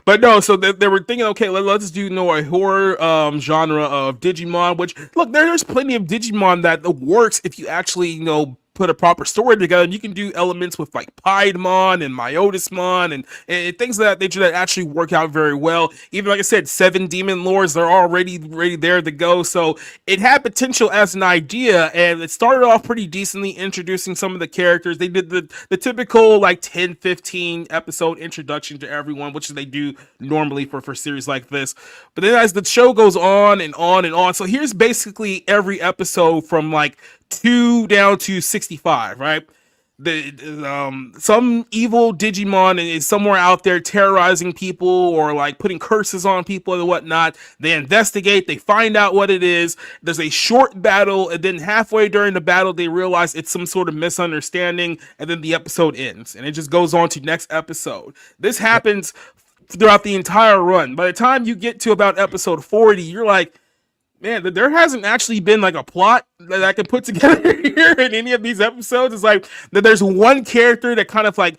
Speaker 11: But no, so they were thinking, okay, let's do a horror genre of Digimon, which, look, there's plenty of Digimon that works if you actually, put a proper story together. And you can do elements with like Piedmon and Myotismon and things of that nature that actually work out very well. Even like I said, 7 Demon Lords, they're already ready there to go. So it had potential as an idea, and it started off pretty decently introducing some of the characters. They did the typical like 10-15 episode introduction to everyone, which they do normally for series like this. But then as the show goes on and on and on, so here's basically every episode from like 2 down to 65, right? Some evil Digimon is somewhere out there terrorizing people or like putting curses on people and whatnot. They investigate, they find out what it is. There's a short battle, and then halfway during the battle, they realize it's some sort of misunderstanding, and then the episode ends, and it just goes on to next episode. This happens throughout the entire run. By the time you get to about episode 40, you're like, man, there hasn't actually been like a plot that I can put together here in any of these episodes. It's like that there's one character that kind of like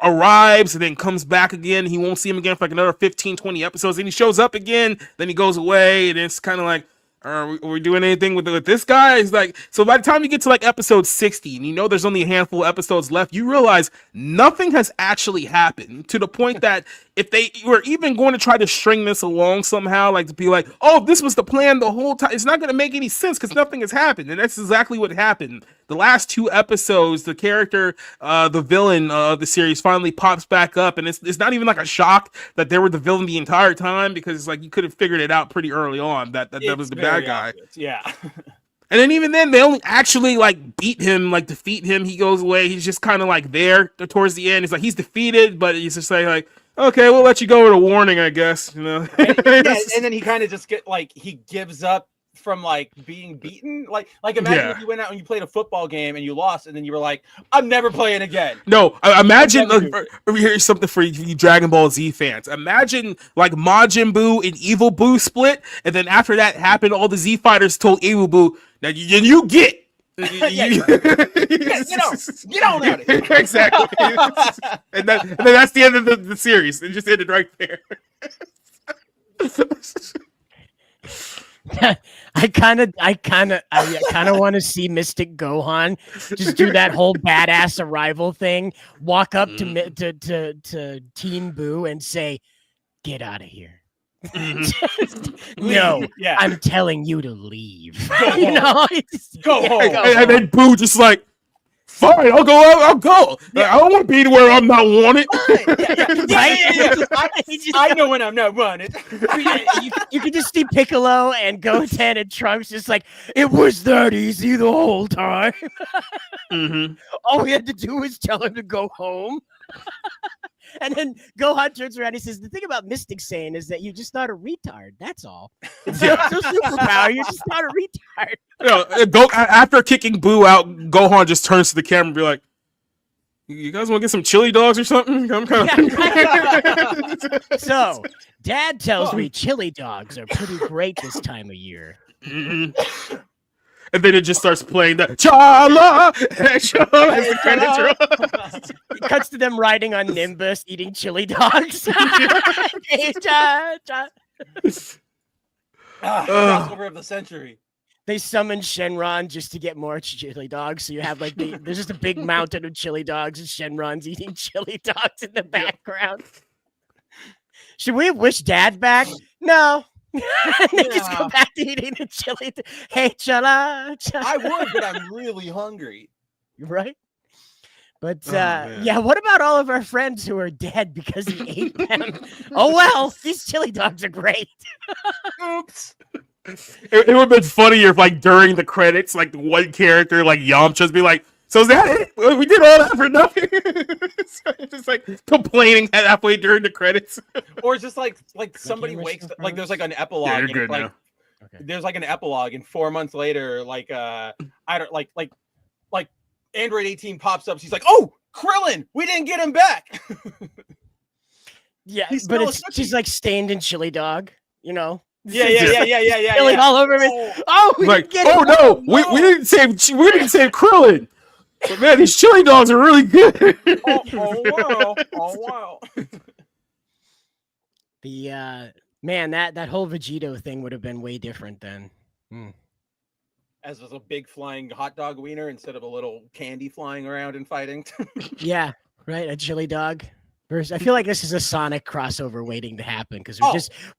Speaker 11: arrives and then comes back again. He won't see him again for like another 15-20 episodes. Then he shows up again, then he goes away, and it's kind of like, are we doing anything with this guy? It's like, so by the time you get to like episode 60 and there's only a handful of episodes left, you realize nothing has actually happened, to the point that if they were even going to try to string this along somehow, like to be like, oh, this was the plan the whole time, it's not going to make any sense because nothing has happened. And that's exactly what happened. The last 2 episodes, the character, the villain of the series finally pops back up, and it's not even like a shock that they were the villain the entire time, because it's like you could have figured it out pretty early on that was the bad guy.
Speaker 14: Obvious. Yeah.
Speaker 11: And then even then, they only actually like beat him, like defeat him. He goes away. He's just kind of like there towards the end. He's like, he's defeated, but he's just like, okay, we'll let you go with a warning, I guess. You know.
Speaker 14: And then he kind of just he gives up from like being beaten. Like imagine if you went out and you played a football game and you lost, and then you were like, I'm never playing again.
Speaker 11: No, imagine here's something for you Dragon Ball Z fans. Imagine like Majin Buu and Evil Buu split, and then after that happened, all the Z fighters told Evil Buu, now you get.
Speaker 14: Get on out of here.
Speaker 11: Exactly. and then that's the end of the series. It just ended right there.
Speaker 6: I kind of want to see Mystic Gohan just do that whole badass arrival thing, walk up to Teen Buu and say, "Get out of here." No, I'm telling you to leave.
Speaker 11: Go home. And then Boo just like, fine, I'll go. I don't want to be where I'm not wanted.
Speaker 14: I know when I'm not wanted.
Speaker 6: You can just see Piccolo and Goten and Trunks just like, it was that easy the whole time. All we had to do was tell him to go home. And then Gohan turns around and he says, the thing about Mystic Saiyan is that you're just not a retard. That's all. It's no superpower. You're just not a retard.
Speaker 11: After kicking Boo out, Gohan just turns to the camera and be like, you guys want to get some chili dogs or something? I'm kind of...
Speaker 6: So, Dad tells me chili dogs are pretty great this time of year.
Speaker 11: And then it just starts playing that Chala as the credits roll.
Speaker 6: It cuts to them riding on Nimbus, eating chili dogs.
Speaker 14: Crossover of the century.
Speaker 6: They summon Shenron just to get more chili dogs. So you have like there's just a big mountain of chili dogs, and Shenron's eating chili dogs in the background. Should we have wished Dad back? No. They just go back to eating the chili. Hey, chala.
Speaker 14: I would, but I'm really hungry.
Speaker 6: Right? But what about all of our friends who are dead because he ate them? Oh well, these chili dogs are great.
Speaker 14: Oops.
Speaker 11: It would have been funnier if, like, during the credits, like, the one character, like Yamcha's, be like, so is that it? We did all that for nothing. Just like complaining halfway during the credits,
Speaker 14: or just like somebody wakes up, like there's like an epilogue.
Speaker 11: Yeah, you're good now.
Speaker 14: There's like an epilogue, and 4 months later, like I don't like Android 18 pops up. She's like, "Oh, Krillin, we didn't get him back."
Speaker 6: Yeah, but she's like stained in chili dog, you know.
Speaker 14: Yeah.
Speaker 6: Chili all over me. Oh, we
Speaker 11: like,
Speaker 6: didn't get him.
Speaker 11: No, we didn't save Krillin. But man, these chili dogs are really good.
Speaker 14: Oh wow.
Speaker 6: The man, that whole Vegito thing would have been way different then.
Speaker 14: As was a big flying hot dog wiener instead of a little candy flying around and fighting.
Speaker 6: Yeah, right. A chili dog. I feel like this is a Sonic crossover waiting to happen because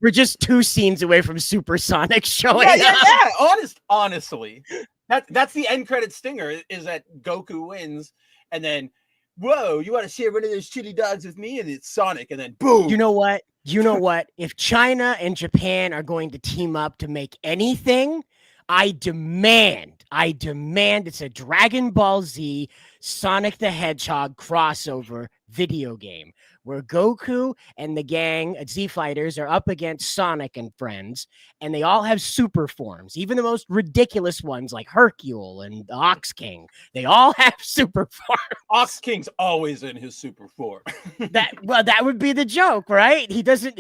Speaker 6: we're just 2 scenes away from Super Sonic showing up.
Speaker 14: Yeah. Honestly, that's the end credit stinger is that Goku wins, and then whoa, you want to share one of those chili dogs with me, and it's Sonic, and then boom.
Speaker 6: You know what? If China and Japan are going to team up to make anything, I demand it's a Dragon Ball Z Sonic the Hedgehog crossover video game where Goku and the gang at Z Fighters are up against Sonic and friends, and they all have super forms, even the most ridiculous ones like Hercule and the Ox King. They all have super forms.
Speaker 14: Ox King's always in his super form.
Speaker 6: That would be the joke, right? He doesn't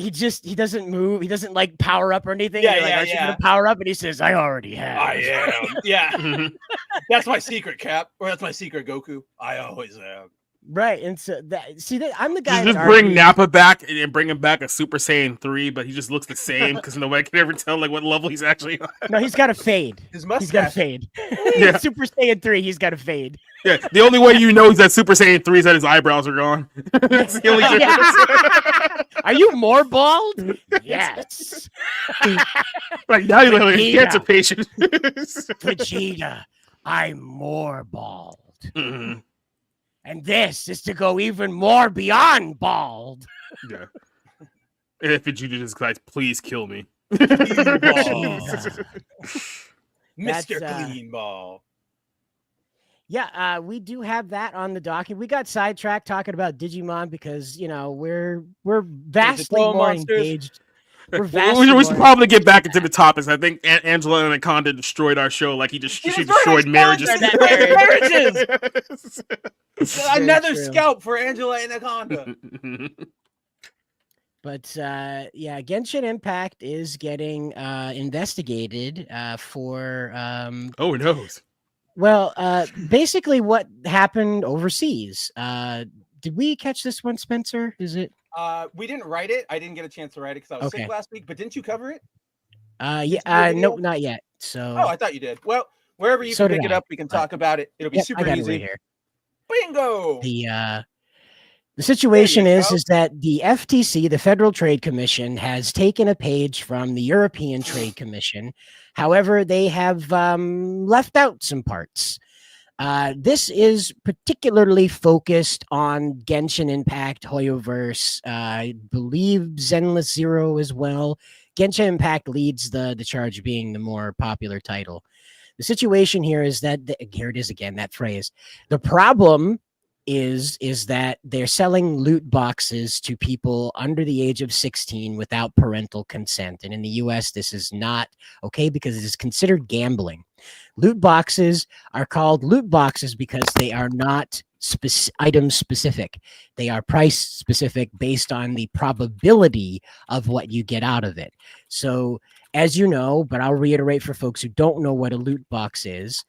Speaker 6: move. He doesn't like power up or anything. Are you gonna power up? And he says, I already have.
Speaker 14: I am. Yeah. That's my secret, Cap. Or that's my secret, Goku. I always am.
Speaker 6: Right, and so I'm the guy
Speaker 11: Just
Speaker 6: that
Speaker 11: bring
Speaker 6: argues-
Speaker 11: Nappa back and bring him back a Super Saiyan 3, but he just looks the same because nobody can ever tell like what level he's actually on.
Speaker 6: No, he's got a fade.
Speaker 14: His
Speaker 6: He's got a
Speaker 14: mustache.
Speaker 6: fade.
Speaker 11: Yeah.
Speaker 6: Super Saiyan 3, he's got a fade.
Speaker 11: Yeah, the only way you know he's at Super Saiyan 3 is that his eyebrows are gone. That's the only difference.
Speaker 6: Are you more bald? Yes.
Speaker 11: Like now you're like a
Speaker 6: Vegeta.
Speaker 11: cancer patient.
Speaker 6: Vegeta, I'm more bald.
Speaker 11: Mhm.
Speaker 6: And this is to go even more beyond bald.
Speaker 11: Yeah. If Vegeta just cries, please kill me.
Speaker 6: Vegeta.
Speaker 14: Mr.
Speaker 6: That's,
Speaker 14: Clean Ball.
Speaker 6: Yeah, we do have that on the docket. We got sidetracked talking about Digimon because we're vastly
Speaker 14: Throwing
Speaker 6: more
Speaker 14: monsters?
Speaker 6: engaged. We're vastly
Speaker 11: We
Speaker 6: more
Speaker 11: should probably get back into the topics. I think Angela Anaconda destroyed our show like she destroyed marriages.
Speaker 14: Marriages. Another
Speaker 6: true.
Speaker 14: scalp for Angela Anaconda.
Speaker 6: But yeah, Genshin Impact is getting investigated for
Speaker 11: Oh, it knows.
Speaker 6: well, basically what happened overseas. Did we catch this one, Spencer? Is it?
Speaker 14: We didn't write it. I didn't get a chance to write it because I was
Speaker 6: Okay.
Speaker 14: sick last week. But didn't you cover it?
Speaker 6: Yeah, no, not yet. So
Speaker 14: Oh, I thought you did. Well, wherever you
Speaker 6: So
Speaker 14: can
Speaker 6: did
Speaker 14: pick it
Speaker 6: I,
Speaker 14: up, we can talk about it. It'll be
Speaker 6: Yep, I
Speaker 14: super
Speaker 6: got it
Speaker 14: easy.
Speaker 6: right here.
Speaker 14: Bingo.
Speaker 6: The situation
Speaker 14: There you
Speaker 6: is
Speaker 14: go.
Speaker 6: that the FTC, the Federal Trade Commission, has taken a page from the European Trade Commission. However, they have left out some parts. This is particularly focused on Genshin Impact, Hoyoverse, I believe Zenless Zero as well. Genshin Impact leads the charge, being the more popular title. The situation here is that here it is again, that phrase. The problem is that they're selling loot boxes to people under the age of 16 without parental consent. And in the US, this is not okay because it is considered gambling. Loot boxes are called loot boxes because they are not item specific. They are price specific based on the probability of what you get out of it. So, as you know, but I'll reiterate for folks who don't know what a loot box is.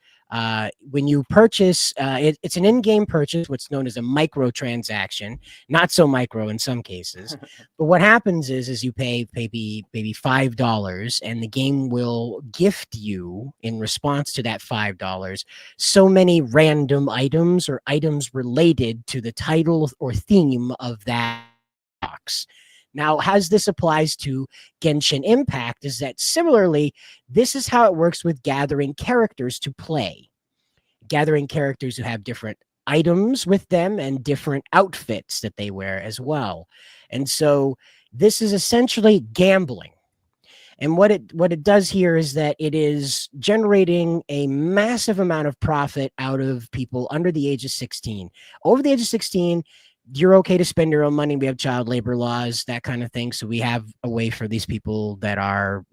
Speaker 6: When you purchase, it's an in-game purchase, what's known as a microtransaction, not so micro in some cases. But what happens is you pay maybe $5, and the game will gift you in response to that $5 so many random items or items related to the title or theme of that box. Now, as this applies to Genshin Impact, is that similarly, this is how it works with gathering characters to play. Gathering characters who have different items with them and different outfits that they wear as well. And so this is essentially gambling. And what it does here is that it is generating a massive amount of profit out of people under the age of 16. Over the age of 16, you're okay to spend your own money. We have child labor laws, that kind of thing. So we have a way for these people that are,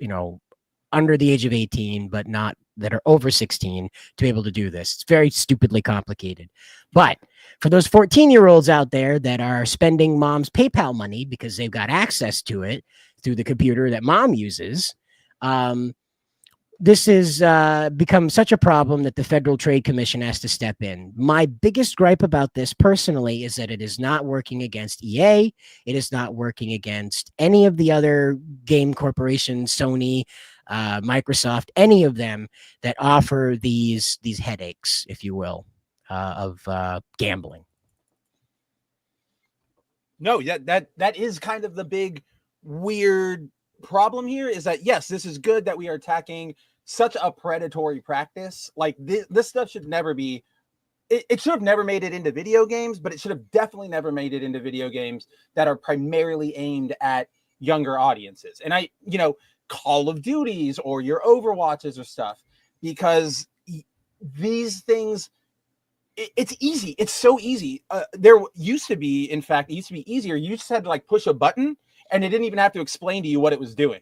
Speaker 6: under the age of 18, but not that are over 16 to be able to do this. It's very stupidly complicated. But for those 14-year-olds out there that are spending mom's PayPal money because they've got access to it through the computer that mom uses, this has become such a problem that the Federal Trade Commission has to step in. My biggest gripe about this personally is that it is not working against EA. It is not working against any of the other game corporations, Sony, Microsoft, any of them that offer these headaches, if you will, of gambling.
Speaker 14: No, that is kind of the big weird problem here, is that yes, this is good that we are attacking such a predatory practice. Like this stuff should never be, it should have never made it into video games, but it should have definitely never made it into video games that are primarily aimed at younger audiences. And Call of Duties or your Overwatches or stuff, because these things, it's easy. It's so easy. There used to be, in fact, it used to be easier. You just had to push a button and it didn't even have to explain to you what it was doing.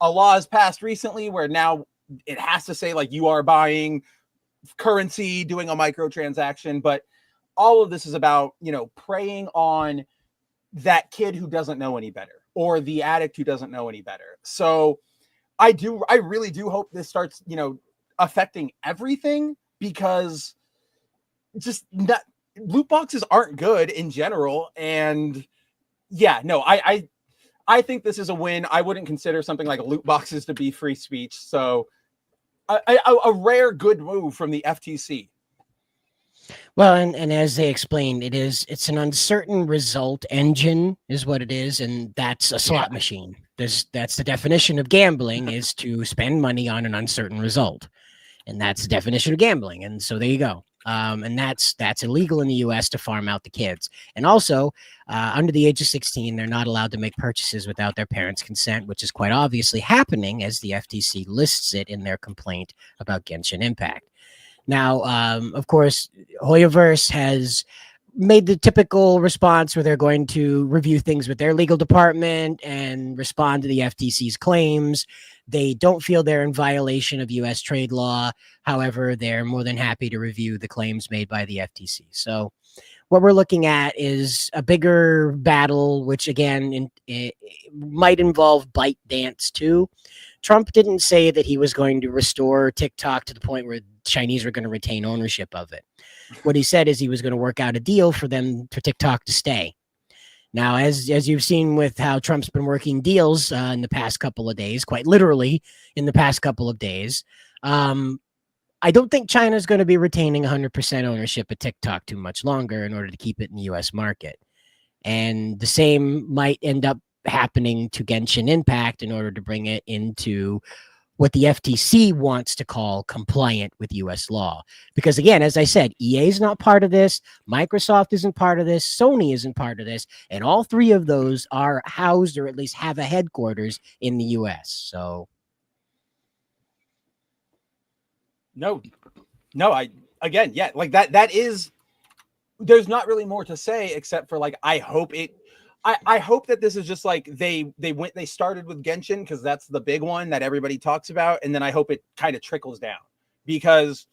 Speaker 14: A law has passed recently where now it has to say you are buying currency, doing a microtransaction, but all of this is about, preying on that kid who doesn't know any better, or the addict who doesn't know any better. So I really do hope this starts, affecting everything, because just loot boxes aren't good in general. And yeah, no, I think this is a win. I wouldn't consider something like loot boxes to be free speech. So a rare good move from the FTC.
Speaker 6: Well, and as they explained, it's an uncertain result engine is what it is, and that's a slot machine. That's the definition of gambling is to spend money on an uncertain result. And that's the definition of gambling. And so there you go. And that's illegal in the US to farm out the kids. And also, under the age of 16, they're not allowed to make purchases without their parents' consent, which is quite obviously happening as the FTC lists it in their complaint about Genshin Impact. Now, of course, Hoyoverse has made the typical response where they're going to review things with their legal department and respond to the FTC's claims. They don't feel they're in violation of U.S. trade law. However, they're more than happy to review the claims made by the FTC. So what we're looking at is a bigger battle, which again, it might involve ByteDance too. Trump didn't say that he was going to restore TikTok to the point where Chinese were going to retain ownership of it. What he said is he was going to work out a deal for TikTok to stay. Now, as you've seen with how Trump's been working deals in the past couple of days, quite literally in the past couple of days, I don't think China's going to be retaining 100% ownership of TikTok too much longer in order to keep it in the U.S. market. And the same might end up happening to Genshin Impact in order to bring it into what the FTC wants to call compliant with U.S. law. Because again, as I said, EA is not part of this. Microsoft isn't part of this. Sony isn't part of this. And all three of those are housed or at least have a headquarters in the U.S. So.
Speaker 14: No, again, yeah, like that is, there's not really more to say except for like, I hope that this is just like they started with Genshin because that's the big one that everybody talks about, and then I hope it kind of trickles down because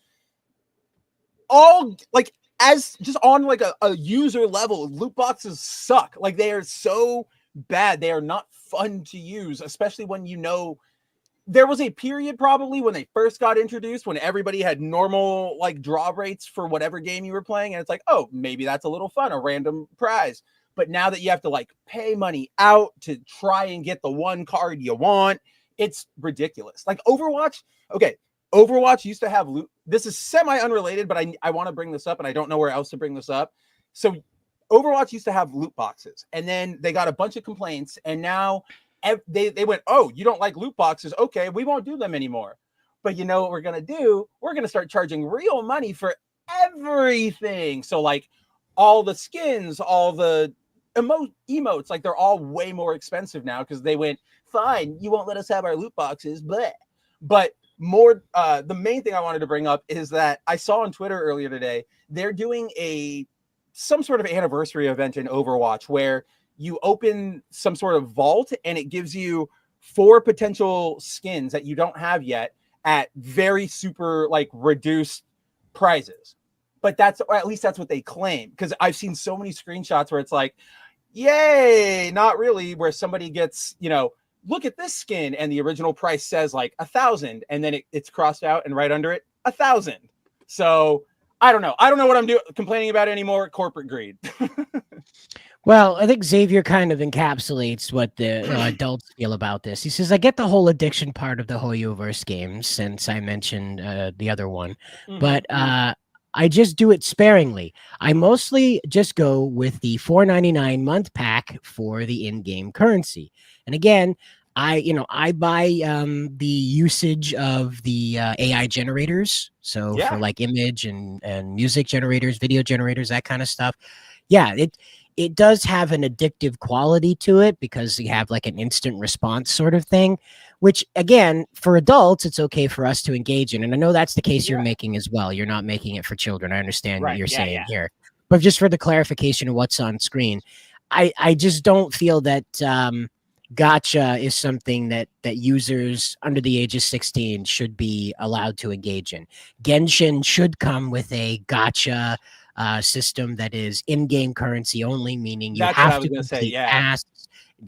Speaker 14: as just on like a user level, loot boxes suck. Like they are so bad, they are not fun to use, especially when there was a period probably when they first got introduced when everybody had normal like draw rates for whatever game you were playing, and it's like, oh, maybe that's a little fun, a random prize. But now that you have to like pay money out to try and get the one card you want, it's ridiculous. Like Overwatch used to have loot. This is semi unrelated, but I want to bring this up and I don't know where else to bring this up. So Overwatch used to have loot boxes, and then they got a bunch of complaints, and now they went, oh, you don't like loot boxes? Okay, we won't do them anymore. But you know what we're going to do? We're going to start charging real money for everything. So like all the skins, all the emotes, like they're all way more expensive now because they went, fine, you won't let us have our loot boxes, but more the main thing I wanted to bring up is that I saw on Twitter earlier today they're doing some sort of anniversary event in Overwatch where you open some sort of vault and it gives you 4 potential skins that you don't have yet at very super like reduced prizes. But at least that's what they claim, because I've seen so many screenshots where it's like, yay, not really, where somebody gets, look at this skin and the original price says like 1,000 and then it's crossed out and right under it 1,000. So I don't know what I'm complaining about anymore. Corporate greed.
Speaker 6: Well, I think Xavier kind of encapsulates what the adults feel about this. He says, I get the whole addiction part of the Hoyoverse games since I mentioned the other one, but I just do it sparingly. I mostly just go with the $4.99 month pack for the in-game currency. And again, I buy the usage of the AI generators. So for like image and music generators, video generators, that kind of stuff. Yeah, it does have an addictive quality to it because you have like an instant response sort of thing, which again, for adults, it's okay for us to engage in. And I know that's the case you're making as well. You're not making it for children. I understand what you're saying here, but just for the clarification of what's on screen, I just don't feel that gacha is something that users under the age of 16 should be allowed to engage in. Genshin should come with a gacha system that is in-game currency only, meaning you have to complete tasks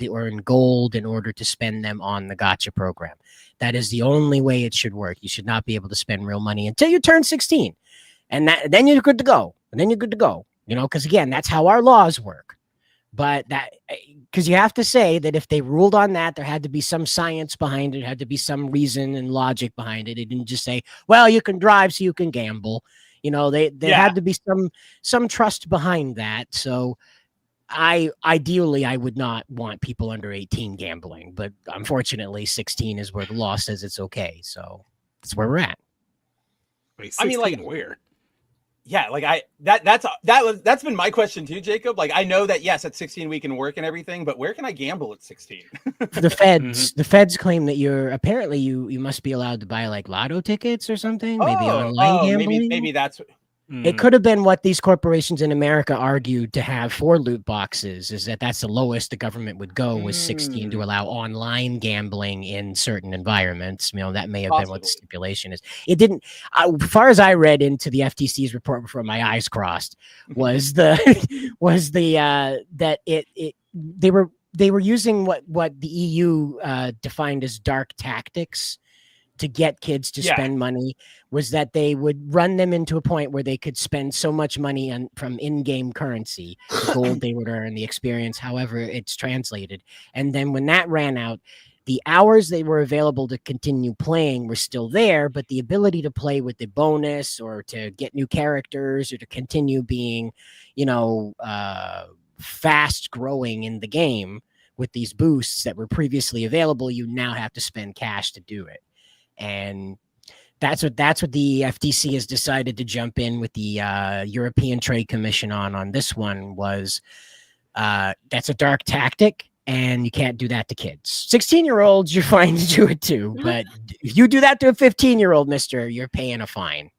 Speaker 6: or in gold in order to spend them on the gacha program. That is the only way it should work. You should not be able to spend real money until you turn 16, and then you're good to go. And then you're good to go. you know, because again, that's how our laws work. But that, because you have to say that if they ruled on that, there had to be some science behind it, had to be some reason and logic behind it. It didn't just say, well, you can drive so you can gamble. You know, there had to be some trust behind that. So ideally I would not want people under 18 gambling, but unfortunately 16 is where the law says it's okay. So that's where we're at.
Speaker 11: Wait, 16
Speaker 14: I mean, like,
Speaker 11: where?
Speaker 14: Yeah, like that's been my question too, Jacob. Like, I know that yes, at 16 we can work and everything, but where can I gamble at 16?
Speaker 6: The feds claim that you must be allowed to buy like lotto tickets or something, maybe online gambling.
Speaker 14: Maybe that's
Speaker 6: It could have been what these corporations in America argued to have for loot boxes, is that's the lowest the government would go was 16 to allow online gambling in certain environments. You know, that may have been what the stipulation is. It didn't, as far as I read into the FTC's report before my eyes crossed, was that they were using what the EU defined as dark tactics to get kids to spend money, was that they would run them into a point where they could spend so much money from in-game currency, the gold they would earn, the experience, however it's translated. And then when that ran out, the hours they were available to continue playing were still there, but the ability to play with the bonus or to get new characters or to continue being, you know, fast growing in the game with these boosts that were previously available, you now have to spend cash to do it. And that's what the FTC has decided to jump in with the European Trade Commission on this one was that's a dark tactic and you can't do that to kids. 16-year-olds, you're fine to do it too. But if you do that to a 15-year-old, mister, you're paying a fine.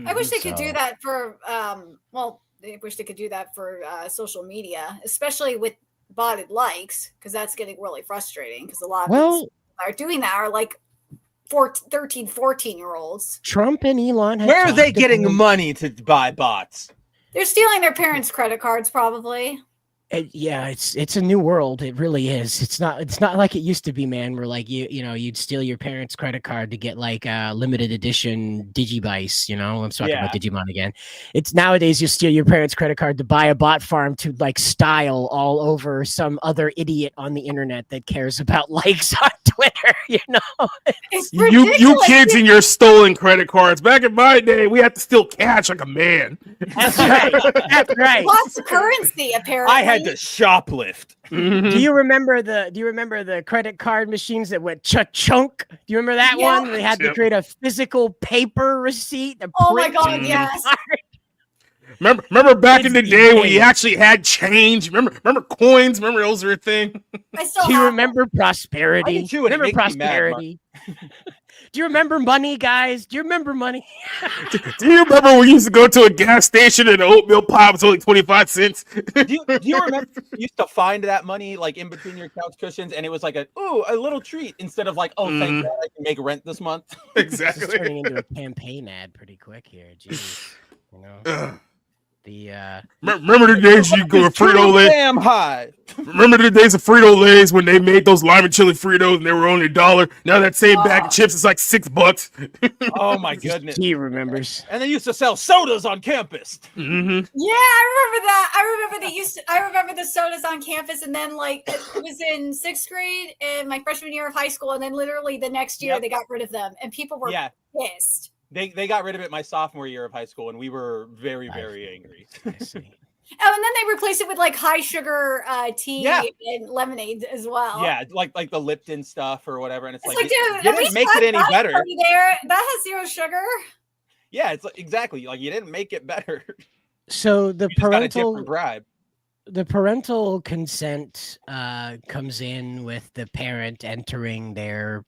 Speaker 13: I wish they could do that for, I wish they could do that for social media, especially with botted likes, because that's getting really frustrating because a lot of people are doing that are like 13, 14-year-olds.
Speaker 6: Trump and Elon.
Speaker 14: Where are they getting money to buy bots?
Speaker 13: They're stealing their parents' credit cards, probably.
Speaker 6: Yeah, it's a new world. It really is. It's not like it used to be, man, where like you'd steal your parents' credit card to get like a limited edition Digivice, you know. I'm talking about Digimon again. It's nowadays you steal your parents' credit card to buy a bot farm to like style all over some other idiot on the internet that cares about likes on Twitter, you know.
Speaker 11: You kids and your stolen credit cards. Back in my day, we had to steal cash like a man.
Speaker 6: That's right. That's right.
Speaker 13: Lots of currency, apparently.
Speaker 14: I had to shoplift.
Speaker 6: Do you remember the credit card machines that went chunk? Do you remember that one? They had to create a physical paper receipt.
Speaker 13: Oh my god, yes.
Speaker 11: Remember back in the day when you actually had change? Remember coins? Remember those were a thing?
Speaker 6: Do you remember prosperity? Remember prosperity? Do you remember money, guys? Do you remember money?
Speaker 11: Do you remember when we used to go to a gas station and an oatmeal pie was only 25 cents?
Speaker 14: Do you remember you used to find that money like in between your couch cushions and it was like a little treat instead of like, thank God I can make rent this month?
Speaker 11: Exactly.
Speaker 6: This is turning into a campaign ad pretty quick here. Jeez. You know.
Speaker 11: Remember the days you go to Frito-Lay?
Speaker 14: Damn high.
Speaker 11: Remember the days of Frito-Lays when they made those lime and chili Fritos and they were only $1? Now that same bag of chips is like $6.
Speaker 14: Oh my goodness.
Speaker 6: He remembers.
Speaker 14: And they used to sell sodas on campus.
Speaker 11: Mm-hmm.
Speaker 13: Yeah, I remember that. I remember the sodas on campus, and then like it was in 6th grade and my freshman year of high school, and then literally the next year they got rid of them, and people were pissed.
Speaker 14: They got rid of it my sophomore year of high school, and we were very, very angry.
Speaker 6: I see.
Speaker 13: Oh, and then they replaced it with like high sugar tea and lemonade as well.
Speaker 14: Yeah, like the Lipton stuff or whatever. And it's like
Speaker 13: dude,
Speaker 14: you didn't make it any better.
Speaker 13: There, that has 0 sugar.
Speaker 14: Yeah, it's like, exactly like you didn't make it better.
Speaker 6: So the parental
Speaker 14: bribe.
Speaker 6: The parental consent comes in with the parent entering their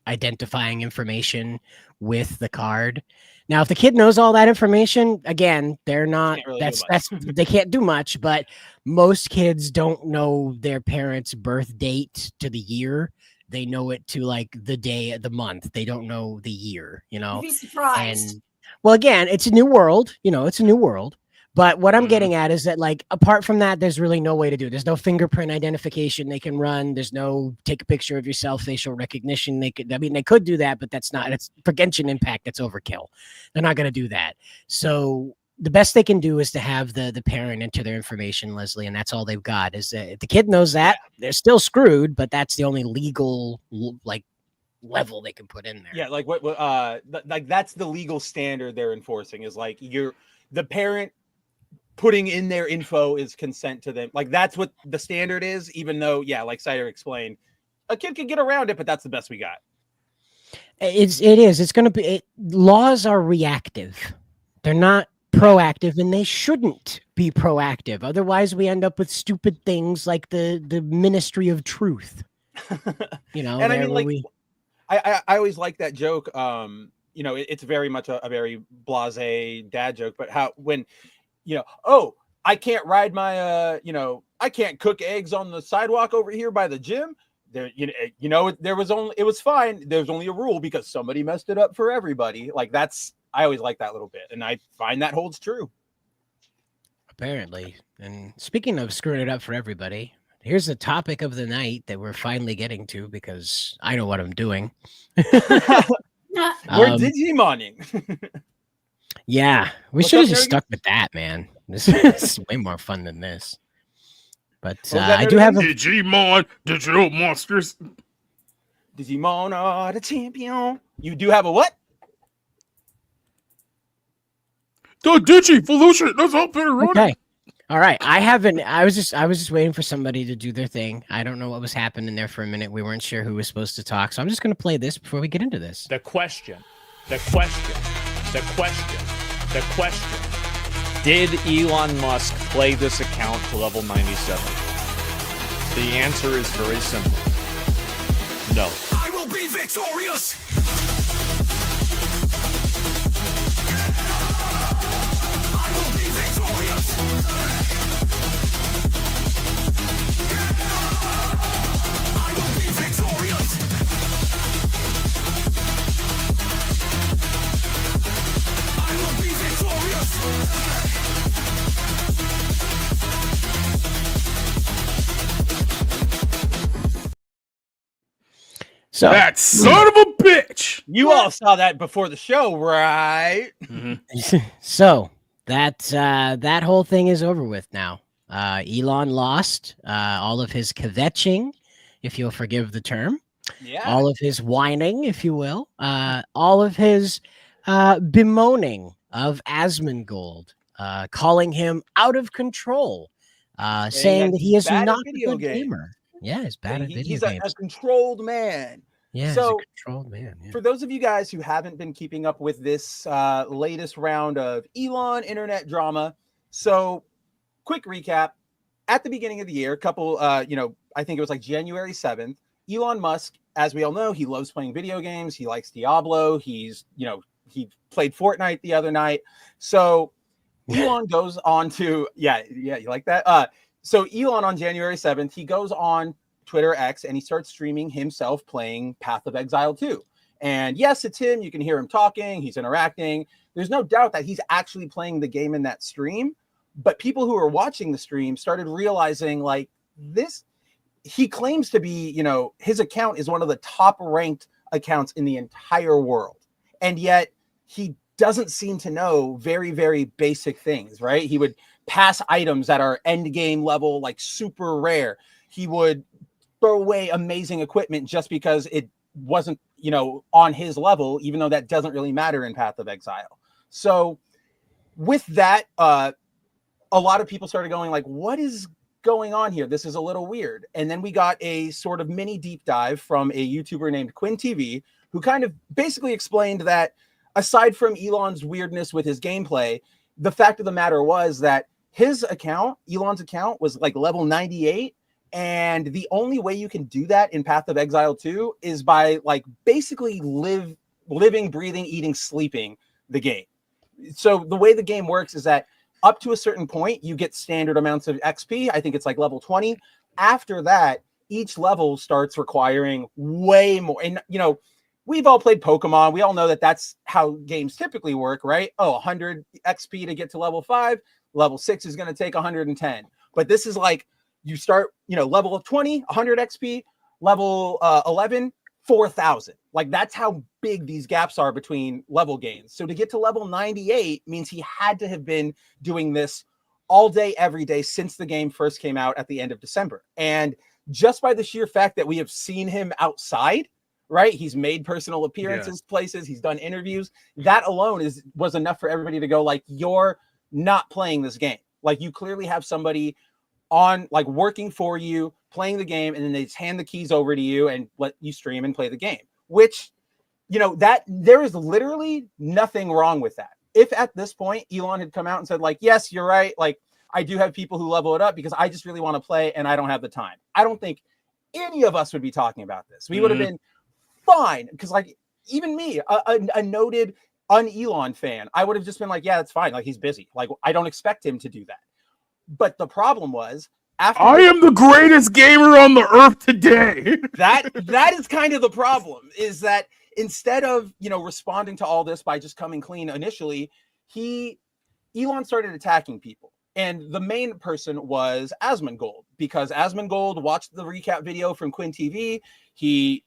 Speaker 6: identifying information with the card. Now, if the kid knows all that information, again, they're not, they can't do much, but most kids don't know their parents' birth date to the year. They know it to like the day of the month. They don't know the year, you know?
Speaker 13: You'd be surprised.
Speaker 6: And well, again, it's a new world, you know, it's a new world. But what I'm getting at is that, like, apart from that, there's really no way to do it. There's no fingerprint identification they can run. There's no take a picture of yourself, facial recognition. They could do that, but that's not, it's for Genshin Impact. That's overkill. They're not going to do that. So the best they can do is to have the parent enter their information, Leslie, and that's all they've got. Is if the kid knows that, they're still screwed, but that's the only legal level they can put in there.
Speaker 14: Yeah, like like that's the legal standard they're enforcing, is like the parent putting in their info is consent to them. Like that's what the standard is, even though, yeah, like Cider explained, a kid could get around it, but that's the best we got.
Speaker 6: It is. It's going to be. Laws are reactive. They're not proactive, and they shouldn't be proactive. Otherwise, we end up with stupid things like the Ministry of Truth. You know,
Speaker 14: and I mean, like, I always like that joke. You know, it's very much a very blasé dad joke, but how when, you know, oh, I can't ride my, you know, I can't cook eggs on the sidewalk over here by the gym. There, you know, it was fine. There's only a rule because somebody messed it up for everybody. Like I always like that little bit, and I find that holds true.
Speaker 6: Apparently. And speaking of screwing it up for everybody, here's the topic of the night that we're finally getting to because I know what I'm doing.
Speaker 14: We're Digimoning.
Speaker 6: Yeah, we should have just stuck with that, man. This is way more fun than this. But I do have a
Speaker 11: Digimon, digital monsters.
Speaker 14: Digimon are the champion. You do have a what?
Speaker 11: The Digivolution. That's up there running.
Speaker 6: Okay. All right. I was just waiting for somebody to do their thing. I don't know what was happening there for a minute. We weren't sure who was supposed to talk. So I'm just going to play this before we get into this.
Speaker 5: The question. Did Elon Musk play this account to level 97? The answer is very simple. No.
Speaker 7: I will be victorious. I will be victorious. I will be victorious. I will be victorious.
Speaker 6: So
Speaker 11: that son of a bitch.
Speaker 14: You all saw that before the show, right?
Speaker 6: Mm-hmm. So that whole thing is over with now. Elon lost all of his kvetching, if you'll forgive the term.
Speaker 14: Yeah.
Speaker 6: All of his whining, if you will. All of his bemoaning of Asmongold, calling him out of control, saying that he is not a good gamer. Yeah, he's bad at video
Speaker 14: games. He's a controlled man.
Speaker 6: Yeah,
Speaker 14: so,
Speaker 6: he's a controlled man. Yeah.
Speaker 14: For those of you guys who haven't been keeping up with this latest round of Elon internet drama, so quick recap. At the beginning of the year, I think it was like January 7th, Elon Musk, as we all know, he loves playing video games. He likes Diablo. He played Fortnite the other night. So Elon goes on to, you like that? So Elon on January 7th, he goes on Twitter X and he starts streaming himself playing Path of Exile 2. And yes, it's him. You can hear him talking. He's interacting. There's no doubt that he's actually playing the game in that stream. But people who are watching the stream started realizing like this, he claims to be, his account is one of the top ranked accounts in the entire world. And yet he doesn't seem to know very, very basic things, right? He would pass items that are end game level, like super rare. He would throw away amazing equipment just because it wasn't, on his level, even though that doesn't really matter in Path of Exile. So with that, a lot of people started going like, what is going on here? This is a little weird. And then we got a sort of mini deep dive from a YouTuber named Quinn TV, who kind of basically explained that aside from Elon's weirdness with his gameplay, the fact of the matter was that his account, Elon's account, was like level 98. And the only way you can do that in Path of Exile 2 is by like basically living, breathing, eating, sleeping the game. So the way the game works is that up to a certain point, you get standard amounts of XP. I think it's like level 20. After that, each level starts requiring way more. And, we've all played Pokemon. We all know that that's how games typically work, right? 100 XP to get to level 5. Level 6 is going to take 110. But this is like you start, level of 20, 100 XP, level 11, 4,000. Like, that's how big these gaps are between level gains. So to get to level 98 means he had to have been doing this all day, every day since the game first came out at the end of December. And just by the sheer fact that we have seen him outside, right? He's made personal appearances, places, he's done interviews. That alone was enough for everybody to go like, you're not playing this game. Like, you clearly have somebody on, like, working for you, playing the game, and then they just hand the keys over to you and let you stream and play the game, which, you know, that there is literally nothing wrong with that. If at this point Elon had come out and said, like, yes, you're right, like, I do have people who level it up because I just really want to play and I don't have the time, I don't think any of us would be talking about this. We would have been fine, because, like, even me, a noted un-Elon fan, I would have just been like, yeah, that's fine, like, he's busy, like, I don't expect him to do that. But the problem was, after
Speaker 11: I am the greatest gamer on the earth today.
Speaker 14: that is kind of the problem, is that instead of, you know, responding to all this by just coming clean initially, Elon started attacking people. And the main person was Asmongold, because Asmongold watched the recap video from Quinn TV. He,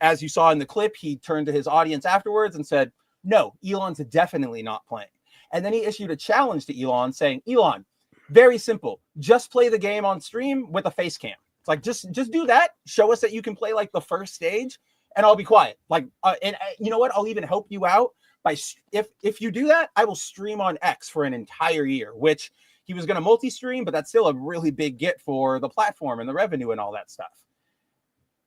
Speaker 14: as you saw in the clip, he turned to his audience afterwards and said, no, Elon's definitely not playing. And then he issued a challenge to Elon saying, Elon, very simple, just play the game on stream with a face cam. It's like, just do that. Show us that you can play like the first stage and I'll be quiet. Like, you know what? I'll even help you out by, if you do that, I will stream on X for an entire year, which he was going to multi-stream, but that's still a really big get for the platform and the revenue and all that stuff.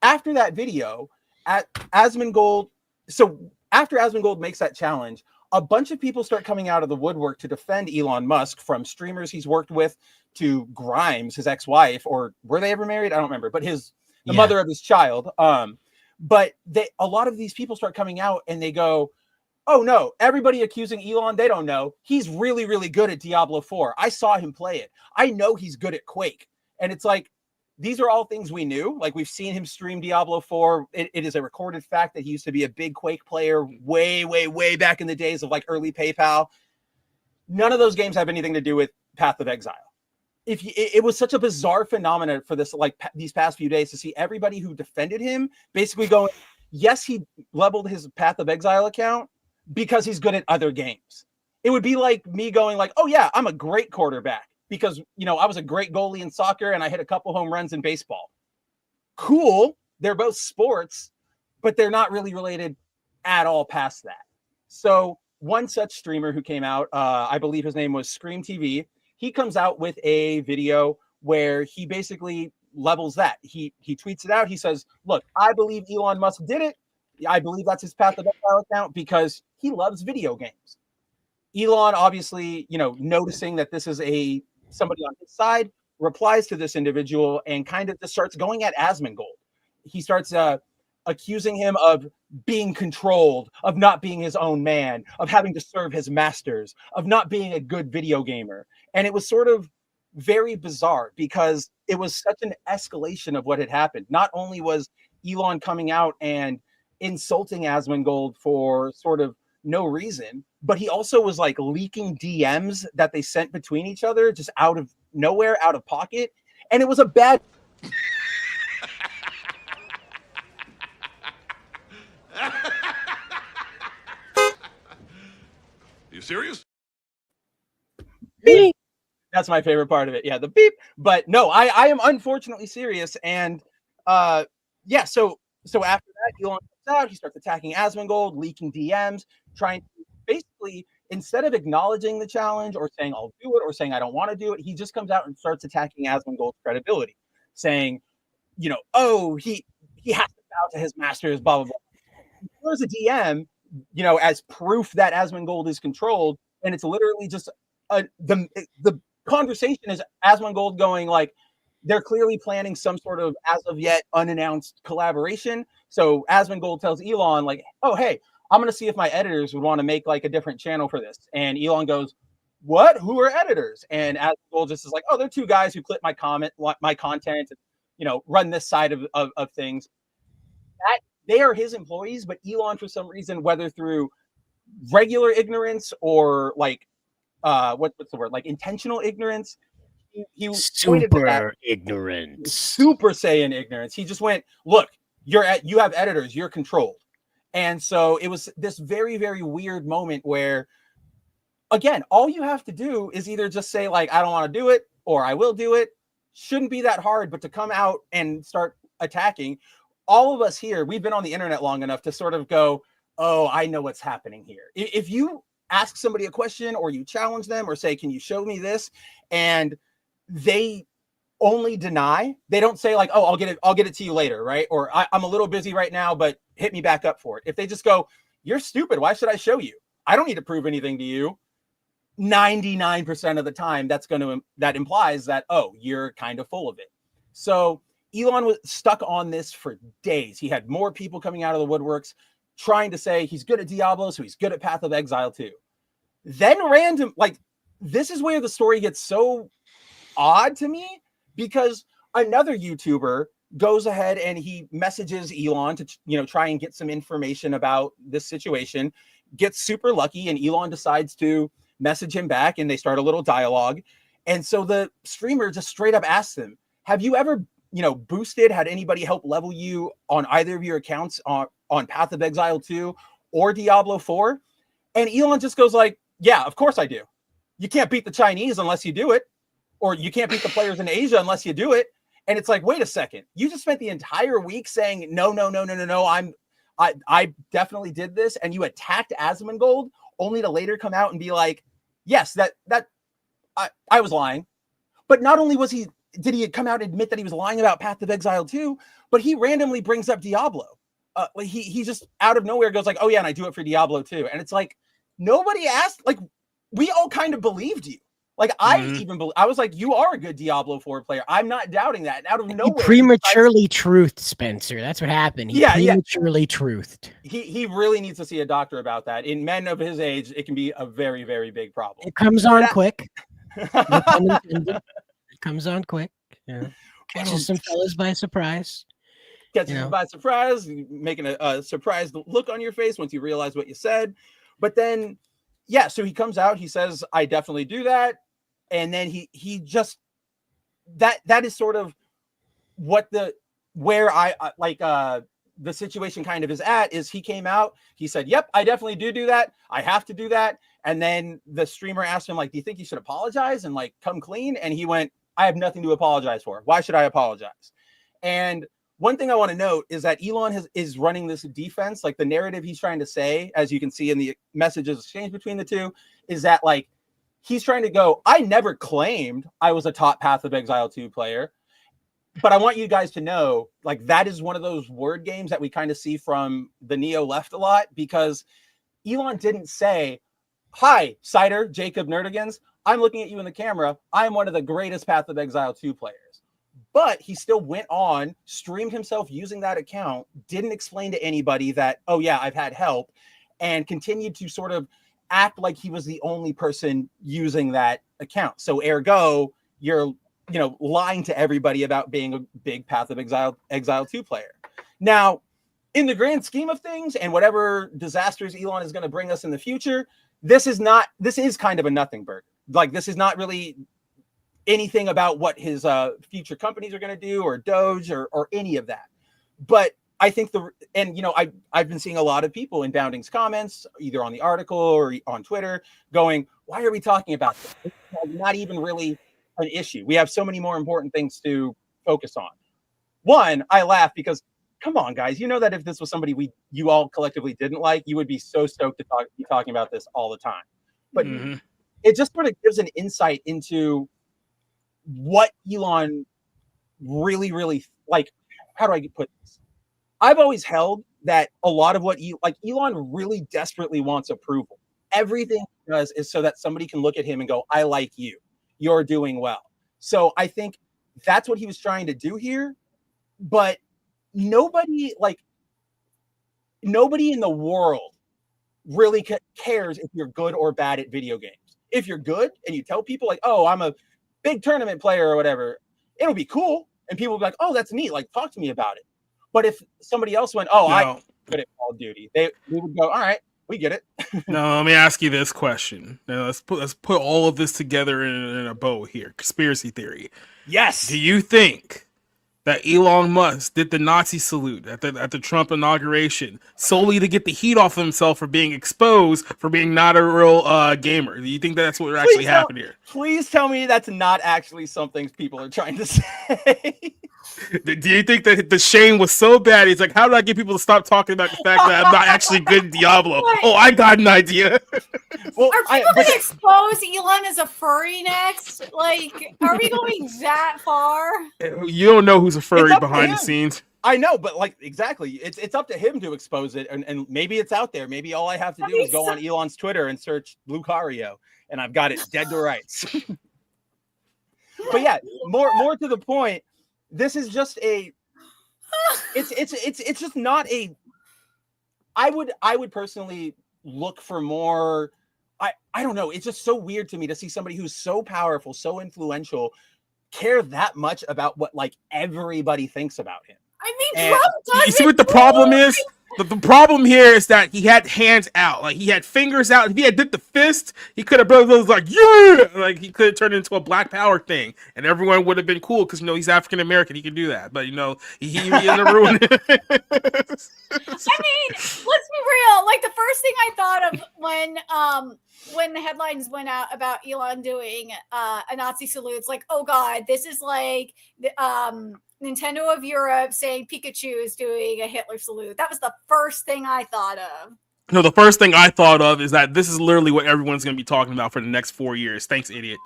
Speaker 14: After that video, Asmongold makes that challenge, a bunch of people start coming out of the woodwork to defend Elon Musk, from streamers he's worked with to Grimes, his ex-wife, or were they ever married? I don't remember, but the mother of his child. But a lot of these people start coming out and they go, oh no, everybody accusing Elon, they don't know. He's really, really good at Diablo 4. I saw him play it. I know he's good at Quake. And it's like, these are all things we knew. Like, we've seen him stream Diablo 4. It is a recorded fact that he used to be a big Quake player way, way, way back in the days of like early PayPal. None of those games have anything to do with Path of Exile. It was such a bizarre phenomenon for this, like, these past few days, to see everybody who defended him basically going, yes, he leveled his Path of Exile account because he's good at other games. It would be like me going like, oh yeah, I'm a great quarterback because, you know, I was a great goalie in soccer and I hit a couple home runs in baseball. Cool. They're both sports, but they're not really related at all past that. So one such streamer who came out, I believe his name was Scream TV. He comes out with a video where he basically levels that. He tweets it out. He says, look, I believe Elon Musk did it. I believe that's his Path of Exile account because he loves video games. Elon, obviously, you know, noticing that this is somebody on his side, replies to this individual and kind of just starts going at Asmongold. He starts accusing him of being controlled, of not being his own man, of having to serve his masters, of not being a good video gamer. And it was sort of very bizarre because it was such an escalation of what had happened. Not only was Elon coming out and insulting Asmongold for sort of no reason, but he also was like leaking DMs that they sent between each other just out of nowhere, out of pocket. And it was a bad...
Speaker 9: You serious?
Speaker 14: Beep. That's my favorite part of it. Yeah, the beep. But no, I am unfortunately serious. And yeah, so after that, Elon comes out, he starts attacking Asmongold, leaking DMs, trying to basically, instead of acknowledging the challenge or saying I'll do it or saying I don't want to do it, he just comes out and starts attacking Asmongold's credibility, saying, you know, oh, he has to bow to his masters, blah, blah, blah. There's a DM, you know, as proof that Asmongold is controlled, and it's literally just the conversation is Asmongold going like, they're clearly planning some sort of as of yet unannounced collaboration. So Asmongold tells Elon like, oh, hey, I'm going to see if my editors would want to make like a different channel for this. And Elon goes, what? Who are editors? And Asmongold just is like, oh, they're two guys who clip my content, and, you know, run this side of things. That they are his employees, but Elon, for some reason, whether through regular ignorance or like, what's the word? Like intentional ignorance. He
Speaker 6: Super ignorance.
Speaker 14: Super Saiyan ignorance. He just went, look, you have editors, you're controlled. And so it was this very, very weird moment where, again, all you have to do is either just say like, I don't want to do it, or I will do it. Shouldn't be that hard, but to come out and start attacking, all of us here, we've been on the internet long enough to sort of go, oh, I know what's happening here. If you ask somebody a question or you challenge them or say, can you show me this? And they only deny, they don't say like, oh, I'll get it to you later, right? Or I'm a little busy right now, but hit me back up for it. If they just go, you're stupid, why should I show you? I don't need to prove anything to you. 99% of the time, that implies that, oh, you're kind of full of it. So Elon was stuck on this for days. He had more people coming out of the woodworks trying to say he's good at Diablo, so he's good at Path of Exile too. Then this is where the story gets so odd to me, because another YouTuber goes ahead and he messages Elon to, try and get some information about this situation, gets super lucky, and Elon decides to message him back, and they start a little dialogue. And so the streamer just straight up asks him, have you ever, boosted, had anybody help level you on either of your accounts on Path of Exile 2 or Diablo 4? And Elon just goes like, yeah, of course I do. You can't beat the Chinese unless you do it, or you can't beat the players in Asia unless you do it. And it's like, wait a second, you just spent the entire week saying, no, I definitely did this. And you attacked Asmongold only to later come out and be like, yes, I was lying. But not only did he come out and admit that he was lying about Path of Exile 2, but he randomly brings up Diablo. He just out of nowhere goes like, oh yeah, and I do it for Diablo 2. And it's like, nobody asked, like, we all kind of believed you. Like, I was like, you are a good Diablo 4 player. I'm not doubting that. And out of nowhere,
Speaker 6: he prematurely truthed, Spencer. That's what happened. He prematurely truthed.
Speaker 14: He really needs to see a doctor about that. In men of his age, it can be a very, very big problem.
Speaker 6: It comes on quick. It comes on quick. Yeah. Catches some fellas by surprise.
Speaker 14: Gets you by surprise, making a surprised look on your face once you realize what you said. But then, yeah, so he comes out, he says, I definitely do that. And then he just, that is sort of what the situation kind of is at, is he came out, he said, yep, I definitely do that. I have to do that. And then the streamer asked him, like, do you think you should apologize and like come clean? And he went, I have nothing to apologize for. Why should I apologize? And one thing I want to note is that Elon is running this defense. Like, the narrative he's trying to say, as you can see in the messages exchanged between the two, is that like, he's trying to go, I never claimed I was a top Path of Exile 2 player, but I want you guys to know, like, that is one of those word games that we kind of see from the Neo left a lot, because Elon didn't say, hi, Cider, Jacob Nerdigans, I'm looking at you in the camera. I'm one of the greatest Path of Exile 2 players. But he still went on, streamed himself using that account, didn't explain to anybody that, oh yeah, I've had help, and continued to sort of act like he was the only person using that account. So ergo, you're, lying to everybody about being a big Path of Exile 2 player. Now, in the grand scheme of things, and whatever disasters Elon is going to bring us in the future, this is kind of a nothing burger. Like, this is not really anything about what his future companies are going to do, or Doge, or any of that. But I think I've been seeing a lot of people in Bounding's comments, either on the article or on Twitter, going, why are we talking about this? It's not even really an issue. We have so many more important things to focus on. One, I laugh because, come on, guys, you know that if this was somebody you all collectively didn't like, you would be so stoked to be talking about this all the time. But it just sort of gives an insight into what Elon really, really, like, how do I put this? I've always held that a lot of what Elon really desperately wants approval. Everything he does is so that somebody can look at him and go, I like you. You're doing well. So I think that's what he was trying to do here. But nobody in the world really cares if you're good or bad at video games. If you're good and you tell people like, oh, I'm a big tournament player or whatever, it'll be cool. And people will be like, oh, that's neat. Like, talk to me about it. But if somebody else went, oh, I'm good at Call of Duty, they would go, all right, we get it.
Speaker 11: Now, let me ask you this question. Now, let's put all of this together in a bow here. Conspiracy theory.
Speaker 14: Yes.
Speaker 11: Do you think that Elon Musk did the Nazi salute at the Trump inauguration solely to get the heat off of himself for being exposed for being not a real gamer? Do you think that's what actually happened here?
Speaker 14: Please tell me that's not actually something people are trying to say.
Speaker 11: Do you think that the shame was so bad? He's like, how do I get people to stop talking about the fact that I'm not actually good at Diablo? Oh, I got an idea.
Speaker 13: Well, are people going to expose Elon as a furry next? Like, are we going that far?
Speaker 11: You don't know who's a furry behind the scenes.
Speaker 14: I know, but like exactly, it's up to him to expose it, and maybe it's out there. Maybe all I have to do is go on Elon's Twitter and search Lucario, and I've got it dead to rights. But yeah, more to the point, this is just a. It's just not a. I would personally look for more. I don't know. It's just so weird to me to see somebody who's so powerful, so influential, care that much about what like everybody thinks about him.
Speaker 13: I mean, Trump does.
Speaker 11: You see what the problem is? The problem here is that he had hands out, like he had fingers out. If he had did the fist, he could have been like, yeah, like he could have turned it into a Black Power thing, and everyone would have been cool because he's African American. He can do that, but he in the ruin.
Speaker 13: I mean, let's be real. Like the first thing I thought of when the headlines went out about Elon doing a Nazi salute, it's like, oh god, this is like the Nintendo of Europe saying Pikachu is doing a Hitler salute. That was the first thing I thought of.
Speaker 11: No, the first thing I thought of is that this is literally what everyone's going to be talking about for the next 4 years. Thanks, idiot.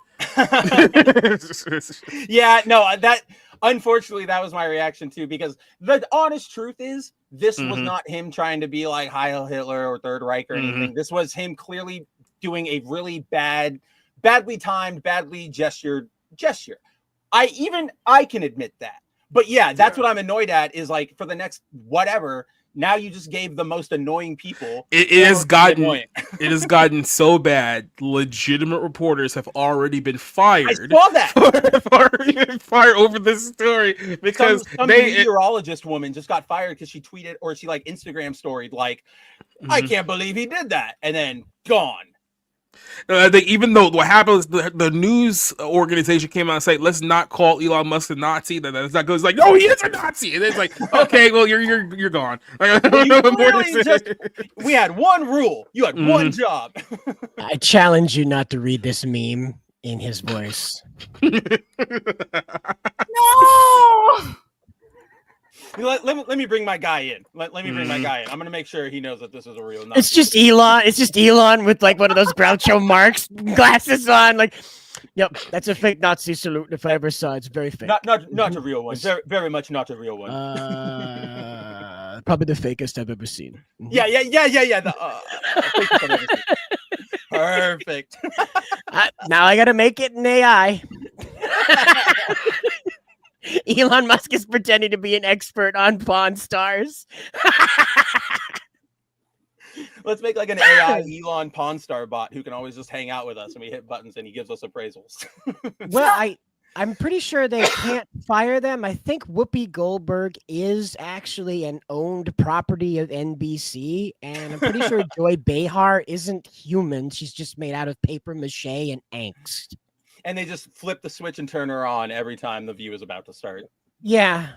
Speaker 14: Yeah, no, that unfortunately that was my reaction too, because the honest truth is this was not him trying to be like Heil Hitler or Third Reich or anything. This was him clearly doing a really badly timed, badly gestured gesture. I can admit that. But yeah, that's what I'm annoyed at is like for the next whatever, now you just gave the most annoying people.
Speaker 11: It has gotten so bad. Legitimate reporters have already been fired.
Speaker 14: I saw that.
Speaker 11: Fired over this story because
Speaker 14: some meteorologist woman just got fired because she tweeted or she like Instagram storied like, I can't believe he did that, and then gone.
Speaker 11: Even though what happened is the news organization came out and said, let's not call Elon Musk a Nazi. That's not good. It's like, no, he is a Nazi. And it's like, okay, well, you're gone.
Speaker 14: We had one rule. You had one job.
Speaker 6: I challenge you not to read this meme in his voice.
Speaker 13: No.
Speaker 14: Let me bring my guy in. Let me bring my guy in. I'm gonna make sure he knows that this is a real.
Speaker 6: It's just Elon. It's just Elon with like one of those Groucho Marx glasses on. Like, yep, that's a fake Nazi salute if I ever saw it. It's very fake.
Speaker 14: Not a real one. Very, very much not a real one.
Speaker 6: Probably the fakest I've ever seen.
Speaker 14: Yeah. Perfect.
Speaker 6: Now I gotta make it in AI. Elon Musk is pretending to be an expert on Pawn Stars.
Speaker 14: Let's make like an AI Elon Pawn Star bot who can always just hang out with us and we hit buttons and he gives us appraisals.
Speaker 6: Well, I'm pretty sure they can't fire them. I think Whoopi Goldberg is actually an owned property of NBC, and I'm pretty sure Joy Behar isn't human. She's just made out of paper mache and angst.
Speaker 14: And they just flip the switch and turn her on every time the view is about to start.
Speaker 6: Yeah.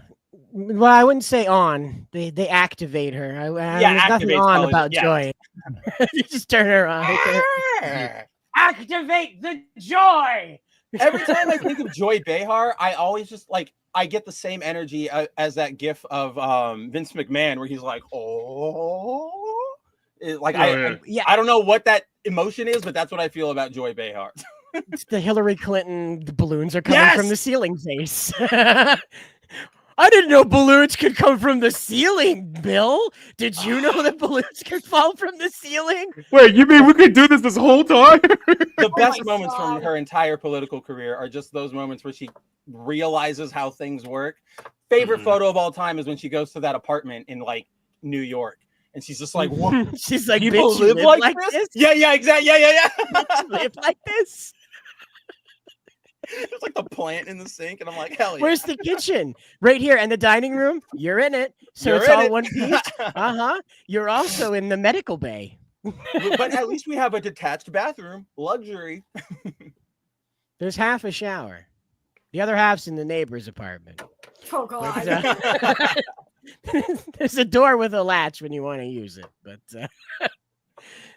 Speaker 6: Well, I wouldn't say on. They activate her. There's nothing on about Joy. You just turn her on. Activate the joy.
Speaker 14: Every time I think of Joy Behar, I always just like I get the same energy as that gif of Vince McMahon where he's like, oh, I don't know what that emotion is, but that's what I feel about Joy Behar.
Speaker 6: It's the Hillary Clinton. The balloons are coming from the ceiling face. I didn't know balloons could come from the ceiling, Bill. Did you know that balloons could fall from the ceiling?
Speaker 11: Wait, you mean we could do this whole time?
Speaker 14: The best moments from her entire political career are just those moments where she realizes how things work. Favorite photo of all time is when she goes to that apartment in like New York. And she's just like, what?
Speaker 6: She's like,
Speaker 14: people live like this? Yeah, exactly. Yeah.
Speaker 6: Live like this?
Speaker 14: It's like the plant in the sink, and I'm like, hell yeah.
Speaker 6: Where's the kitchen? Right here, and the dining room. You're in it, so it's all one piece. You're also in the medical bay.
Speaker 14: But at least we have a detached bathroom, luxury.
Speaker 6: There's half a shower. The other half's in the neighbor's apartment.
Speaker 13: Oh God.
Speaker 6: There's a door with a latch when you want to use it, but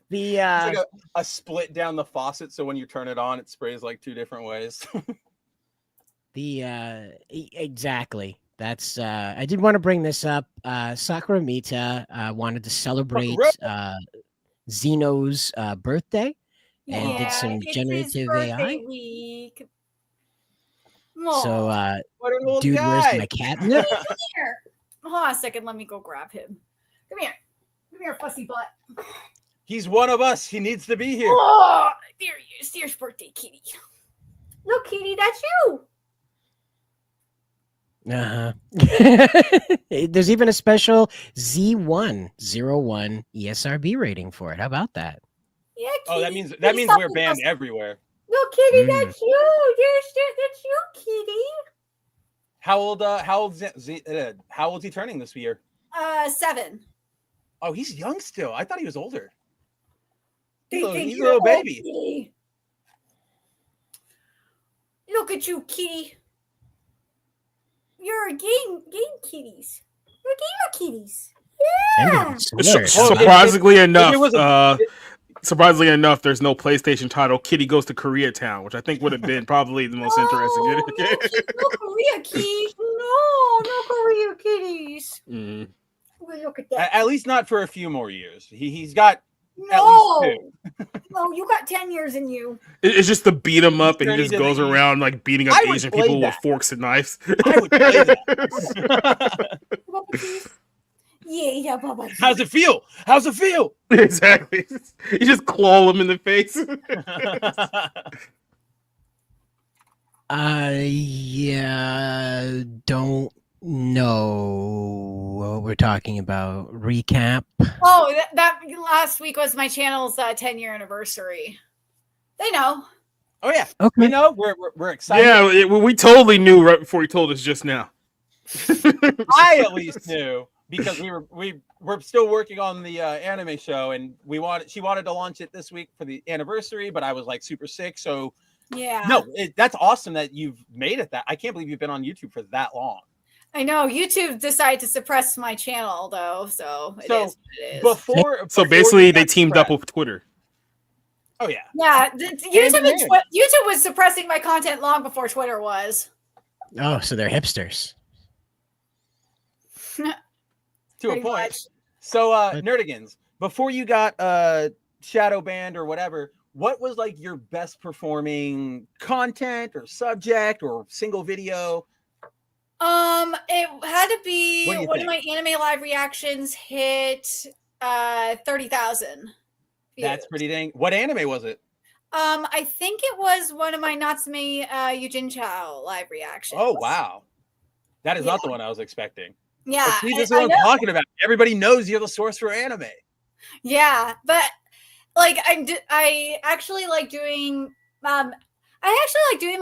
Speaker 6: the
Speaker 14: it's like a split down the faucet, so when you turn it on, it sprays like 2 different ways.
Speaker 6: Exactly. That's I did want to bring this up. Sakuramita wanted to celebrate Zeno's birthday and did some generative AI.
Speaker 13: Week.
Speaker 6: So
Speaker 14: what an old
Speaker 6: dude,
Speaker 14: guy.
Speaker 6: where's my catnip?
Speaker 13: Come here. Hold on a second, let me go grab him. Come here. Come here, fussy butt.
Speaker 14: He's one of us. He needs to be here.
Speaker 13: Oh, there he is. There's birthday kitty. Look, kitty, that's you.
Speaker 6: There's even a special Z101 ESRB rating for it. How about that?
Speaker 13: Yeah, kitty.
Speaker 14: Oh, that means we're banned everywhere.
Speaker 13: Look, kitty, that's you. That's you, kitty.
Speaker 14: How old's he turning this year?
Speaker 13: 7.
Speaker 14: Oh, he's young still. I thought he was older.
Speaker 13: He's
Speaker 14: a little baby.
Speaker 13: Kitty. Look at you, kitty. You're a game kitties. You're gamer kitties. Yeah.
Speaker 11: Surprisingly enough, there's no PlayStation title. Kitty Goes to Koreatown, which I think would have been probably the most interesting.
Speaker 13: No Korea kitties. No Korea kitties.
Speaker 14: Mm.
Speaker 13: Look at that.
Speaker 14: At least not for a few more years. He's got at least 2.
Speaker 13: No, you got 10 years in you.
Speaker 11: It's just to beat him up, and he just goes around like beating up Asian people with forks and knives.
Speaker 14: I would play that.
Speaker 13: Yeah, Baba.
Speaker 14: How's it feel? How's it feel?
Speaker 11: Exactly. You just claw him in the face.
Speaker 6: Yeah, don't know what we're talking about. Recap.
Speaker 13: Oh, that last week was my channel's 10-year anniversary. They know.
Speaker 14: Oh yeah.
Speaker 6: Okay.
Speaker 14: We know. We're excited.
Speaker 11: Yeah, we totally knew right before he told us just now.
Speaker 14: I at least knew because we're still working on the anime show, and she wanted to launch it this week for the anniversary, but I was like super sick, so
Speaker 13: yeah.
Speaker 14: No, that's awesome that you've made it that. I can't believe you've been on YouTube for that long.
Speaker 13: I know YouTube decided to suppress my channel though, so it is what it is.
Speaker 11: Before basically they teamed up with Twitter.
Speaker 14: Oh yeah.
Speaker 13: Yeah, YouTube was suppressing my content long before Twitter was.
Speaker 6: Oh, so they're hipsters.
Speaker 14: To a point. Much. So Nerdigans, before you got shadow banned or whatever, what was like your best performing content or subject or single video?
Speaker 13: It had to be one of my anime live reactions hit 30,000.
Speaker 14: That's pretty dang. What anime was it?
Speaker 13: I think it was one of my Natsume Yujin Chao live reactions.
Speaker 14: Oh wow, that is not the one I was expecting.
Speaker 13: Yeah,
Speaker 14: but see, this is what I'm talking about. Everybody knows you're the source for anime.
Speaker 13: Yeah, but like I actually like doing my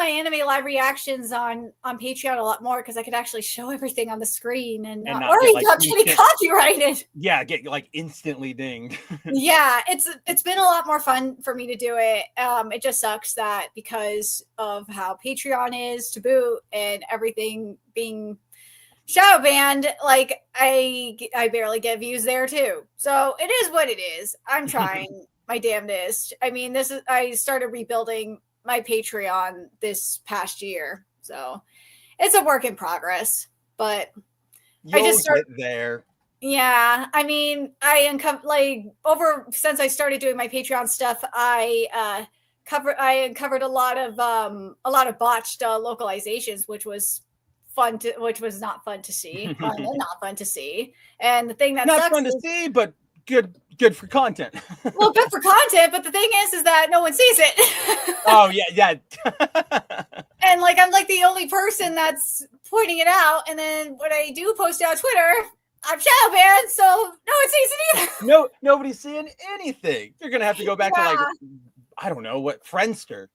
Speaker 13: anime live reactions on Patreon a lot more because I could actually show everything on the screen and not worry about getting copyrighted.
Speaker 14: Yeah, get like instantly dinged.
Speaker 13: Yeah, it's been a lot more fun for me to do it. It just sucks that because of how Patreon is to boot and everything being shadow banned, like I barely get views there too. So it is what it is. I'm trying my damnedest. I mean, I started rebuilding my Patreon this past year, so it's a work in progress. But
Speaker 14: I just started there.
Speaker 13: Yeah, I mean, since I started doing my Patreon stuff, I uncovered a lot of botched localizations, which was not fun to see. Not fun to see. And the thing that
Speaker 14: not
Speaker 13: sucks
Speaker 14: fun to see, but good for content.
Speaker 13: Well, good for content, but the thing is that no one sees it.
Speaker 14: Oh yeah.
Speaker 13: And like I'm like the only person that's pointing it out, and then when I do post it on Twitter, I'm shadow banned, so no one sees it either.
Speaker 14: No, nobody's seeing anything. You're gonna have to go back to like I don't know what Friendster.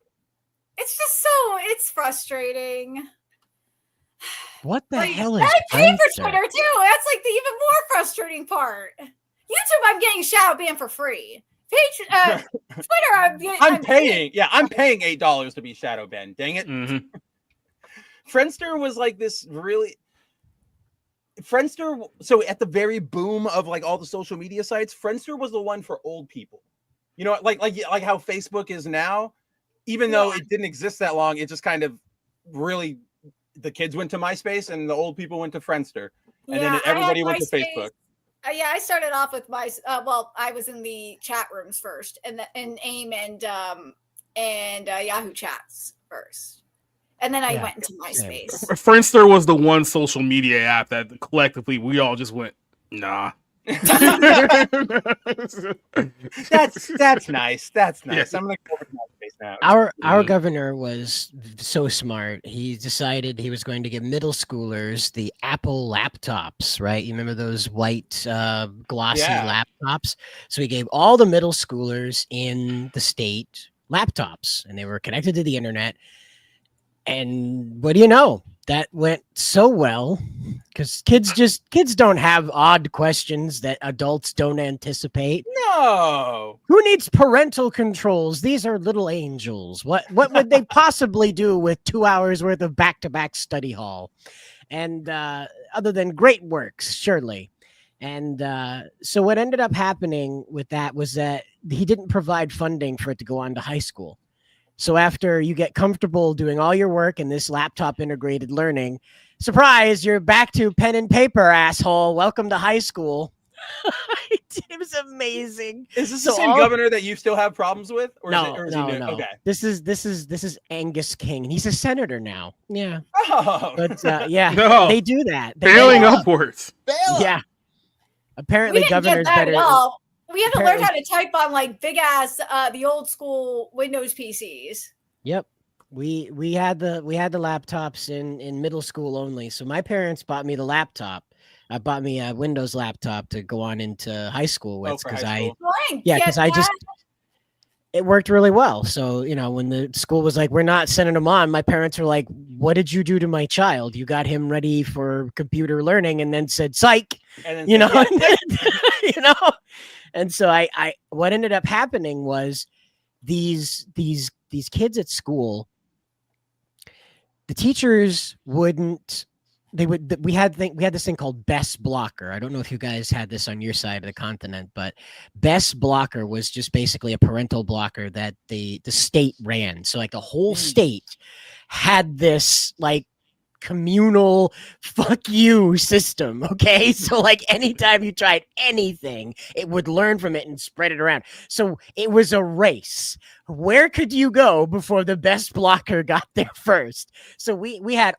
Speaker 13: It's frustrating.
Speaker 6: What the hell is
Speaker 13: I pay for
Speaker 6: Friendster?
Speaker 13: Twitter too. That's like the even more frustrating part. YouTube, I'm getting shadow banned for free. Twitter, I'm
Speaker 14: paying. Yeah, I'm paying $8 to be shadow banned. Dang it.
Speaker 11: Mm-hmm.
Speaker 14: Friendster was like this really. Friendster. So at the very boom of like all the social media sites, Friendster was the one for old people. You know, like how Facebook is now. Even though it didn't exist that long, it just kind of really. The kids went to MySpace and the old people went to Friendster, and then everybody went to Facebook.
Speaker 13: Yeah, I started off with my well, I was in the chat rooms first, and AIM and Yahoo chats first, and then I went into MySpace.
Speaker 11: Friendster was the one social media app that collectively we all just went, nah.
Speaker 14: That's nice. That's nice.
Speaker 11: Yeah.
Speaker 14: I'm gonna go over to MySpace now.
Speaker 6: Our governor was so smart. He decided he was going to give middle schoolers the Apple laptops, right? You remember those white glossy laptops? So he gave all the middle schoolers in the state laptops, and they were connected to the internet. And what do you know? That went so well because kids don't have odd questions that adults don't anticipate.
Speaker 14: No.
Speaker 6: Who needs parental controls? These are little angels. What would they possibly do with 2 hours worth of back-to-back study hall? And other than great works, surely. And so what ended up happening with that was that he didn't provide funding for it to go on to high school. So after you get comfortable doing all your work in this laptop integrated learning, surprise, you're back to pen and paper, asshole. Welcome to high school. It was amazing.
Speaker 14: Is this the same governor that you still have problems with? Or
Speaker 6: No.
Speaker 14: Okay.
Speaker 6: This is Angus King. He's a senator now. Yeah.
Speaker 14: Oh.
Speaker 6: But yeah,
Speaker 11: No.
Speaker 6: they do that.
Speaker 11: Failing upwards.
Speaker 6: Yeah. Apparently,
Speaker 13: We didn't
Speaker 6: governor's
Speaker 13: get that
Speaker 6: better.
Speaker 13: at all. We had to learn
Speaker 6: Apparently-
Speaker 13: how to type on like big ass the old school Windows PCs.
Speaker 6: Yep. We had the laptops in middle school only. So my parents bought me the laptop. I bought me a Windows laptop to go on into high school with because it worked really well. So, you know, when the school was like, we're not sending him on, my parents were like, what did you do to my child? You got him ready for computer learning and then said, psych,
Speaker 14: and then
Speaker 6: you know, you know? And so I what ended up happening was these kids at school, the teachers wouldn't, we had this thing called Best Blocker. I don't know if you guys had this on your side of the continent, but Best Blocker was just basically a parental blocker that the state ran. So like the whole state had this like communal fuck you system. Okay. So like anytime you tried anything, it would learn from it and spread it around. So it was a race. Where could you go before the Best Blocker got there first? So we had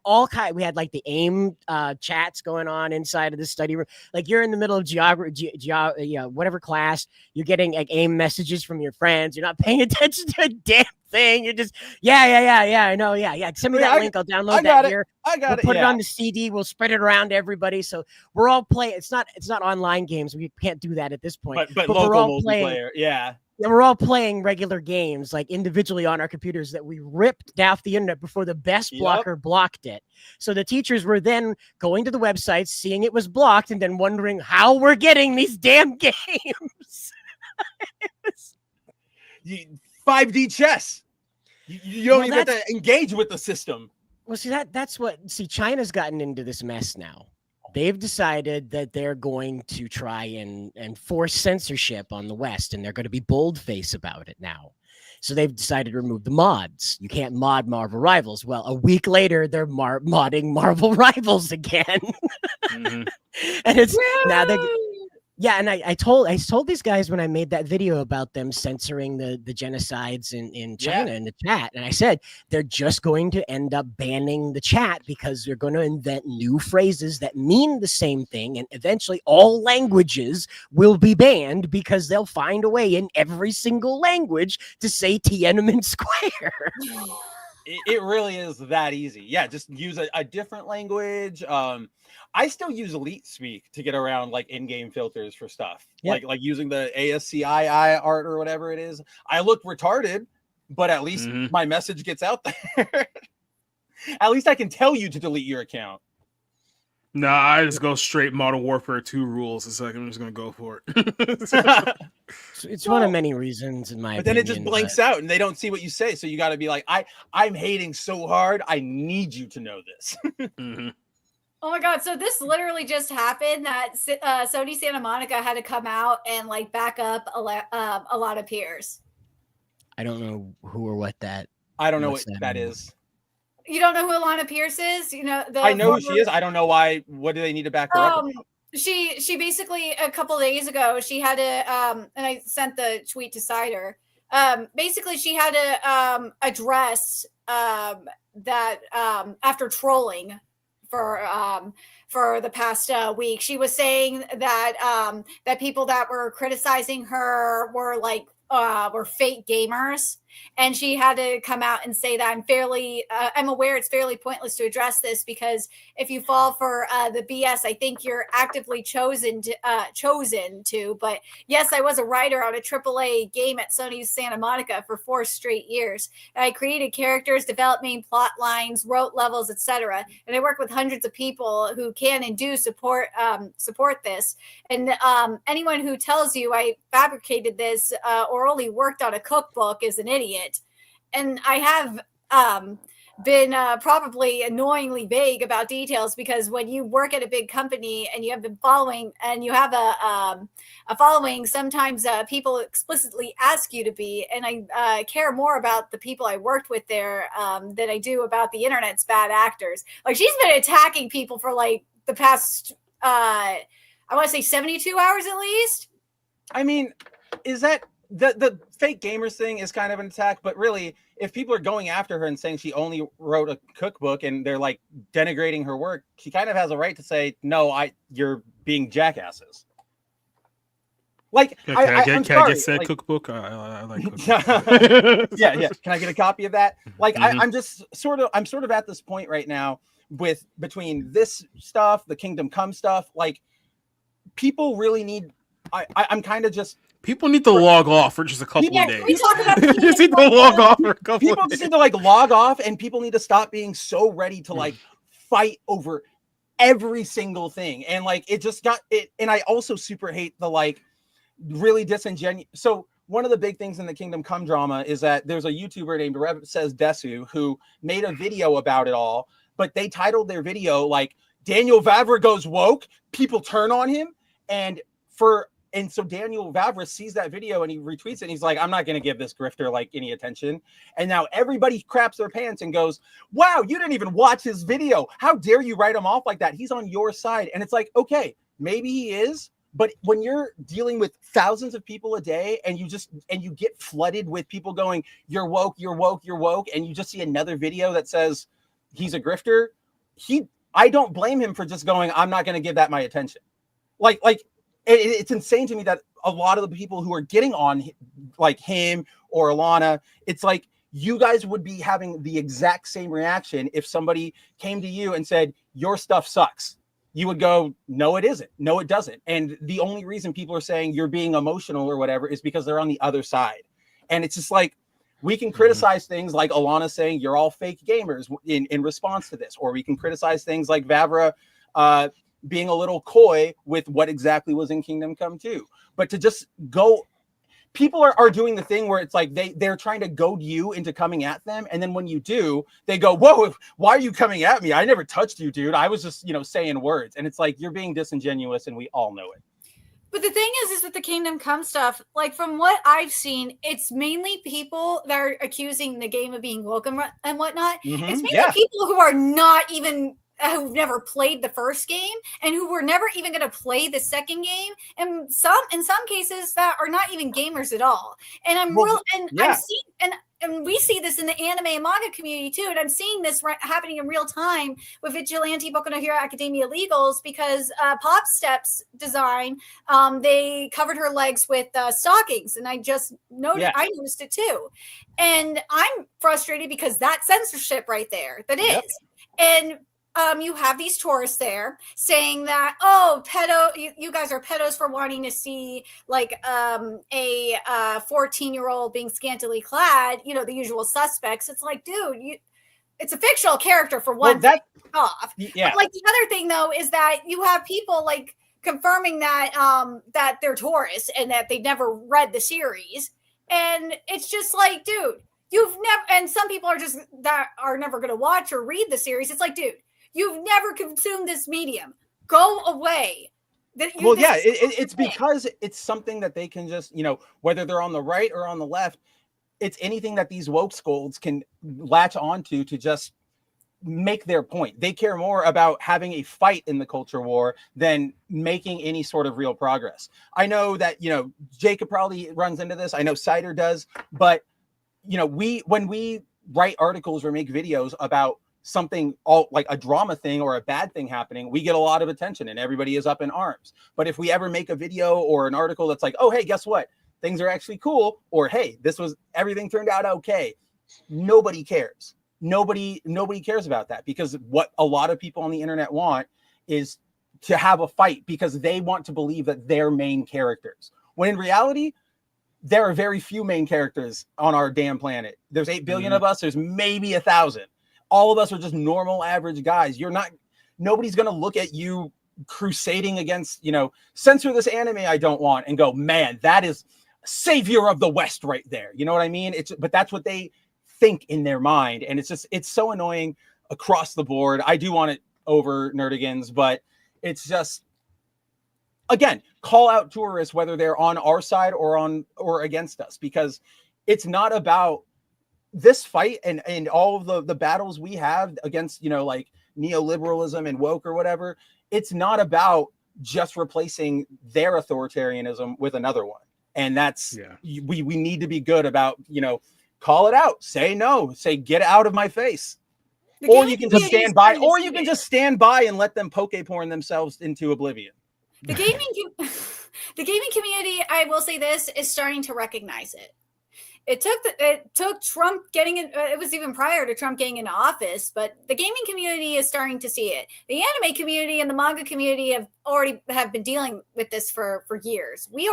Speaker 6: we had like the AIM chats going on inside of the study room. Like you're in the middle of geography, whatever class, you're getting like AIM messages from your friends. You're not paying attention to a damn thing. You're just, I know. Yeah. Send me that link. I'll download that here.
Speaker 14: I got it.
Speaker 6: Put it on the CD. We'll spread it around to everybody. So we're all playing. It's not online games. We can't do that at this point.
Speaker 14: But
Speaker 6: we're
Speaker 14: local
Speaker 6: all
Speaker 14: multiplayer.
Speaker 6: playing.
Speaker 14: Yeah.
Speaker 6: Yeah, we're all playing regular games like individually on our computers that we ripped off the internet before the Best Blocker blocked it. So the teachers were then going to the website, seeing it was blocked, and then wondering how we're getting these damn games.
Speaker 14: 5D chess. You don't even have to engage with the system.
Speaker 6: Well, see, China's gotten into this mess now. They've decided that they're going to try and force censorship on the West, and they're going to be bold-faced about it now. So they've decided to remove the mods. You can't mod Marvel Rivals. Well, a week later, they're modding Marvel Rivals again. And it's now they're... Yeah, and I told these guys when I made that video about them censoring the genocides in China in the chat, and I said they're just going to end up banning the chat because they're going to invent new phrases that mean the same thing, and eventually all languages will be banned because they'll find a way in every single language to say Tiananmen Square.
Speaker 14: It really is that easy. Yeah, just use a different language. I still use Elite Speak to get around like in-game filters for stuff. Like using the ASCII art or whatever it is. I look retarded, but at least my message gets out there. At least I can tell you to delete your account.
Speaker 11: Nah, I just go straight Modern Warfare 2 rules. It's like I'm just gonna go for it.
Speaker 6: It's one of many reasons, in my
Speaker 14: But then
Speaker 6: opinion.
Speaker 14: it just blanks out, and they don't see what you say. So you got to be like, I'm hating so hard. I need you to know this.
Speaker 11: Mm-hmm.
Speaker 13: Oh my god! So this literally just happened. That Sony Santa Monica had to come out and like back up a lot of peers.
Speaker 6: I don't know who or what that.
Speaker 14: I don't know what that is.
Speaker 13: You don't know who Alana Pierce is? You know,
Speaker 14: I know who she is. I don't know why. What do they need to back her up?
Speaker 13: She basically a couple of days ago she had to and I sent the tweet to Cider. Basically she had to address that after trolling for the past week. She was saying that that people that were criticizing her were fake gamers, and she had to come out and say that. I'm aware it's fairly pointless to address this, because if you fall for the BS, I think you're actively chosen to. But yes, I was a writer on a AAA game at Sony Santa Monica for 4 straight years. I created characters, developed main plot lines, wrote levels, etc. And I work with hundreds of people who can and do support this. And anyone who tells you I fabricated this or only worked on a cookbook is an idiot. And I have been probably annoyingly vague about details, because when you work at a big company and you have been following and you have a following, sometimes people explicitly ask you to be. And I care more about the people I worked with there than I do about the internet's bad actors. Like, she's been attacking people for like the past, I want to say 72 hours at least.
Speaker 14: I mean, is that the fake gamers thing is kind of an attack, but really, if people are going after her and saying she only wrote a cookbook and they're like denigrating her work, she kind of has a right to say, no, you're being jackasses. Like,
Speaker 11: can I get said cookbook? I like cookbook.
Speaker 14: yeah. Can I get a copy of that? Like, I'm sort of at this point right now between this stuff, the Kingdom Come stuff. Like, people really need. I'm kind of just.
Speaker 11: People need to log off for just a couple of days.
Speaker 13: We talk about
Speaker 11: just need to log off for a couple
Speaker 14: people
Speaker 11: of days.
Speaker 14: just need to like log off, and people need to stop being so ready to like fight over every single thing. And like, it just got it. And I also super hate the like really disingenuous. So one of the big things in the Kingdom Come drama is that there's a YouTuber named Rev Says Desu who made a video about it all, but they titled their video like Daniel Vavra goes woke, people turn on him. And so Daniel Vavra sees that video and he retweets it and he's like, I'm not going to give this grifter like any attention. And now everybody craps their pants and goes, wow, you didn't even watch his video. How dare you write him off like that? He's on your side. And it's like, okay, maybe he is. But when you're dealing with thousands of people a day and you get flooded with people going, you're woke, you're woke, you're woke. And you just see another video that says he's a grifter. I don't blame him for just going, I'm not going to give that my attention. Like, it's insane to me that a lot of the people who are getting on like him or Alana, it's like you guys would be having the exact same reaction if somebody came to you and said, your stuff sucks. You would go, no, it isn't. No, it doesn't. And the only reason people are saying you're being emotional or whatever is because they're on the other side. And it's just like, we can criticize things like Alana saying you're all fake gamers in response to this, or we can criticize things like Vavra being a little coy with what exactly was in Kingdom Come 2. But to just go, people are doing the thing where it's like they're trying to goad you into coming at them. And then when you do, they go, whoa, why are you coming at me? I never touched you, dude. I was just, saying words. And it's like, you're being disingenuous and we all know it.
Speaker 13: But the thing is with the Kingdom Come stuff, like from what I've seen, it's mainly people that are accusing the game of being woke and whatnot.
Speaker 14: Mm-hmm.
Speaker 13: It's mainly people who are not even who've never played the first game and who were never even going to play the second game, and in some cases that are not even gamers at all. And I'm seeing and we see this in the anime and manga community too. And I'm seeing this happening in real time with Vigilante Boku no Hero Academia Legals, because Pop Step's design, they covered her legs with stockings, and I just noticed. I noticed it too, and I'm frustrated because that's censorship right there. That is, and. You have these tourists there saying that, you guys are pedos for wanting to see like a 14-year-old being scantily clad, the usual suspects. It's like, dude, it's a fictional character for one thing off.
Speaker 14: Yeah.
Speaker 13: But like the other thing though is that you have people like confirming that that they're Taurus and that they never read the series, and it's just like, dude, you've never. And some people are just that are never going to watch or read the series. It's like, dude, you've never consumed this medium. Go away.
Speaker 14: Well, yeah, it's because it's something that they can just, you know, whether they're on the right or on the left, it's anything that these woke scolds can latch onto to just make their point. They care more about having a fight in the culture war than making any sort of real progress. I know that, you know, Jacob probably runs into this. I know Cider does, but you know, when we write articles or make videos about something like a drama thing or a bad thing happening, we get a lot of attention and everybody is up in arms. But if we ever make a video or an article that's like, oh, hey, guess what? Things are actually cool, or hey, everything turned out okay, nobody cares. Nobody cares about that, because what a lot of people on the internet want is to have a fight because they want to believe that they're main characters. When in reality, there are very few main characters on our damn planet. There's 8 billion of us. There's maybe 1,000. All of us are just normal, average guys. Nobody's going to look at you crusading against, you know, censor this anime I don't want and go, man, that is savior of the West right there. You know what I mean? But that's what they think in their mind. And it's so annoying across the board. I do want it over, Nerdigans, but it's just, again, call out tourists, whether they're on our side or against us, because it's not about this fight and all of the battles we have against, you know, like neoliberalism and woke or whatever. It's not about just replacing their authoritarianism with another one. And that's, we need to be good about, you know, call it out, say no, say get out of my face. Or you can just stand by, and let them poke porn themselves into oblivion.
Speaker 13: The gaming community, I will say this, is starting to recognize it. It took Trump getting in. It was even prior to Trump getting into office, but the gaming community is starting to see it. The anime community and the manga community have been dealing with this for years. We've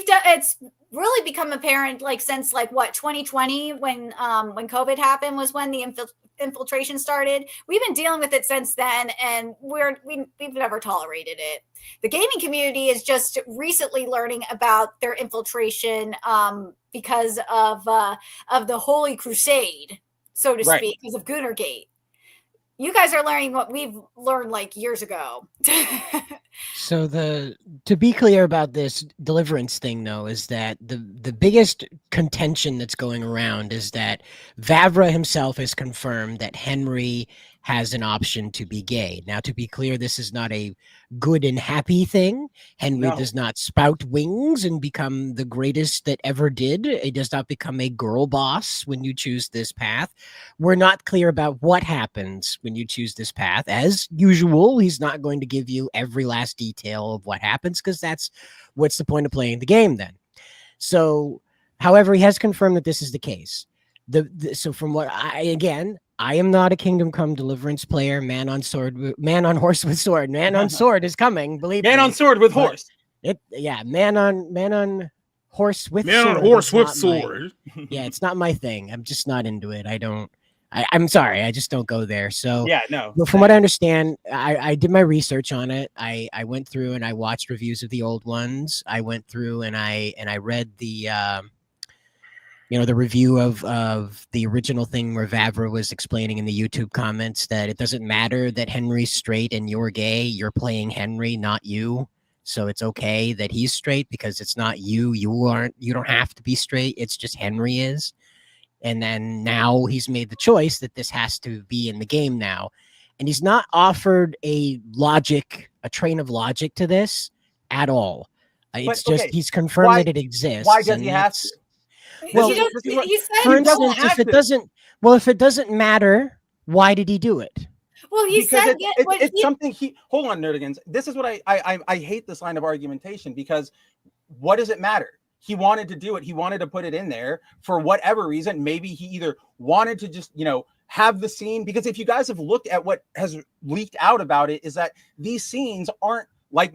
Speaker 13: done. It's really become apparent, like since like 2020 when COVID happened was when the infiltration started. We've been dealing with it since then, and we've never tolerated it. The gaming community is just recently learning about their infiltration because of the Holy Crusade, so to speak, because of GOONER GATE. You guys are learning what we've learned like years ago.
Speaker 6: So to be clear about this deliverance thing, though, is that the biggest contention that's going around is that Vavra himself has confirmed that Henry has an option to be gay. Now, to be clear, this is not a good and happy thing. Henry does not spout wings and become the greatest that ever did. He does not become a girl boss when you choose this path. We're not clear about what happens when you choose this path. As usual, he's not going to give you every last detail of what happens, because what's the point of playing the game then? So, however, he has confirmed that this is the case. So from what I am not a Kingdom Come Deliverance player. Man on horse with sword. Man on sword is coming. Believe me.
Speaker 14: Man on sword with horse.
Speaker 6: Man on horse with
Speaker 11: man
Speaker 6: sword.
Speaker 11: On horse with sword.
Speaker 6: It's not my thing. I'm just not into it. I'm sorry. I just don't go there. So from what I understand, I did my research on it. I went through and I watched reviews of the old ones. I went through and I read the the review of the original thing where Vavra was explaining in the YouTube comments that it doesn't matter that Henry's straight and you're gay. You're playing Henry, not you. So it's okay that he's straight because it's not you. You don't have to be straight. It's just Henry is. And then now he's made the choice that this has to be in the game now. And he's not offered a train of logic to this at all. He's confirmed that it exists.
Speaker 14: Why does he have to?
Speaker 6: Well, for instance, if it doesn't matter, why did he do it?
Speaker 13: Well, he said
Speaker 14: it's something hold on, Nerdigans. This is what I hate this line of argumentation, because what does it matter? He wanted to do it. He wanted to put it in there for whatever reason. Maybe he either wanted to just, have the scene, because if you guys have looked at what has leaked out about it, is that these scenes aren't like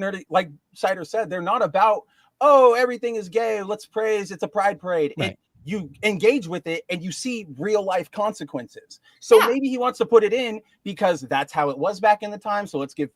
Speaker 14: Cider said, they're not about, oh, everything is gay, let's praise, it's a pride parade.
Speaker 6: Right.
Speaker 14: you engage with it and you see real life consequences. So maybe he wants to put it in because that's how it was back in the time. So let's give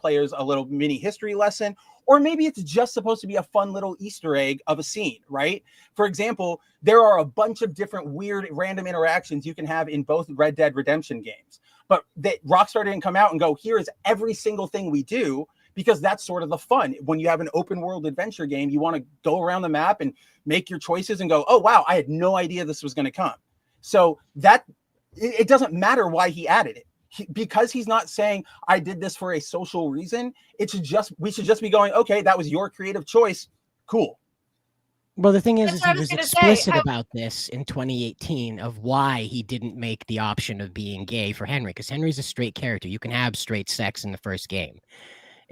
Speaker 14: players a little mini history lesson. Or maybe it's just supposed to be a fun little Easter egg of a scene, right? For example, there are a bunch of different weird random interactions you can have in both Red Dead Redemption games. But Rockstar didn't come out and go, here is every single thing we do, because that's sort of the fun. When you have an open world adventure game, you want to go around the map and make your choices and go, oh, wow, I had no idea this was going to come. So that it doesn't matter why he added it. Because he's not saying I did this for a social reason, we should just be going, okay, that was your creative choice. Cool.
Speaker 6: Well, the thing is he was explicit about this in 2018 of why he didn't make the option of being gay for Henry, because Henry's a straight character. You can have straight sex in the first game.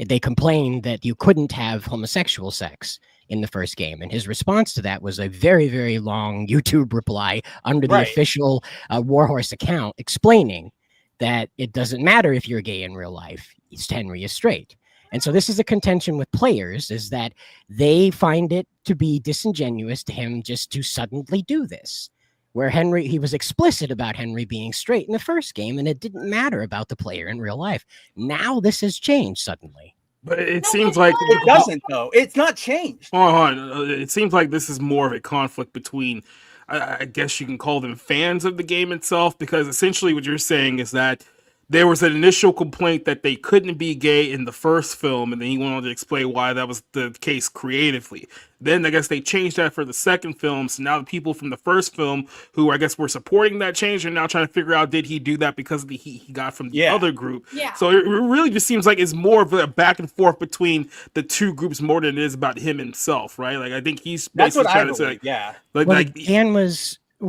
Speaker 6: They complained that you couldn't have homosexual sex in the first game. And his response to that was a very, very long YouTube reply under the official Warhorse account explaining that it doesn't matter if you're gay in real life. Henry is straight. And so this is a contention with players, is that they find it to be disingenuous to him just to suddenly do this. Where he was explicit about Henry being straight in the first game, and it didn't matter about the player in real life. Now this has changed suddenly.
Speaker 11: But it seems like
Speaker 14: it doesn't, though. It's not changed.
Speaker 11: Hold on. It seems like this is more of a conflict between, I guess you can call them fans of the game itself, because essentially what you're saying is that there was an initial complaint that they couldn't be gay in the first film, and then he went on to explain why that was the case creatively. Then I guess they changed that for the second film, so now the people from the first film who I guess were supporting that change are now trying to figure out, did he do that because of the heat he got from the other group? Yeah. So it really just seems like it's more of a back and forth between the two groups more than it is about him himself, right? Like I think he's basically trying to say,
Speaker 6: Dan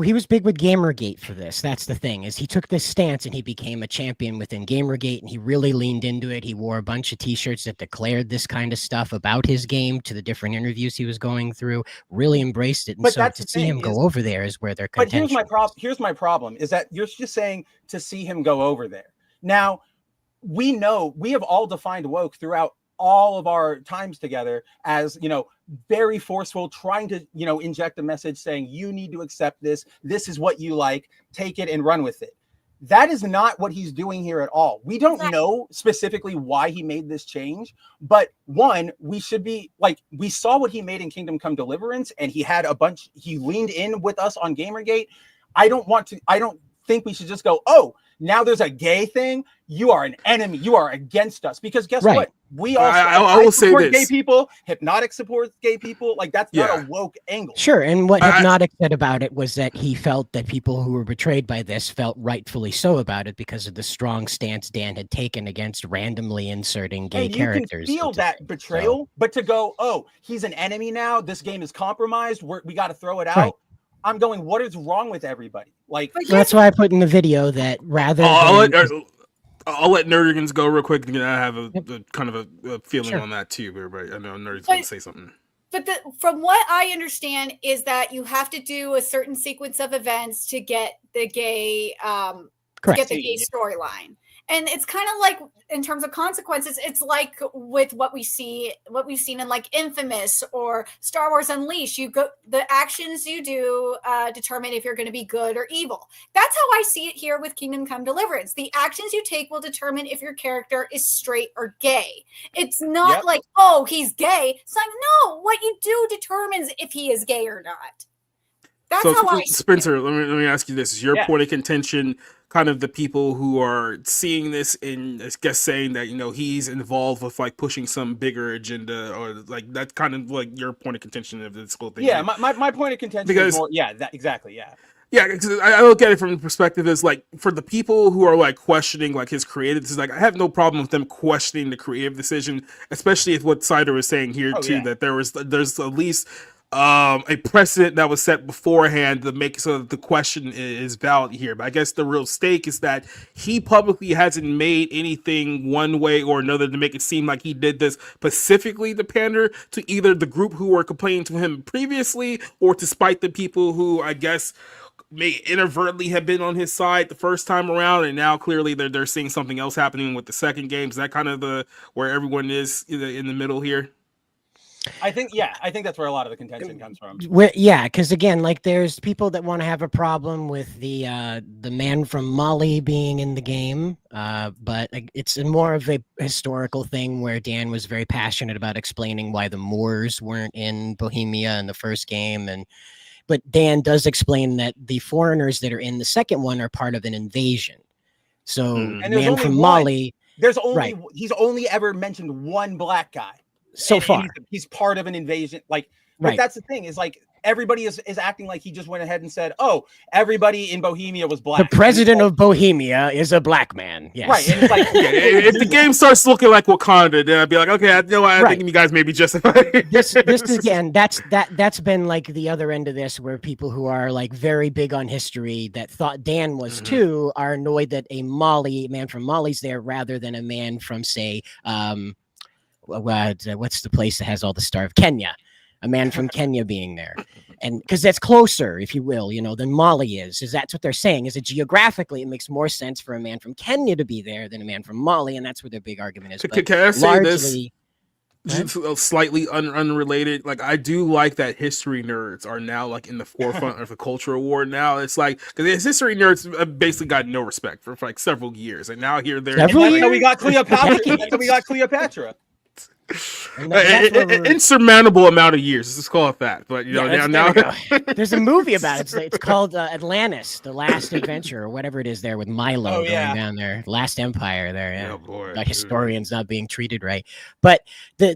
Speaker 6: he was big with Gamergate for this. That's the thing, is he took this stance and he became a champion within Gamergate, and he really leaned into it. He wore a bunch of t-shirts that declared this kind of stuff about his game to the different interviews he was going through, really embraced it. And so to see him go over there is where they're contention.
Speaker 14: But here's my problem is that you're just saying to see him go over there. Now, we know we have all defined woke throughout all of our times together as, very forceful, trying to, inject a message saying you need to accept this. This is what you like. Take it and run with it. That is not what he's doing here at all. We don't know specifically why he made this change, but one, we should be like, we saw what he made in Kingdom Come Deliverance, and he leaned in with us on Gamergate. I don't think we should just go, oh, now there's a gay thing. You are an enemy. You are against us. Because guess what? We also I will support gay people. Hypnotic supports gay people. Like that's not a woke angle.
Speaker 6: Sure. And what Hypnotic said about it was that he felt that people who were betrayed by this felt rightfully so about it because of the strong stance Dan had taken against randomly inserting gay characters.
Speaker 14: You can feel that betrayal, but to go, oh, he's an enemy now. This game is compromised. We got to throw it out. Right. I'm going, what is wrong with everybody? Like
Speaker 6: that's why I put in the video that rather
Speaker 11: I'll let Nerdigans go real quick, and I have a kind of a feeling on that too. Everybody, I know Nerdigans going to say something.
Speaker 13: But from what I understand is that you have to do a certain sequence of events to get the gay storyline. And it's kind of like, in terms of consequences, it's like with what we've seen in like Infamous or Star Wars Unleashed. The actions you do determine if you're going to be good or evil. That's how I see it here with Kingdom Come Deliverance. The actions you take will determine if your character is straight or gay. It's not like, oh, he's gay. It's like, no, what you do determines if he is gay or not. That's how I see
Speaker 11: Spencer, let me ask you this. Is your point of contention kind of the people who are seeing this and I guess saying that, he's involved with like pushing some bigger agenda, or like that's kind of like your point of contention of this whole thing?
Speaker 14: Yeah, my point of contention is more, exactly.
Speaker 11: Yeah, because I look at it from the perspective as like, for the people who are like questioning like his creative decision, like I have no problem with them questioning the creative decision, especially if what Cider was saying here that there's at least a precedent that was set beforehand to make so that the question is valid here. But I guess the real stake is that he publicly hasn't made anything one way or another to make it seem like he did this specifically to pander to either the group who were complaining to him previously, or to spite the people who I guess may inadvertently have been on his side the first time around, and now clearly they're seeing something else happening with the second game. Is that kind of where everyone is in the middle here?
Speaker 14: I think that's where a lot of the contention comes from.
Speaker 6: Yeah, because again, like there's people that want to have a problem with the man from Mali being in the game, but it's more of a historical thing where Dan was very passionate about explaining why the Moors weren't in Bohemia in the first game, but Dan does explain that the foreigners that are in the second one are part of an invasion. So man from Mali,
Speaker 14: he's only ever mentioned one black guy.
Speaker 6: So far,
Speaker 14: he's part of an invasion. Like, but that's the thing is like everybody is acting like he just went ahead and said, "Oh, everybody in Bohemia was black."
Speaker 6: The president of Bohemia is a black man. Yes,
Speaker 14: right. And it's like,
Speaker 11: if the game starts looking like Wakanda, then I'd be like, okay, I think you guys may be justified.
Speaker 6: this again, that's been like the other end of this, where people who are like very big on history that thought Dan was too are annoyed that a man from Mali's there rather than a man from, say, what's the place that has all the stars? Kenya, a man from Kenya being there, and because that's closer, if you will, than Mali is that's what they're saying, is that geographically it makes more sense for a man from Kenya to be there than a man from Mali, and that's where their big argument is.
Speaker 11: Can I say this? Just slightly unrelated. Like, I do like that history nerds are now like in the forefront of the cultural war. Now it's like, because history nerds basically got no respect for like several years, and now here they're
Speaker 14: we got Cleopatra.
Speaker 11: Insurmountable amount of years. Let's call it that. But now
Speaker 6: there's a movie about it. It's called Atlantis: The Last Adventure, or whatever it is. There with Milo going down there, Last Empire. There, yeah.
Speaker 11: Oh boy,
Speaker 6: about historians not being treated right. But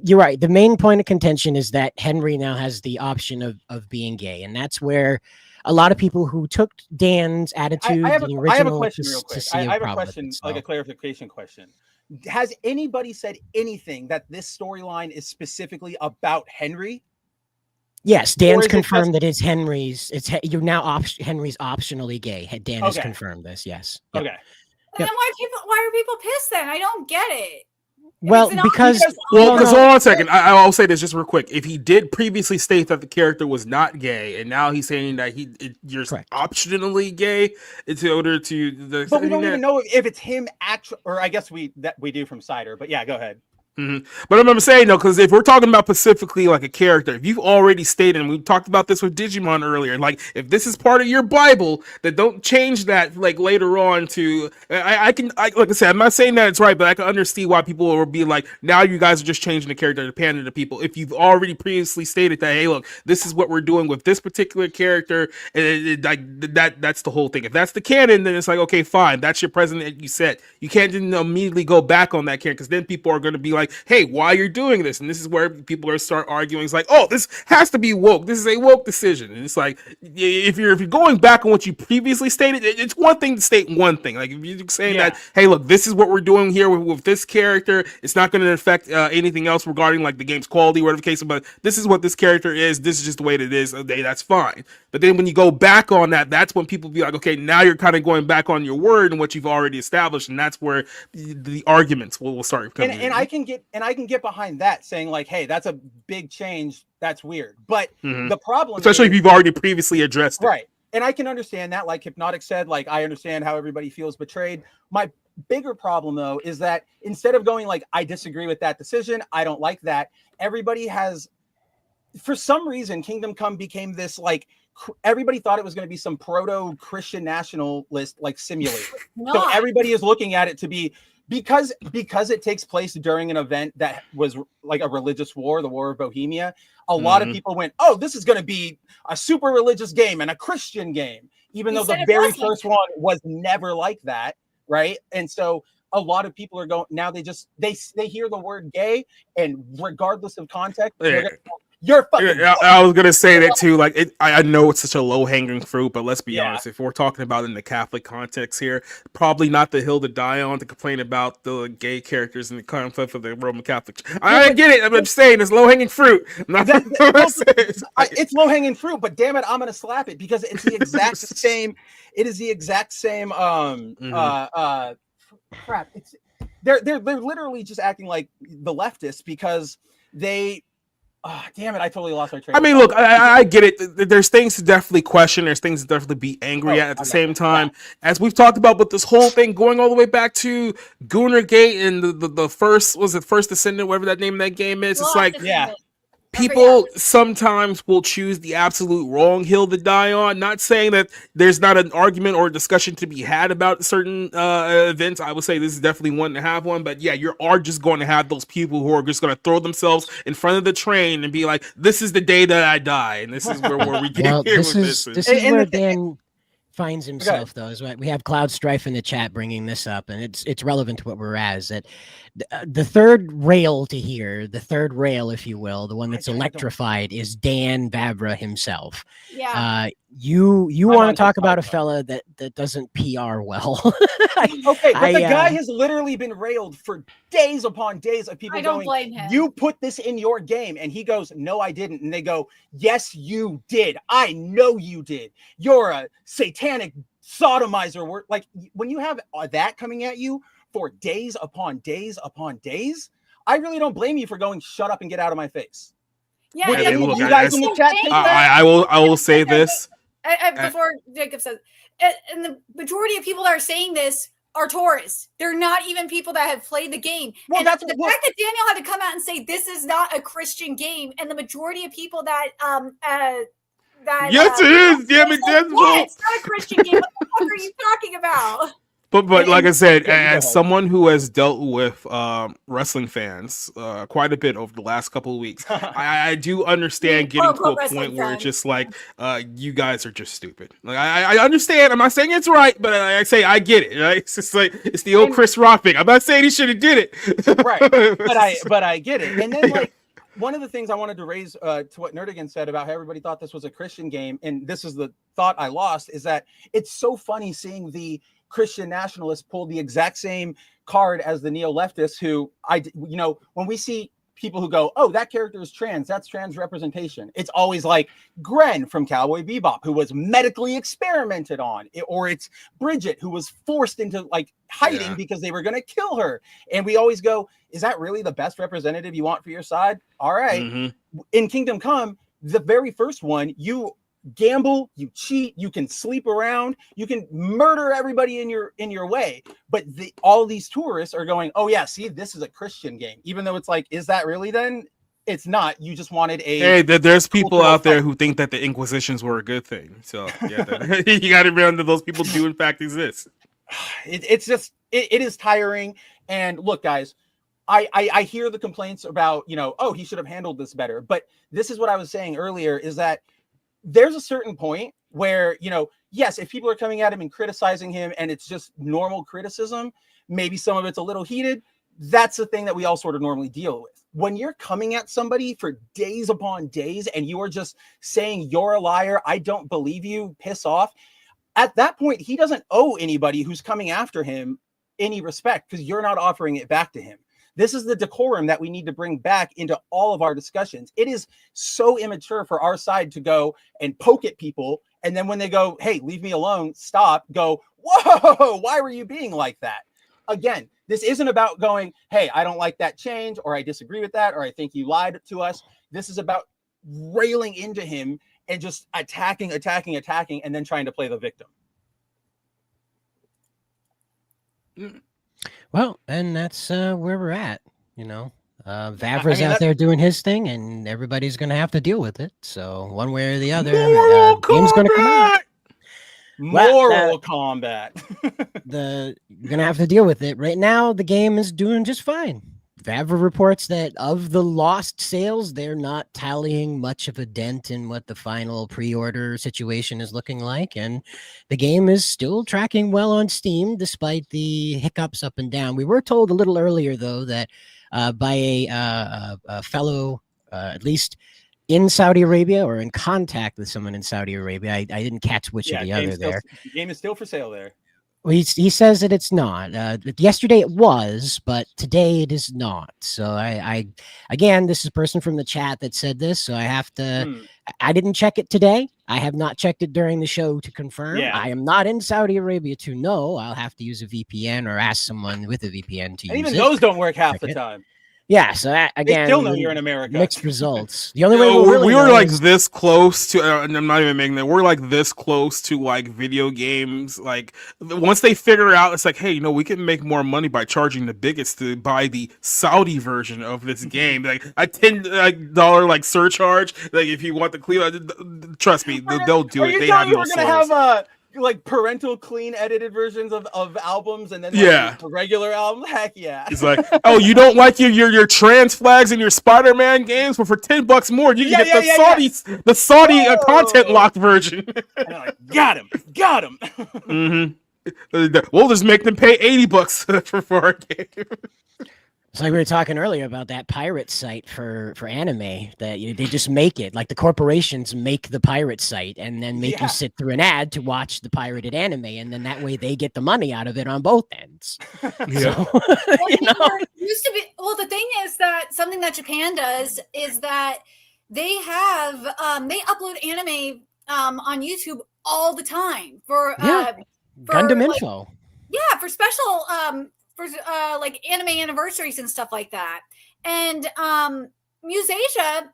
Speaker 6: you're right. The main point of contention is that Henry now has the option of being gay, and that's where a lot of people who took Dan's attitude,
Speaker 14: I have
Speaker 6: the original,
Speaker 14: a question real quick. I have a question, like a clarification question. Has anybody said anything that this storyline is specifically about Henry?
Speaker 6: Yes, Dan's confirmed that it's Henry's. You're now Henry's optionally gay. Dan has confirmed this. Yes.
Speaker 14: Okay.
Speaker 6: Yep.
Speaker 13: Then why are people pissed then? I don't get it.
Speaker 6: Well, because
Speaker 11: hold on a second. I'll say this just real quick. If he did previously state that the character was not gay, and now he's saying that you're optionally gay, it's in order to.
Speaker 14: But we don't even know if it's him actually, or I guess we do from Cider. But yeah, go ahead.
Speaker 11: But I'm saying though, because if we're talking about specifically like a character, if you've already stated, and we talked about this with Digimon earlier, like if this is part of your Bible, then don't change that like later on to. Like I said, I'm not saying that it's right, but I can understand why people will be like, now you guys are just changing the character to pander to people. If you've already previously stated that, hey, look, this is what we're doing with this particular character, and that's the whole thing. If that's the canon, then it's like, okay, fine, that's your president you set. You can't just immediately go back on that character, because then people are going to be like, hey, why you're doing this? And this is where people are going to start arguing. It's like, oh, this has to be woke. This is a woke decision. And it's like, if you're going back on what you previously stated, it's one thing to state one thing. Like if you're saying that, hey, look, this is what we're doing here with this character. It's not going to affect anything else regarding like the game's quality, whatever the case. But this is what this character is. This is just the way it is. Okay, that's fine. But then when you go back on that, that's when people be like, okay, now you're kind of going back on your word and what you've already established, and that's where the arguments will start coming.
Speaker 14: And I can get behind that, saying like, hey, that's a big change. That's weird. But the problem,
Speaker 11: especially if you've already previously addressed it.
Speaker 14: Right. And I can understand that. Like Hypnotic said, like, I understand how everybody feels betrayed. My bigger problem, though, is that instead of going like, I disagree with that decision, I don't like that, everybody has, for some reason, Kingdom Come became this like, everybody thought it was going to be some proto-Christian nationalist like simulator. So everybody is looking at it to be, because it takes place during an event that was like a religious war, the War of Bohemia. A lot of people went, oh, this is going to be a super religious game and a Christian game, even though the very first one was never like that, right? And so a lot of people are going, now they hear the word gay, and regardless of context, they're gonna go, you're fucking.
Speaker 11: I was gonna say that too. Like, I know it's such a low hanging fruit, but let's be honest. If we're talking about in the Catholic context here, probably not the hill to die on to complain about the gay characters in the conflict of the Roman Catholic. I get it. I'm just saying it's low hanging fruit.
Speaker 14: It's low hanging fruit, but damn it, I'm gonna slap it because it's the exact same. It is the exact same. Crap. They're literally just acting like the leftists because they. Oh, damn it, I totally lost my train.
Speaker 11: I mean, look, I get it. There's things to definitely question. There's things to definitely be angry at the same time. As we've talked about with this whole thing going all the way back to GOONER GATE and the first, was it First Descendant, whatever that name of that game is. It's like, people sometimes will choose the absolute wrong hill to die on. Not saying that there's not an argument or a discussion to be had about certain events. I would say this is definitely one to have one. But yeah, you are just going to have those people who are just going to throw themselves in front of the train and be like, "This is the day that I die," and this is where we get
Speaker 6: well,
Speaker 11: here
Speaker 6: this
Speaker 11: with
Speaker 6: is
Speaker 11: this.
Speaker 6: this is where Dan finds himself, though. Is right. We have Cloud Strife in the chat bringing this up, and it's relevant to what we're at. Is that the third rail to here, the third rail, if you will, the one that's electrified, is Dan Vavra himself.
Speaker 13: Yeah.
Speaker 6: You want to talk about a fella that doesn't PR well?
Speaker 14: Okay, but the guy has literally been railed for days upon days of people going,
Speaker 13: blame him.
Speaker 14: "You put this in your game," and he goes, "No, I didn't." And they go, "Yes, you did. I know you did. You're a satanic sodomizer." Like, when you have that coming at you for days upon days upon days, I really don't blame you for going, "Shut up and get out of my face."
Speaker 13: Yeah,
Speaker 11: Look,
Speaker 13: and
Speaker 11: look,
Speaker 14: you guys in the chat take that?
Speaker 11: I will say this.
Speaker 13: Before Jacob says, and the majority of people that are saying this are tourists. They're not even people that have played the game.
Speaker 14: Well,
Speaker 13: and
Speaker 14: that's
Speaker 13: the fact that Daniel had to come out and say this is not a Christian game, and the majority of people that
Speaker 11: yes, it is. Damn it,
Speaker 13: yeah, it's not a Christian game. What the fuck are you talking about?
Speaker 11: But like I said, as someone who has dealt with wrestling fans quite a bit over the last couple of weeks, I do understand getting to a point where it's just like, you guys are just stupid. Like I understand. I'm not saying it's right, but I say I get it. Right? It's just like it's the old Chris Rock thing. I'm not saying he should have did it.
Speaker 14: Right. But I get it. And then like one of the things I wanted to raise to what Nerdigan said about how everybody thought this was a Christian game, and this is the thought I lost, is that it's so funny seeing the Christian nationalists pull the exact same card as the neo-leftists who when we see people who go, "Oh, that character is trans, that's trans representation," it's always like Gren from Cowboy Bebop, who was medically experimented on, or it's Bridget, who was forced into like hiding because they were going to kill her. And we always go, is that really the best representative you want for your side? All right. In Kingdom Come, the very first one, you gamble, you cheat, you can sleep around, you can murder everybody in your way, but all these tourists are going, "Oh yeah, see, this is a Christian game," even though it's like, is that really? Then it's not. You just wanted a
Speaker 11: there's people out there who think that the Inquisitions were a good thing, so yeah, you got to remember those people do in fact exist.
Speaker 14: It's just it is tiring. And look, guys, I hear the complaints about, oh, he should have handled this better, but this is what I was saying earlier, is that there's a certain point where, yes, if people are coming at him and criticizing him and it's just normal criticism, maybe some of it's a little heated. That's the thing that we all sort of normally deal with. When you're coming at somebody for days upon days and you are just saying, "You're a liar, I don't believe you, piss off," at that point, he doesn't owe anybody who's coming after him any respect, because you're not offering it back to him. This is the decorum that we need to bring back into all of our discussions. It is so immature for our side to go and poke at people, and then when they go, "Hey, leave me alone, stop," go, "Whoa, why were you being like that?" Again, this isn't about going, "Hey, I don't like that change," or "I disagree with that," or "I think you lied to us." This is about railing into him and just attacking, and then trying to play the victim.
Speaker 6: Well, and that's where we're at, Vavra's out there doing his thing, and everybody's going to have to deal with it. So one way or the other, the game's going to come out.
Speaker 14: Moral combat.
Speaker 6: You're going to have to deal with it. Right now, the game is doing just fine. Vavra reports that of the lost sales, they're not tallying much of a dent in what the final pre-order situation is looking like, and the game is still tracking well on Steam despite the hiccups up and down. We were told a little earlier, though, that by a fellow, at least in Saudi Arabia or in contact with someone in Saudi Arabia. I didn't catch which of the other there.
Speaker 14: The game is still for sale there.
Speaker 6: Well, he says that it's not. Yesterday it was, but today it is not. So I again, this is a person from the chat that said this, so I have to. I didn't check it today. I have not checked it during the show to confirm.
Speaker 14: Yeah.
Speaker 6: I am not in Saudi Arabia to know. I'll have to use a VPN or ask someone with a VPN to use it.
Speaker 14: Even those don't work half the time.
Speaker 6: Yeah, so that,
Speaker 14: They
Speaker 6: again,
Speaker 14: still know you're in America.
Speaker 6: Mixed results. The only way we'll really
Speaker 11: we were
Speaker 6: know
Speaker 11: like
Speaker 6: is-
Speaker 11: this close to, and I'm not even making that. We're like this close to like video games. Like once they figure out, it's like, hey, you know, we can make more money by charging the bigots to buy the Saudi version of this game. Like a $10 like surcharge. Like if you want the clean, trust me, they'll do it. They have no
Speaker 14: we're gonna have like parental clean edited versions of albums and then like, the regular album. Heck yeah.
Speaker 11: It's like, oh, you don't like your trans flags in your Spider-Man games, but for $10 more, you can get the Saudi content locked version.
Speaker 14: And I'm like, got him.
Speaker 11: We'll just make them pay $80 for our game.
Speaker 6: It's like we were talking earlier about that pirate site for anime that they just make it like the corporations make the pirate site and then make you sit through an ad to watch the pirated anime, and then that way they get the money out of it on both ends.
Speaker 13: It used to be. Well, the thing is that something that Japan does is that they have they upload anime on YouTube all the time for
Speaker 6: Gundam
Speaker 13: like,
Speaker 6: info.
Speaker 13: Yeah, for special for like anime anniversaries and stuff like that. And Musasia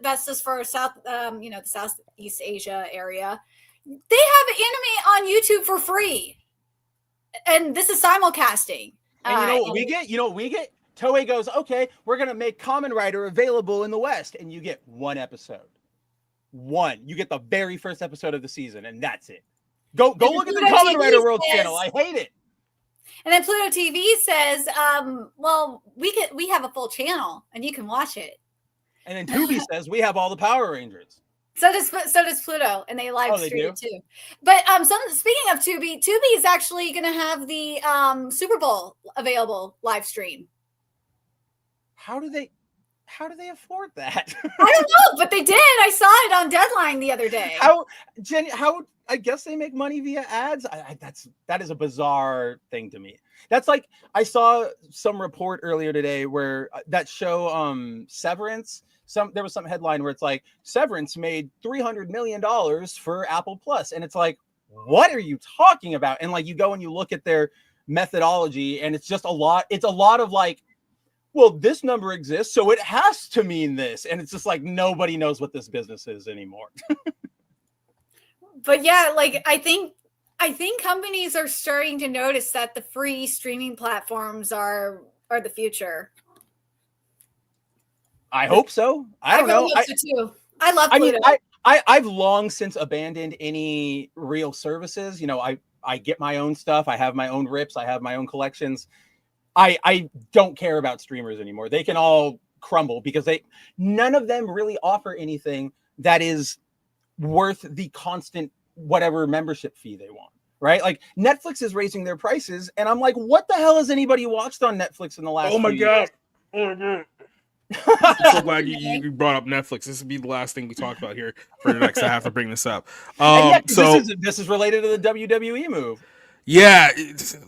Speaker 13: that's just for South the Southeast Asia area. They have anime on YouTube for free. And this is simulcasting.
Speaker 14: And you know what we get? Toei goes, okay, we're gonna make Kamen Rider available in the West, and you get one episode. You get the very first episode of the season, and that's it. Go look at the Kamen Rider World channel. I hate it.
Speaker 13: And then Pluto TV says, well, we have a full channel and you can watch it.
Speaker 14: And then Tubi says we have all the Power Rangers.
Speaker 13: So does Pluto, and they live stream it too. But speaking of Tubi is actually going to have the Super Bowl available live stream.
Speaker 14: How do they afford that?
Speaker 13: I don't know, but they did. I saw it on Deadline the other day.
Speaker 14: How I guess they make money via ads. That is a bizarre thing to me. That's like I saw some report earlier today where that show Severance. There was some headline where it's like Severance made $300 million for Apple Plus, and it's like, what are you talking about? And like you go and you look at their methodology, and it's just a lot. It's a lot of like, well, this number exists, so it has to mean this, and it's just like nobody knows what this business is anymore.
Speaker 13: But yeah, like I think companies are starting to notice that the free streaming platforms are the future.
Speaker 14: I hope so. I don't know.
Speaker 13: Hope so too. I love Pluto.
Speaker 14: I mean, I've long since abandoned any real services. You know, I get my own stuff. I have my own rips. I have my own collections. I don't care about streamers anymore. They can all crumble because none of them really offer anything that is worth the constant whatever membership fee they want, right? Like Netflix is raising their prices, and I'm like, what the hell has anybody watched on Netflix in the last?
Speaker 11: Oh my god!
Speaker 14: Years?
Speaker 11: I'm so glad you brought up Netflix. This would be the last thing we talk about here for the next. I have to bring this up.
Speaker 14: So this is related to the WWE move.
Speaker 11: Yeah,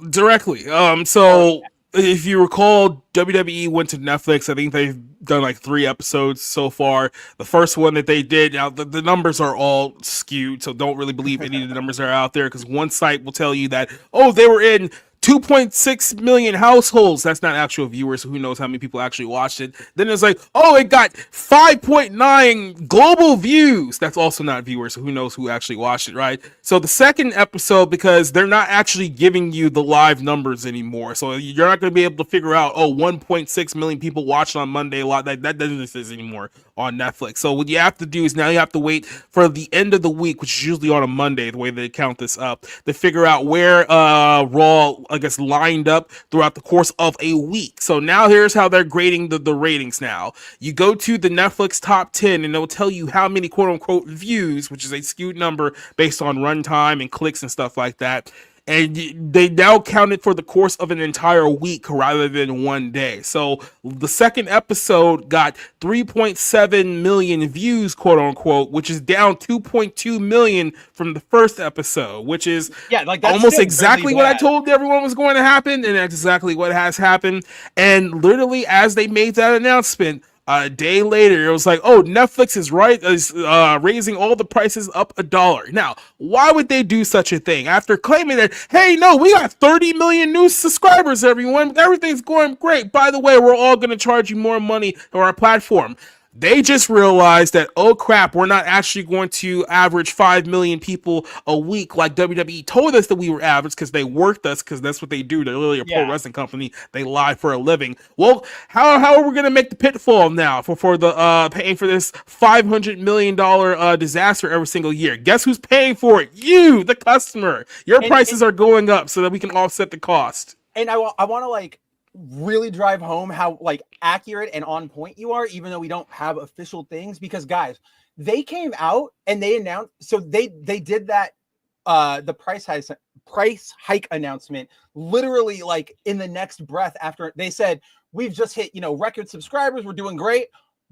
Speaker 11: directly. So if you recall, WWE went to Netflix. I think they've done like 3 episodes so far. The first one that they did, now the numbers are all skewed, so don't really believe any of the numbers that are out there, because one site will tell you that, oh, they were in 2.6 million households. That's not actual viewers, so who knows how many people actually watched it. Then it's like, oh, it got 5.9 global views. That's also not viewers, so who knows who actually watched it, right? So the second episode, because they're not actually giving you the live numbers anymore, so you're not going to be able to figure out, oh, 1.6 million people watched on Monday. A lot that doesn't exist anymore on Netflix. So what you have to do is now you have to wait for the end of the week, which is usually on a Monday, the way they count this up, to figure out where Raw, I guess, lined up throughout the course of a week. So now here's how they're grading the ratings now. You go to the Netflix top 10 and it'll tell you how many quote unquote views, which is a skewed number based on runtime and clicks and stuff like that. And they now count it for the course of an entire week rather than one day. So the second episode got 3.7 million views, quote unquote, which is down 2.2 million from the first episode, which is
Speaker 14: like
Speaker 11: almost exactly what I told everyone was going to happen. And that's exactly what has happened. And literally as they made that announcement, A day later, it was like, oh, Netflix is raising all the prices up $1. Now, why would they do such a thing after claiming that, hey, no, we got 30 million new subscribers, everyone. Everything's going great. By the way, we're all going to charge you more money for our platform. They just realized that, oh crap, we're not actually going to average 5 million people a week like WWE told us that we were average, because they worked us, because that's what they do. They're literally a pro wrestling company. They lie for a living. Well, how are we going to make the pitfall now for the paying for this $500 million disaster every single year? Guess who's paying for it? You, the customer. Your prices are going up so that we can offset the cost.
Speaker 14: And I want to like really drive home how like accurate and on point you are, even though we don't have official things, because guys, they came out and they announced, so they did that the price hike announcement literally like in the next breath after they said, we've just hit, record subscribers, we're doing great,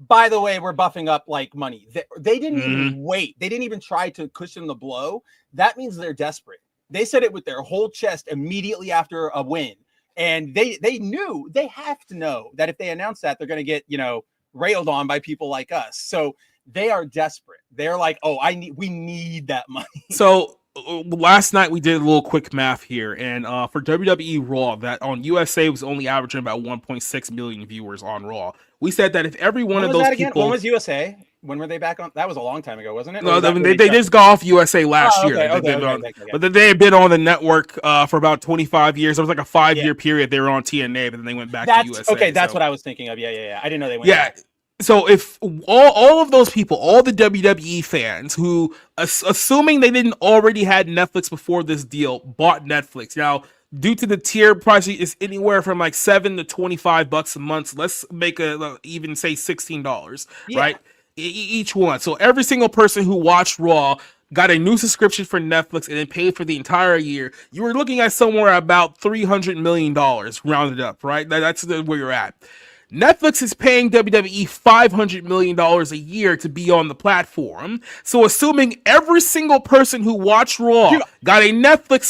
Speaker 14: by the way, we're buffing up like money. They didn't even wait, they didn't even try to cushion the blow. That means they're desperate. They said it with their whole chest immediately after a win. And they knew, they have to know that if they announce that, they're going to get, railed on by people like us. So they are desperate. They're like, oh, we need that money.
Speaker 11: So last night we did a little quick math here, and for WWE Raw, that on USA was only averaging about 1.6 million viewers on Raw. We said that if every one of those people,
Speaker 14: when was USA? When were they back on? That was a long time ago, wasn't it?
Speaker 11: No, they just got off USA last year. But they had been on the network for about 25 years. It was like a 5-year period. They were on TNA, but then they went back to USA.
Speaker 14: Okay, that's what I was thinking of. Yeah. I didn't know they went back.
Speaker 11: So if all of those people, all the WWE fans who, assuming they didn't already had Netflix before this deal, bought Netflix. Now, due to the tier price is anywhere from like $7 to $25 a month. Let's make even say $16, right? Each one. So every single person who watched Raw got a new subscription for Netflix and then paid for the entire year. You were looking at somewhere about $300 million rounded up, right? That's where you're at. Netflix is paying WWE $500 million a year to be on the platform. So assuming every single person who watched Raw got a Netflix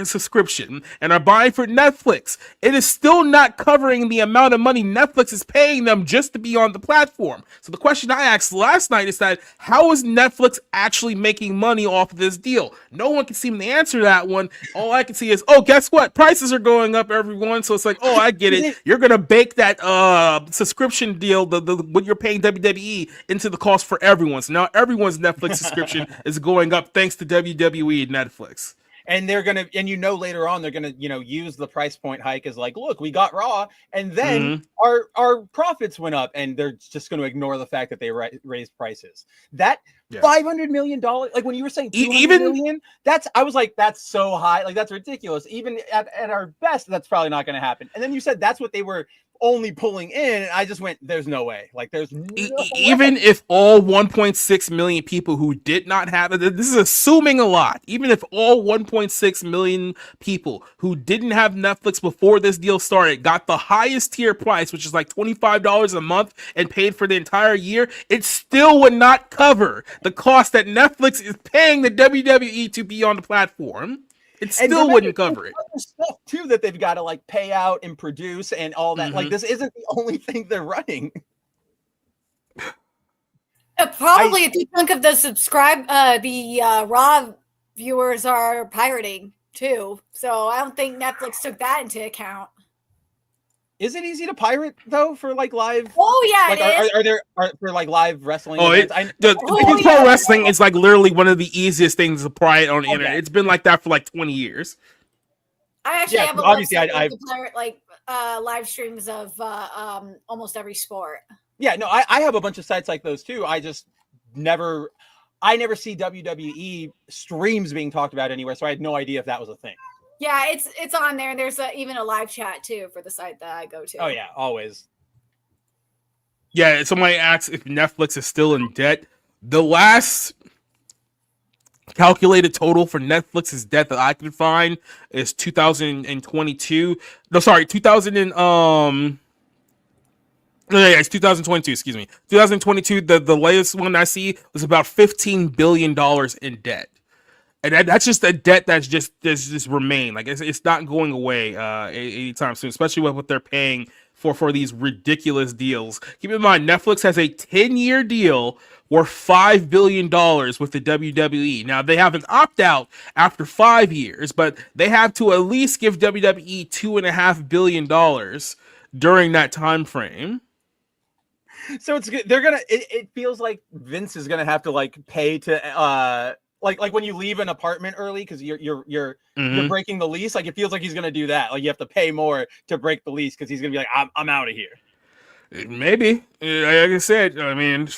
Speaker 11: subscription and are buying for Netflix, it is still not covering the amount of money Netflix is paying them just to be on the platform. So the question I asked last night is that, how is Netflix actually making money off of this deal? No one can seem to answer that one. All I can see is, oh, guess what? Prices are going up, everyone. So it's like, oh, I get it. You're going to bake that subscription deal, the what you're paying WWE, into the cost for everyone. So now everyone's Netflix subscription is going up thanks to WWE and Netflix.
Speaker 14: And they're gonna, later on they're gonna, use the price point hike as like, look, we got Raw, and then our profits went up, and they're just going to ignore the fact that they raised prices. That $500 million, like when you were saying $200 million, I was like, that's so high, like that's ridiculous. Even at our best, that's probably not going to happen. And then you said that's what they were only pulling in, and I just went, there's no way. Like there's no
Speaker 11: even
Speaker 14: way.
Speaker 11: If all 1.6 million people who did not have it, this is assuming a lot, even if all 1.6 million people who didn't have Netflix before this deal started got the highest tier price, which is like $25 a month, and paid for the entire year, it still would not cover the cost that Netflix is paying the WWE to be on the platform. It still wouldn't cover it.
Speaker 14: Other stuff too that they've got to like pay out and produce and all that. Like this isn't the only thing they're running.
Speaker 13: Probably a good chunk of the Raw viewers are pirating too. So I don't think Netflix took that into account.
Speaker 14: Is it easy to pirate though for like live?
Speaker 13: Oh yeah,
Speaker 14: like, are there for like live wrestling?
Speaker 11: Pro wrestling is like literally one of the easiest things to pirate on the internet. It's been like that for like 20 years.
Speaker 13: I actually have a website to pirate like live streams of almost every sport.
Speaker 14: Yeah, no, I have a bunch of sites like those too. I never see WWE streams being talked about anywhere, so I had no idea if that was a thing.
Speaker 13: Yeah, it's on there. There's even a live chat too for the site that I go to.
Speaker 14: Oh yeah, always.
Speaker 11: Yeah, somebody asks if Netflix is still in debt. The last calculated total for Netflix's debt that I can find is 2022. No, sorry, it's 2022, excuse me. 2022, the latest one I see was about $15 billion in debt. And that's just a debt that's just remained. Like it's not going away anytime soon, especially with what they're paying for these ridiculous deals. Keep in mind, Netflix has a 10-year deal worth $5 billion with the WWE. Now, they have an opt-out after 5 years, but they have to at least give WWE $2.5 billion during that time frame.
Speaker 14: So it's good. They're gonna. It feels like Vince is gonna have to like pay to like when you leave an apartment early because you're breaking the lease. Like it feels like he's gonna do that. Like you have to pay more to break the lease because he's gonna be like, I'm out of here.
Speaker 11: Maybe. Like I said, I mean,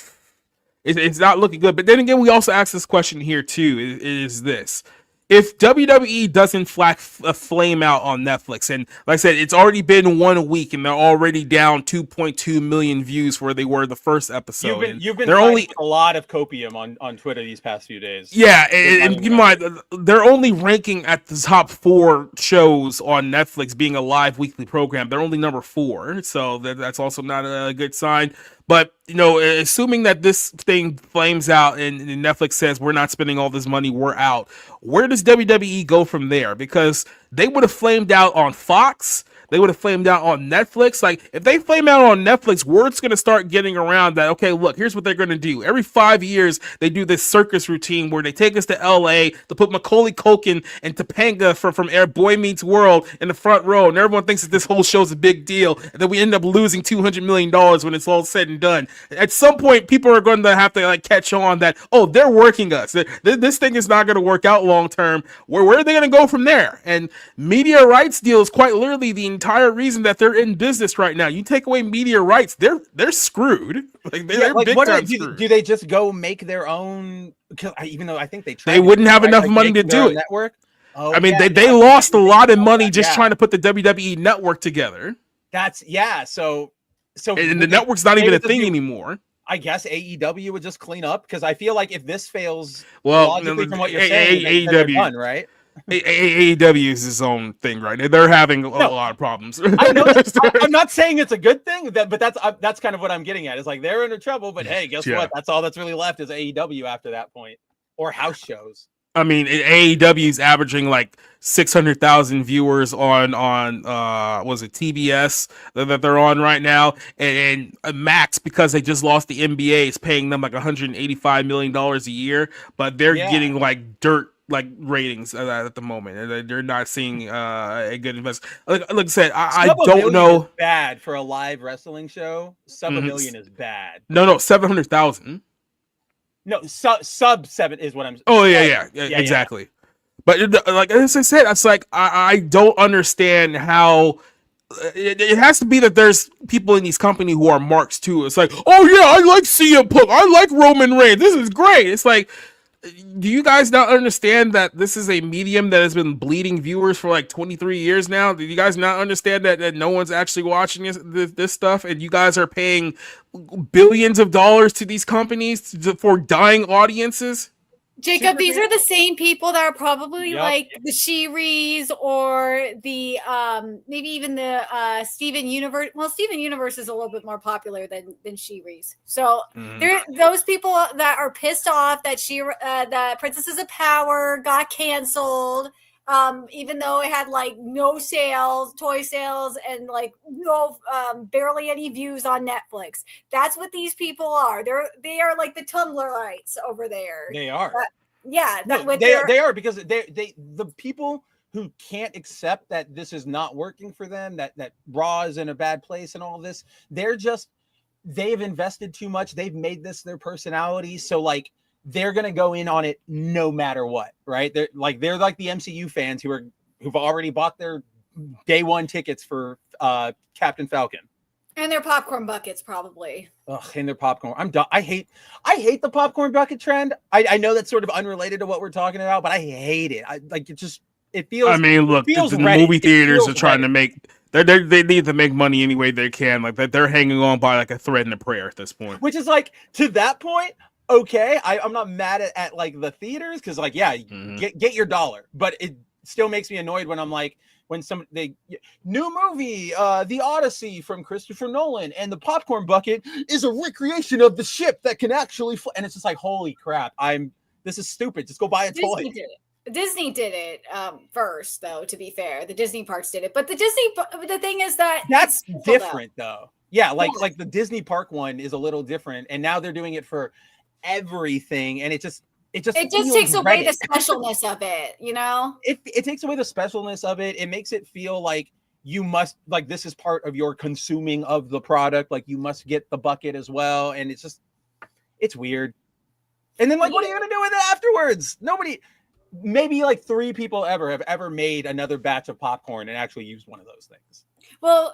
Speaker 11: it's not looking good. But then again, we also ask this question here too. Is this? If WWE doesn't flame out on Netflix, and like I said, it's already been 1 week, and they're already down 2.2 million views where they were the first episode.
Speaker 14: You've been
Speaker 11: they're only
Speaker 14: a lot of copium on Twitter these past few days.
Speaker 11: Yeah, and keep in mind, they're only ranking at the top 4 shows on Netflix being a live weekly program. They're only number 4, so that's also not a good sign. But, you know, assuming that this thing flames out and Netflix says we're not spending all this money, we're out, where does WWE go from there? Because they would have flamed out on Fox. They would have flamed out on Netflix. Like, if they flame out on Netflix, word's going to start getting around that, okay, look, here's what they're going to do. Every 5 years, they do this circus routine where they take us to LA to put Macaulay Culkin and Topanga from Air Boy Meets World in the front row. And everyone thinks that this whole show's a big deal. And then we end up losing $200 million when it's all said and done. At some point, people are going to have to like catch on that, oh, they're working us. This thing is not going to work out long term. Where are they going to go from there? And media rights deals, quite literally, the entire reason that they're in business right now. You take away media rights, they're screwed. Like they're big time screwed.
Speaker 14: Do they just go make their own? Even though I think
Speaker 11: they wouldn't have enough money to do it.
Speaker 14: Network. Oh,
Speaker 11: I mean, they lost a lot of money just trying to put the WWE network together.
Speaker 14: So
Speaker 11: and the network's not even a thing anymore.
Speaker 14: I guess AEW would just clean up because I feel like if this fails,
Speaker 11: well,
Speaker 14: logically from what you're saying,
Speaker 11: AEW
Speaker 14: done, right?
Speaker 11: AEW is its own thing, right? They're having a lot of problems.
Speaker 14: I know. I'm not saying it's a good thing, but that's kind of what I'm getting at. It's like they're in trouble, but hey, guess what? That's all that's really left is AEW after that point, or house shows.
Speaker 11: I mean, AEW is averaging like 600,000 viewers on was it TBS that they're on right now, and Max, because they just lost the NBA, is paying them like $185 million a year, but they're getting like dirt like ratings at the moment, and they're not seeing a good investment. Like I said, I don't know.
Speaker 14: Bad for a live wrestling show. Sub $1 million is bad.
Speaker 11: No, 700,000.
Speaker 14: No, sub 7 is what I'm.
Speaker 11: Oh yeah, exactly. Yeah. But like as I said, it's like I don't understand how. It has to be that there's people in these companies who are marks too. It's like, oh yeah, I like CM Punk, I like Roman Reigns. This is great. It's like, do you guys not understand that this is a medium that has been bleeding viewers for like 23 years now? Do you guys not understand that no one's actually watching this stuff, and you guys are paying billions of dollars to these companies for dying audiences?
Speaker 13: Jacob, these are the same people that are probably like the She-Rees or the maybe even the Steven Universe. Well, Steven Universe is a little bit more popular than She-Rees. So there those people that are pissed off that that Princesses of Power got canceled. Even though it had like no sales, toy sales, and like no barely any views on Netflix. That's what these people are. They are like the Tumblrites over there.
Speaker 14: They are.
Speaker 13: They
Speaker 14: are because the people who can't accept that this is not working for them, that Raw is in a bad place and all this, they've invested too much. They've made this their personality. So like they're gonna go in on it no matter what, right? They're like the MCU fans who've already bought their day one tickets for Captain Falcon.
Speaker 13: And their popcorn buckets, probably.
Speaker 14: Ugh, and their popcorn. I'm done. I hate the popcorn bucket trend. I know that's sort of unrelated to what we're talking about, but I hate it. It feels.
Speaker 11: I mean, look, the movie theaters are trying to make. They need to make money any way they can. Like they're hanging on by like a thread and a prayer at this point.
Speaker 14: Which is like, to that point, okay, I'm not mad at like the theaters because like get your dollar, but it still makes me annoyed when I'm like, when new movie, The Odyssey from Christopher Nolan, and the popcorn bucket is a recreation of the ship that can actually and it's just like, holy crap, this is stupid. Just go buy a toy.
Speaker 13: Disney did it first, though. To be fair, the Disney parks did it, but the thing is that
Speaker 14: that's different, though. Yeah, like the Disney park one is a little different, and now they're doing it for everything, and it just
Speaker 13: takes away the specialness of it. You know,
Speaker 14: it takes away the specialness of it. It makes it feel like you must, like, this is part of your consuming of the product. Like, you must get the bucket as well, and it's weird. And then, like, what are you gonna do with it afterwards? Nobody. Maybe like 3 people have ever made another batch of popcorn and actually used one of those things.
Speaker 13: Well,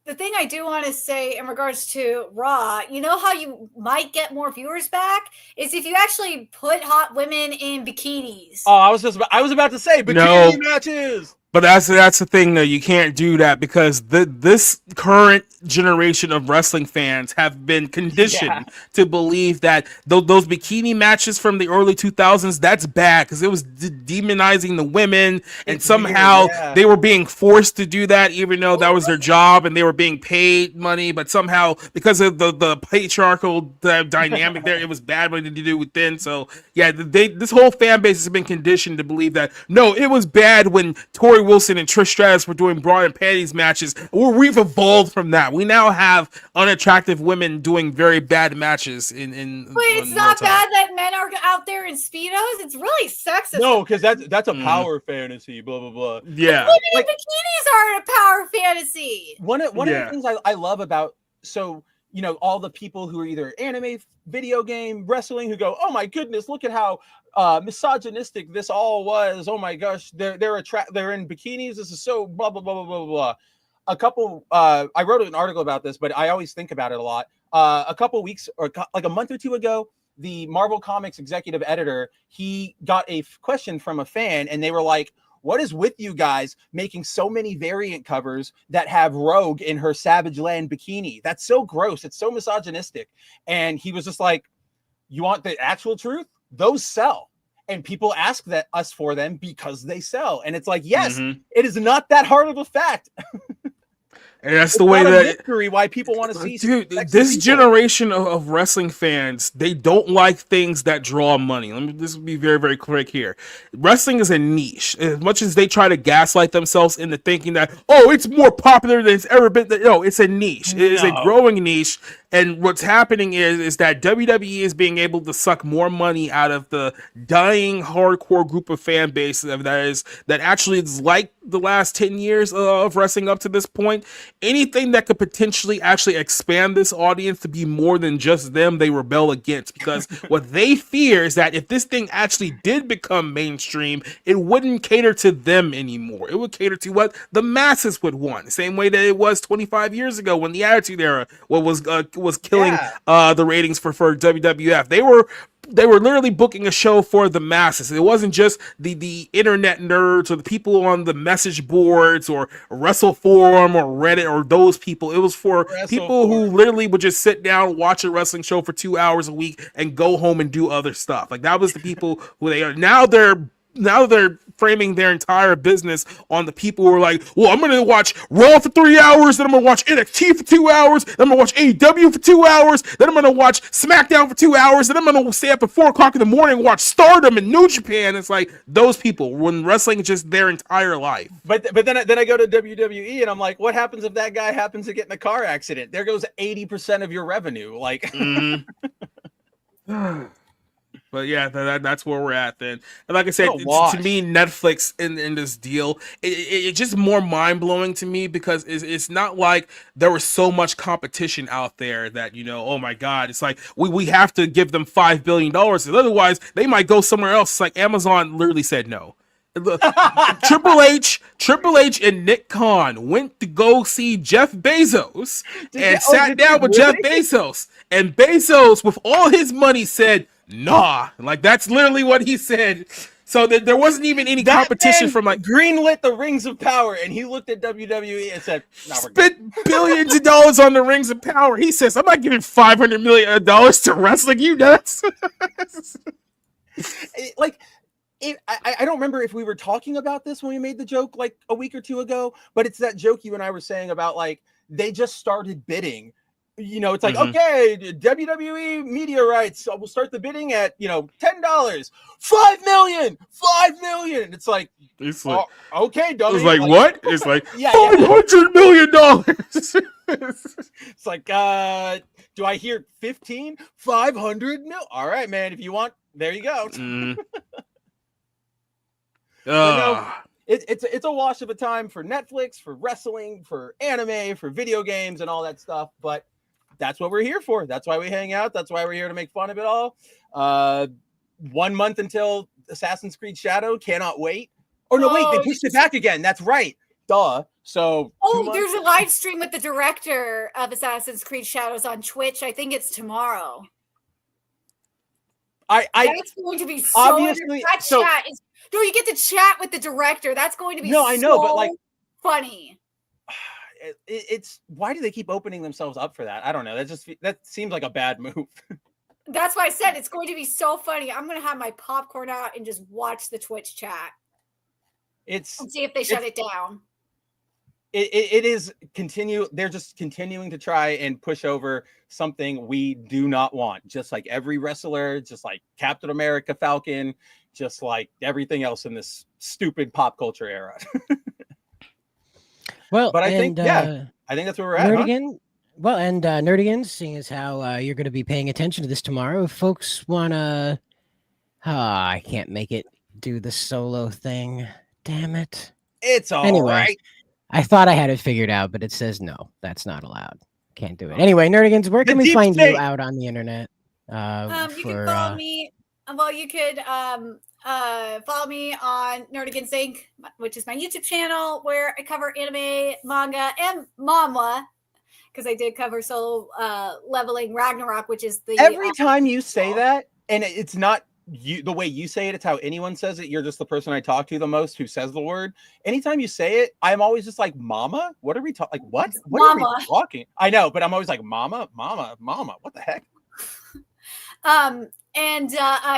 Speaker 13: the thing I do want to say in regards to Raw, you know how you might get more viewers back is if you actually put hot women in bikinis.
Speaker 14: Oh, I was about to say bikini matches.
Speaker 11: But that's the thing, though. You can't do that because this current generation of wrestling fans have been conditioned to believe that those bikini matches from the early 2000s, that's bad because it was demonizing the women, and somehow they were being forced to do that, even though that was their job and they were being paid money. But somehow, because of the patriarchal dynamic there, it was bad money to do within. So yeah, this whole fan base has been conditioned to believe that no, it was bad when Tori Wilson and Trish Stratus were doing bra and panties matches. We've evolved from that. We now have unattractive women doing very bad matches
Speaker 13: But it's not bad that men are out there in Speedos. It's really sexist.
Speaker 14: No, because that's a power fantasy, blah, blah, blah.
Speaker 11: Yeah.
Speaker 13: Women in bikinis aren't a power fantasy.
Speaker 14: One of the things I love about, all the people who are either anime, video game, wrestling, who go, oh my goodness, look at how misogynistic this all was. Oh my gosh, they're in bikinis. This is so blah blah blah blah blah blah. I wrote an article about this, but I always think about it a lot. A couple weeks or like a month or two ago, the Marvel Comics executive editor, he got a question from a fan, and they were like, what is with you guys making so many variant covers that have Rogue in her Savage Land bikini? That's so gross. It's so misogynistic. And he was just like, you want the actual truth? Those sell. And people ask us for them because they sell. And it's like, yes, it is not that hard of a fact.
Speaker 11: And that's the way that
Speaker 14: mystery why people want to see.
Speaker 11: Dude, this generation of wrestling fans, they don't like things that draw money. This will be very, very quick here. Wrestling is a niche. As much as they try to gaslight themselves into thinking that, oh, it's more popular than it's ever been. No, it's a niche. It is a growing niche. And what's happening is that WWE is being able to suck more money out of the dying hardcore group of fan base that actually is like the last 10 years of wrestling up to this point. Anything that could potentially actually expand this audience to be more than just them, they rebel against, because what they fear is that if this thing actually did become mainstream, it wouldn't cater to them anymore. It would cater to what the masses would want, the same way that it was 25 years ago when the Attitude Era was killing the ratings for WWF. They were literally booking a show for the masses. It wasn't just the internet nerds or the people on the message boards or Wrestle Forum or Reddit or those people. It was for people who literally would just sit down, watch a wrestling show for 2 hours a week and go home and do other stuff. Like, that was the people who they are. Now they're framing their entire business on the people who are like, well, I'm going to watch Raw for 3 hours, then I'm going to watch NXT for 2 hours, then I'm going to watch AEW for 2 hours, then I'm going to watch SmackDown for 2 hours, then I'm going to stay up at 4 o'clock in the morning and watch Stardom and New Japan. It's like those people, when wrestling is just their entire life.
Speaker 14: But then I go to WWE and I'm like, what happens if that guy happens to get in a car accident? There goes 80% of your revenue. Like,
Speaker 11: But yeah, that's where we're at then. And like I said, to me, Netflix in this deal, it's just more mind-blowing to me because it's not like there was so much competition out there that, oh my God, it's like we have to give them $5 billion. Otherwise, they might go somewhere else. It's like Amazon literally said no. Triple H and Nick Khan went to go see Jeff Bezos and sat down with Jeff Bezos. And Bezos, with all his money, said, nah. Like, that's literally what he said. So there wasn't even any competition from like
Speaker 14: greenlit the Rings of Power, and he looked at WWE and said, nah,
Speaker 11: spent billions of dollars on the Rings of Power. He says, I'm not giving $500 million to wrestling, you nuts.
Speaker 14: I don't remember if we were talking about this when we made the joke like a week or two ago, but it's that joke you and I were saying about like they just started bidding it's like, okay, WWE media rights, we'll start the bidding at, $10, 5 million. It's like, okay, dummy.
Speaker 11: It's like what? It's like $500 million.
Speaker 14: It's like, do I hear 15? 500 mil? All right, man. If you want, there you go. It's a wash of a time for Netflix, for wrestling, for anime, for video games, and all that stuff. But that's what we're here for. That's why we hang out. That's why we're here to make fun of it all. 1 month until Assassin's Creed Shadow. Cannot wait. Oh, no, wait. They pushed it back again. That's right. Duh. So.
Speaker 13: There's a live stream with the director of Assassin's Creed Shadows on Twitch. I think it's tomorrow. That's going to be so
Speaker 14: obviously
Speaker 13: chat is. No, you get to chat with the director. That's going to be
Speaker 14: I know, but like
Speaker 13: funny.
Speaker 14: It's why do they keep opening themselves up for that? I don't know. That seems like a bad move.
Speaker 13: That's why I said it's going to be so funny. I'm going to have my popcorn out and just watch the Twitch chat. And see if they shut it down.
Speaker 14: It is they're just continuing to try and push over something we do not want. Just like every wrestler, just like Captain America, Falcon, just like everything else in this stupid pop culture era.
Speaker 6: Well,
Speaker 14: but I think that's where we're at.
Speaker 6: Nerdigan, well, and Nerdigan, seeing as how you're going to be paying attention to this tomorrow, if folks want to, I can't make it do the solo thing. Damn it.
Speaker 14: It's all right.
Speaker 6: I thought I had it figured out, but it says no, that's not allowed. Can't do it. Anyway, Nerdigans, where can we find you out on the internet?
Speaker 13: You can follow me. Well, you could follow me on Nerdigans Inc., which is my YouTube channel where I cover anime, manga, and manga, because I did cover Solo Leveling Ragnarok, which is the
Speaker 14: every time you say that, and it's not you the way you say it, it's how anyone says it. You're just the person I talk to the most who says the word. Anytime you say it, I'm always just like, mama, what are we talking? Like, what are we talking? I know, but I'm always like, mama, what the heck?
Speaker 13: And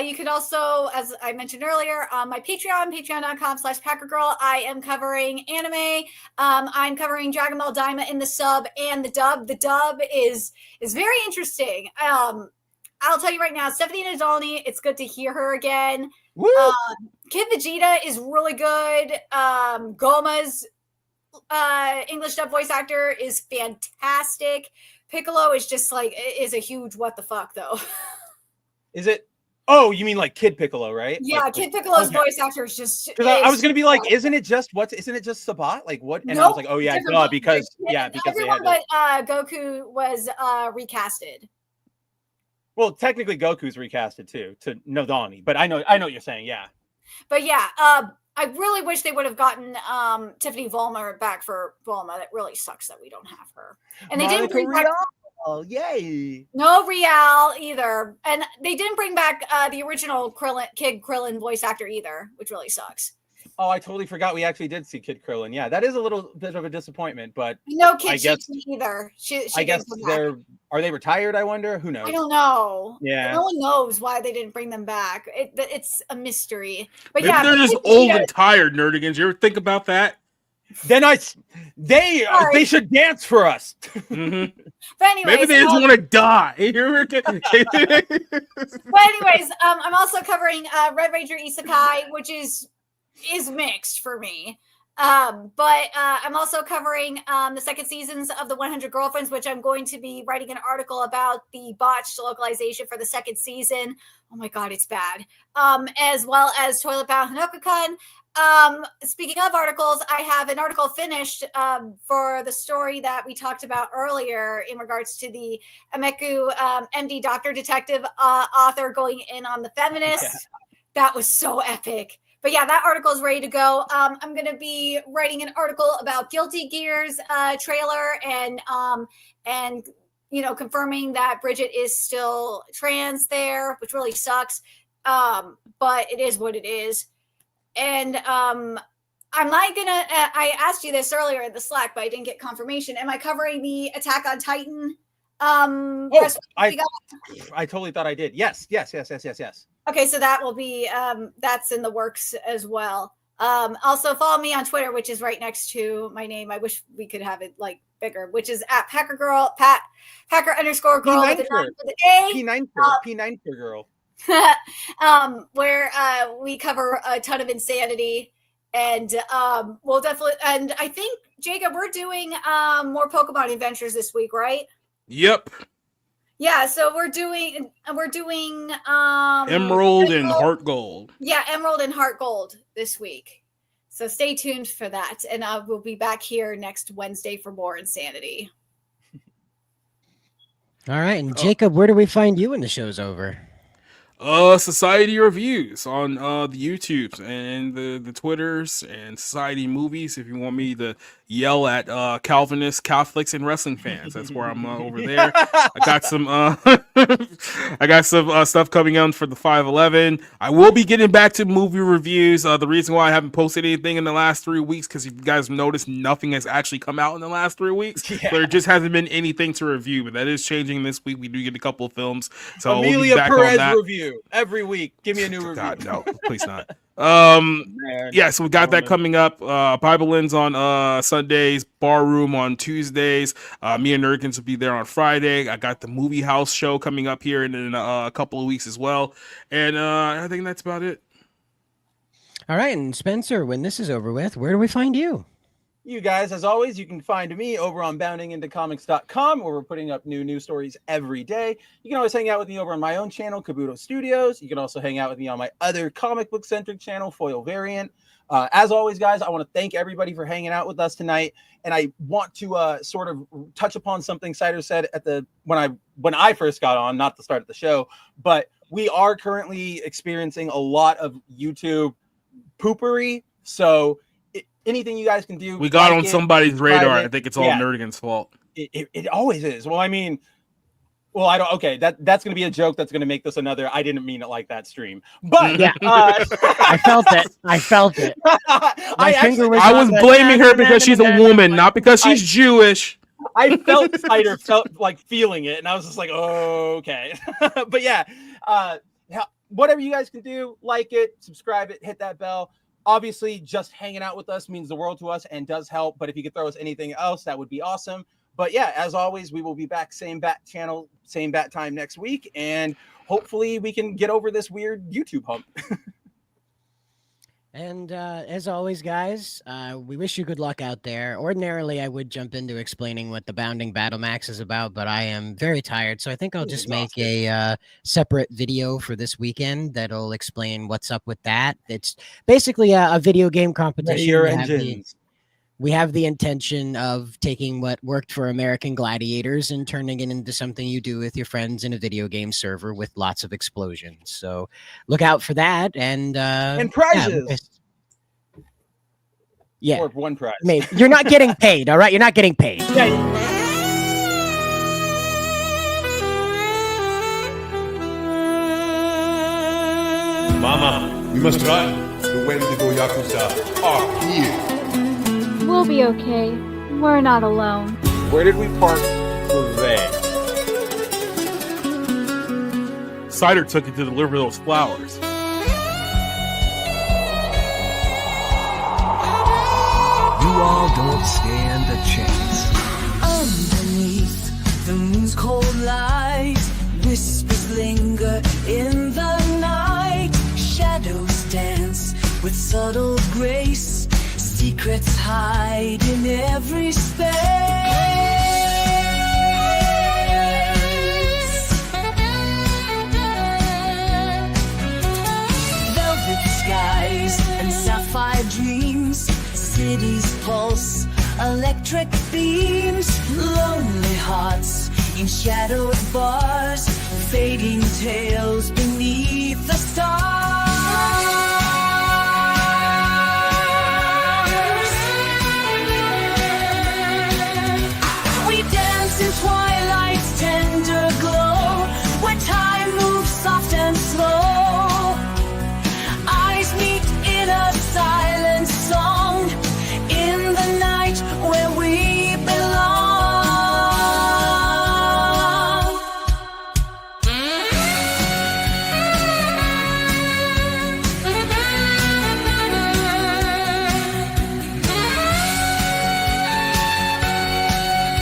Speaker 13: you could also, as I mentioned earlier, on my Patreon, patreon.com/packergirl, I am covering anime. I'm covering Dragon Ball Daima in the sub and the dub. The dub is very interesting. I'll tell you right now, Stephanie Nadolny, it's good to hear her again. Kid Vegeta is really good. Goma's English dub voice actor is fantastic. Piccolo is just like, is a huge what the fuck though.
Speaker 14: Is it? Oh, you mean like Kid Piccolo, right?
Speaker 13: Yeah, Kid Piccolo's voice actor is just.
Speaker 14: Because I was gonna be like, isn't it just Sabat? Like what? And I was like, oh yeah, no, because
Speaker 13: everyone but Goku was recasted.
Speaker 14: Well, technically Goku's recasted too to Nodani, but I know what you're saying, yeah.
Speaker 13: But yeah, I really wish they would have gotten Tiffany Vollmer back for Vollmer. That really sucks that we don't have her. And they didn't bring back.
Speaker 14: Oh, yay!
Speaker 13: No Real either, and they didn't bring back the original Kid Krillin voice actor either, which really sucks.
Speaker 14: Oh, I totally forgot we actually did see Kid Krillin. Yeah, that is a little bit of a disappointment, but
Speaker 13: no Kid either.
Speaker 14: I guess are they retired? I wonder. Who knows?
Speaker 13: I don't know.
Speaker 14: Yeah,
Speaker 13: no one knows why they didn't bring them back. It's a mystery. But
Speaker 11: maybe they're just old and tired, Nerdigans. You ever think about that?
Speaker 14: Then they should dance for us.
Speaker 11: Mm-hmm.
Speaker 13: But anyways,
Speaker 11: maybe they just want to die.
Speaker 13: But anyways, I'm also covering Red Ranger Isekai, which is mixed for me. But I'm also covering the second seasons of the 100 Girlfriends, which I'm going to be writing an article about the botched localization for the second season. Oh my god, it's bad. As well as Toilet Bound Hanoka-kun. Speaking of articles, I have an article finished for the story that we talked about earlier in regards to the Ameku MD Doctor Detective author going in on the feminists. Yeah. That was so epic. But yeah, that article is ready to go. I'm going to be writing an article about Guilty Gear's trailer and confirming that Bridget is still trans there, which really sucks. But it is what it is. And am I gonna? I asked you this earlier in the Slack, but I didn't get confirmation. Am I covering the Attack on Titan?
Speaker 14: I totally thought I did. Yes.
Speaker 13: Okay, so that will be that's in the works as well. Also follow me on Twitter, which is right next to my name. I wish we could have it like bigger, which is at Packer Girl, Packer_girl with a 9 for the A.
Speaker 14: P9 for girl.
Speaker 13: Where we cover a ton of insanity, and we'll definitely. And I think Jacob, we're doing more Pokemon adventures this week, right?
Speaker 11: Yep.
Speaker 13: Yeah, so we're doing
Speaker 11: Emerald and Heart Gold.
Speaker 13: Yeah, Emerald and Heart Gold this week. So stay tuned for that, and we'll be back here next Wednesday for more insanity.
Speaker 6: All right, and Jacob, where do we find you when the show's over?
Speaker 11: Society Reviews on the YouTubes and the Twitters, and Society Movies. If you want me to yell at Calvinists, Catholics, and wrestling fans, that's where I'm over there. I got some stuff coming out for the 511. I will be getting back to movie reviews. The reason why I haven't posted anything in the last 3 weeks, because if you guys noticed, nothing has actually come out in the last 3 weeks. Yeah. There just hasn't been anything to review, but that is changing this week. We do get a couple of films, so
Speaker 14: Amelia
Speaker 11: we'll be back
Speaker 14: Perez
Speaker 11: on that
Speaker 14: review every week. Give me a new review.
Speaker 11: God, no, please not. Yeah, so we got that coming up. Bible Lens on Sundays, Bar Room on Tuesdays. Me and Nurkins will be there on Friday. I got the Movie House show coming up here in a couple of weeks as well, and I think that's about it.
Speaker 6: All right, and Spencer, when this is over with, where do we find you?
Speaker 14: You guys, as always, you can find me over on boundingintocomics.com, where we're putting up new news stories every day. You can always hang out with me over on my own channel, Kabuto Studios. You can also hang out with me on my other comic book centric channel, Foil Variant. As always, guys, I want to thank everybody for hanging out with us tonight. And I want to sort of touch upon something Cider said at when I first got on, not the start of the show, but we are currently experiencing a lot of YouTube poopery. So anything you guys can do.
Speaker 11: We got on somebody's radar. I think it's all Nerdigan's fault.
Speaker 14: It always is. Well, I mean, I don't. Okay, that's gonna be a joke. That's gonna make this another I didn't mean it like that stream. But
Speaker 6: yeah, I felt it. I
Speaker 11: was blaming her because she's a woman, not because she's Jewish.
Speaker 14: I felt Cider like feeling it, and I was just like, oh, okay. But yeah, whatever you guys can do, like it, subscribe it, hit that bell. Obviously, just hanging out with us means the world to us and does help. But if you could throw us anything else, that would be awesome. But yeah, as always, we will be back, same bat channel, same bat time next week. And hopefully we can get over this weird YouTube hump.
Speaker 6: And as always, guys, we wish you good luck out there. Ordinarily, I would jump into explaining what the Bounding Battle Max is about, but I am very tired, so I think I'll just make a separate video for this weekend that'll explain what's up with that. It's basically a video game competition. We have the intention of taking what worked for American Gladiators and turning it into something you do with your friends in a video game server with lots of explosions. So look out for that. And
Speaker 14: prizes.
Speaker 6: Yeah.
Speaker 14: Or one prize.
Speaker 6: Maybe. You're not getting paid, all right? You're not getting paid.
Speaker 9: Mama, we must run. The Wendigo Yakuza are here.
Speaker 10: We'll be okay. We're not alone.
Speaker 14: Where did we park today?
Speaker 11: Cider took it to deliver those flowers.
Speaker 3: You all don't stand a chance.
Speaker 12: Underneath the moon's cold light, whispers linger in the night. Shadows dance with subtle grace. Secrets hide in every space. Velvet skies and sapphire dreams. Cities pulse, electric beams. Lonely hearts in shadowed bars. Fading tales beneath the stars.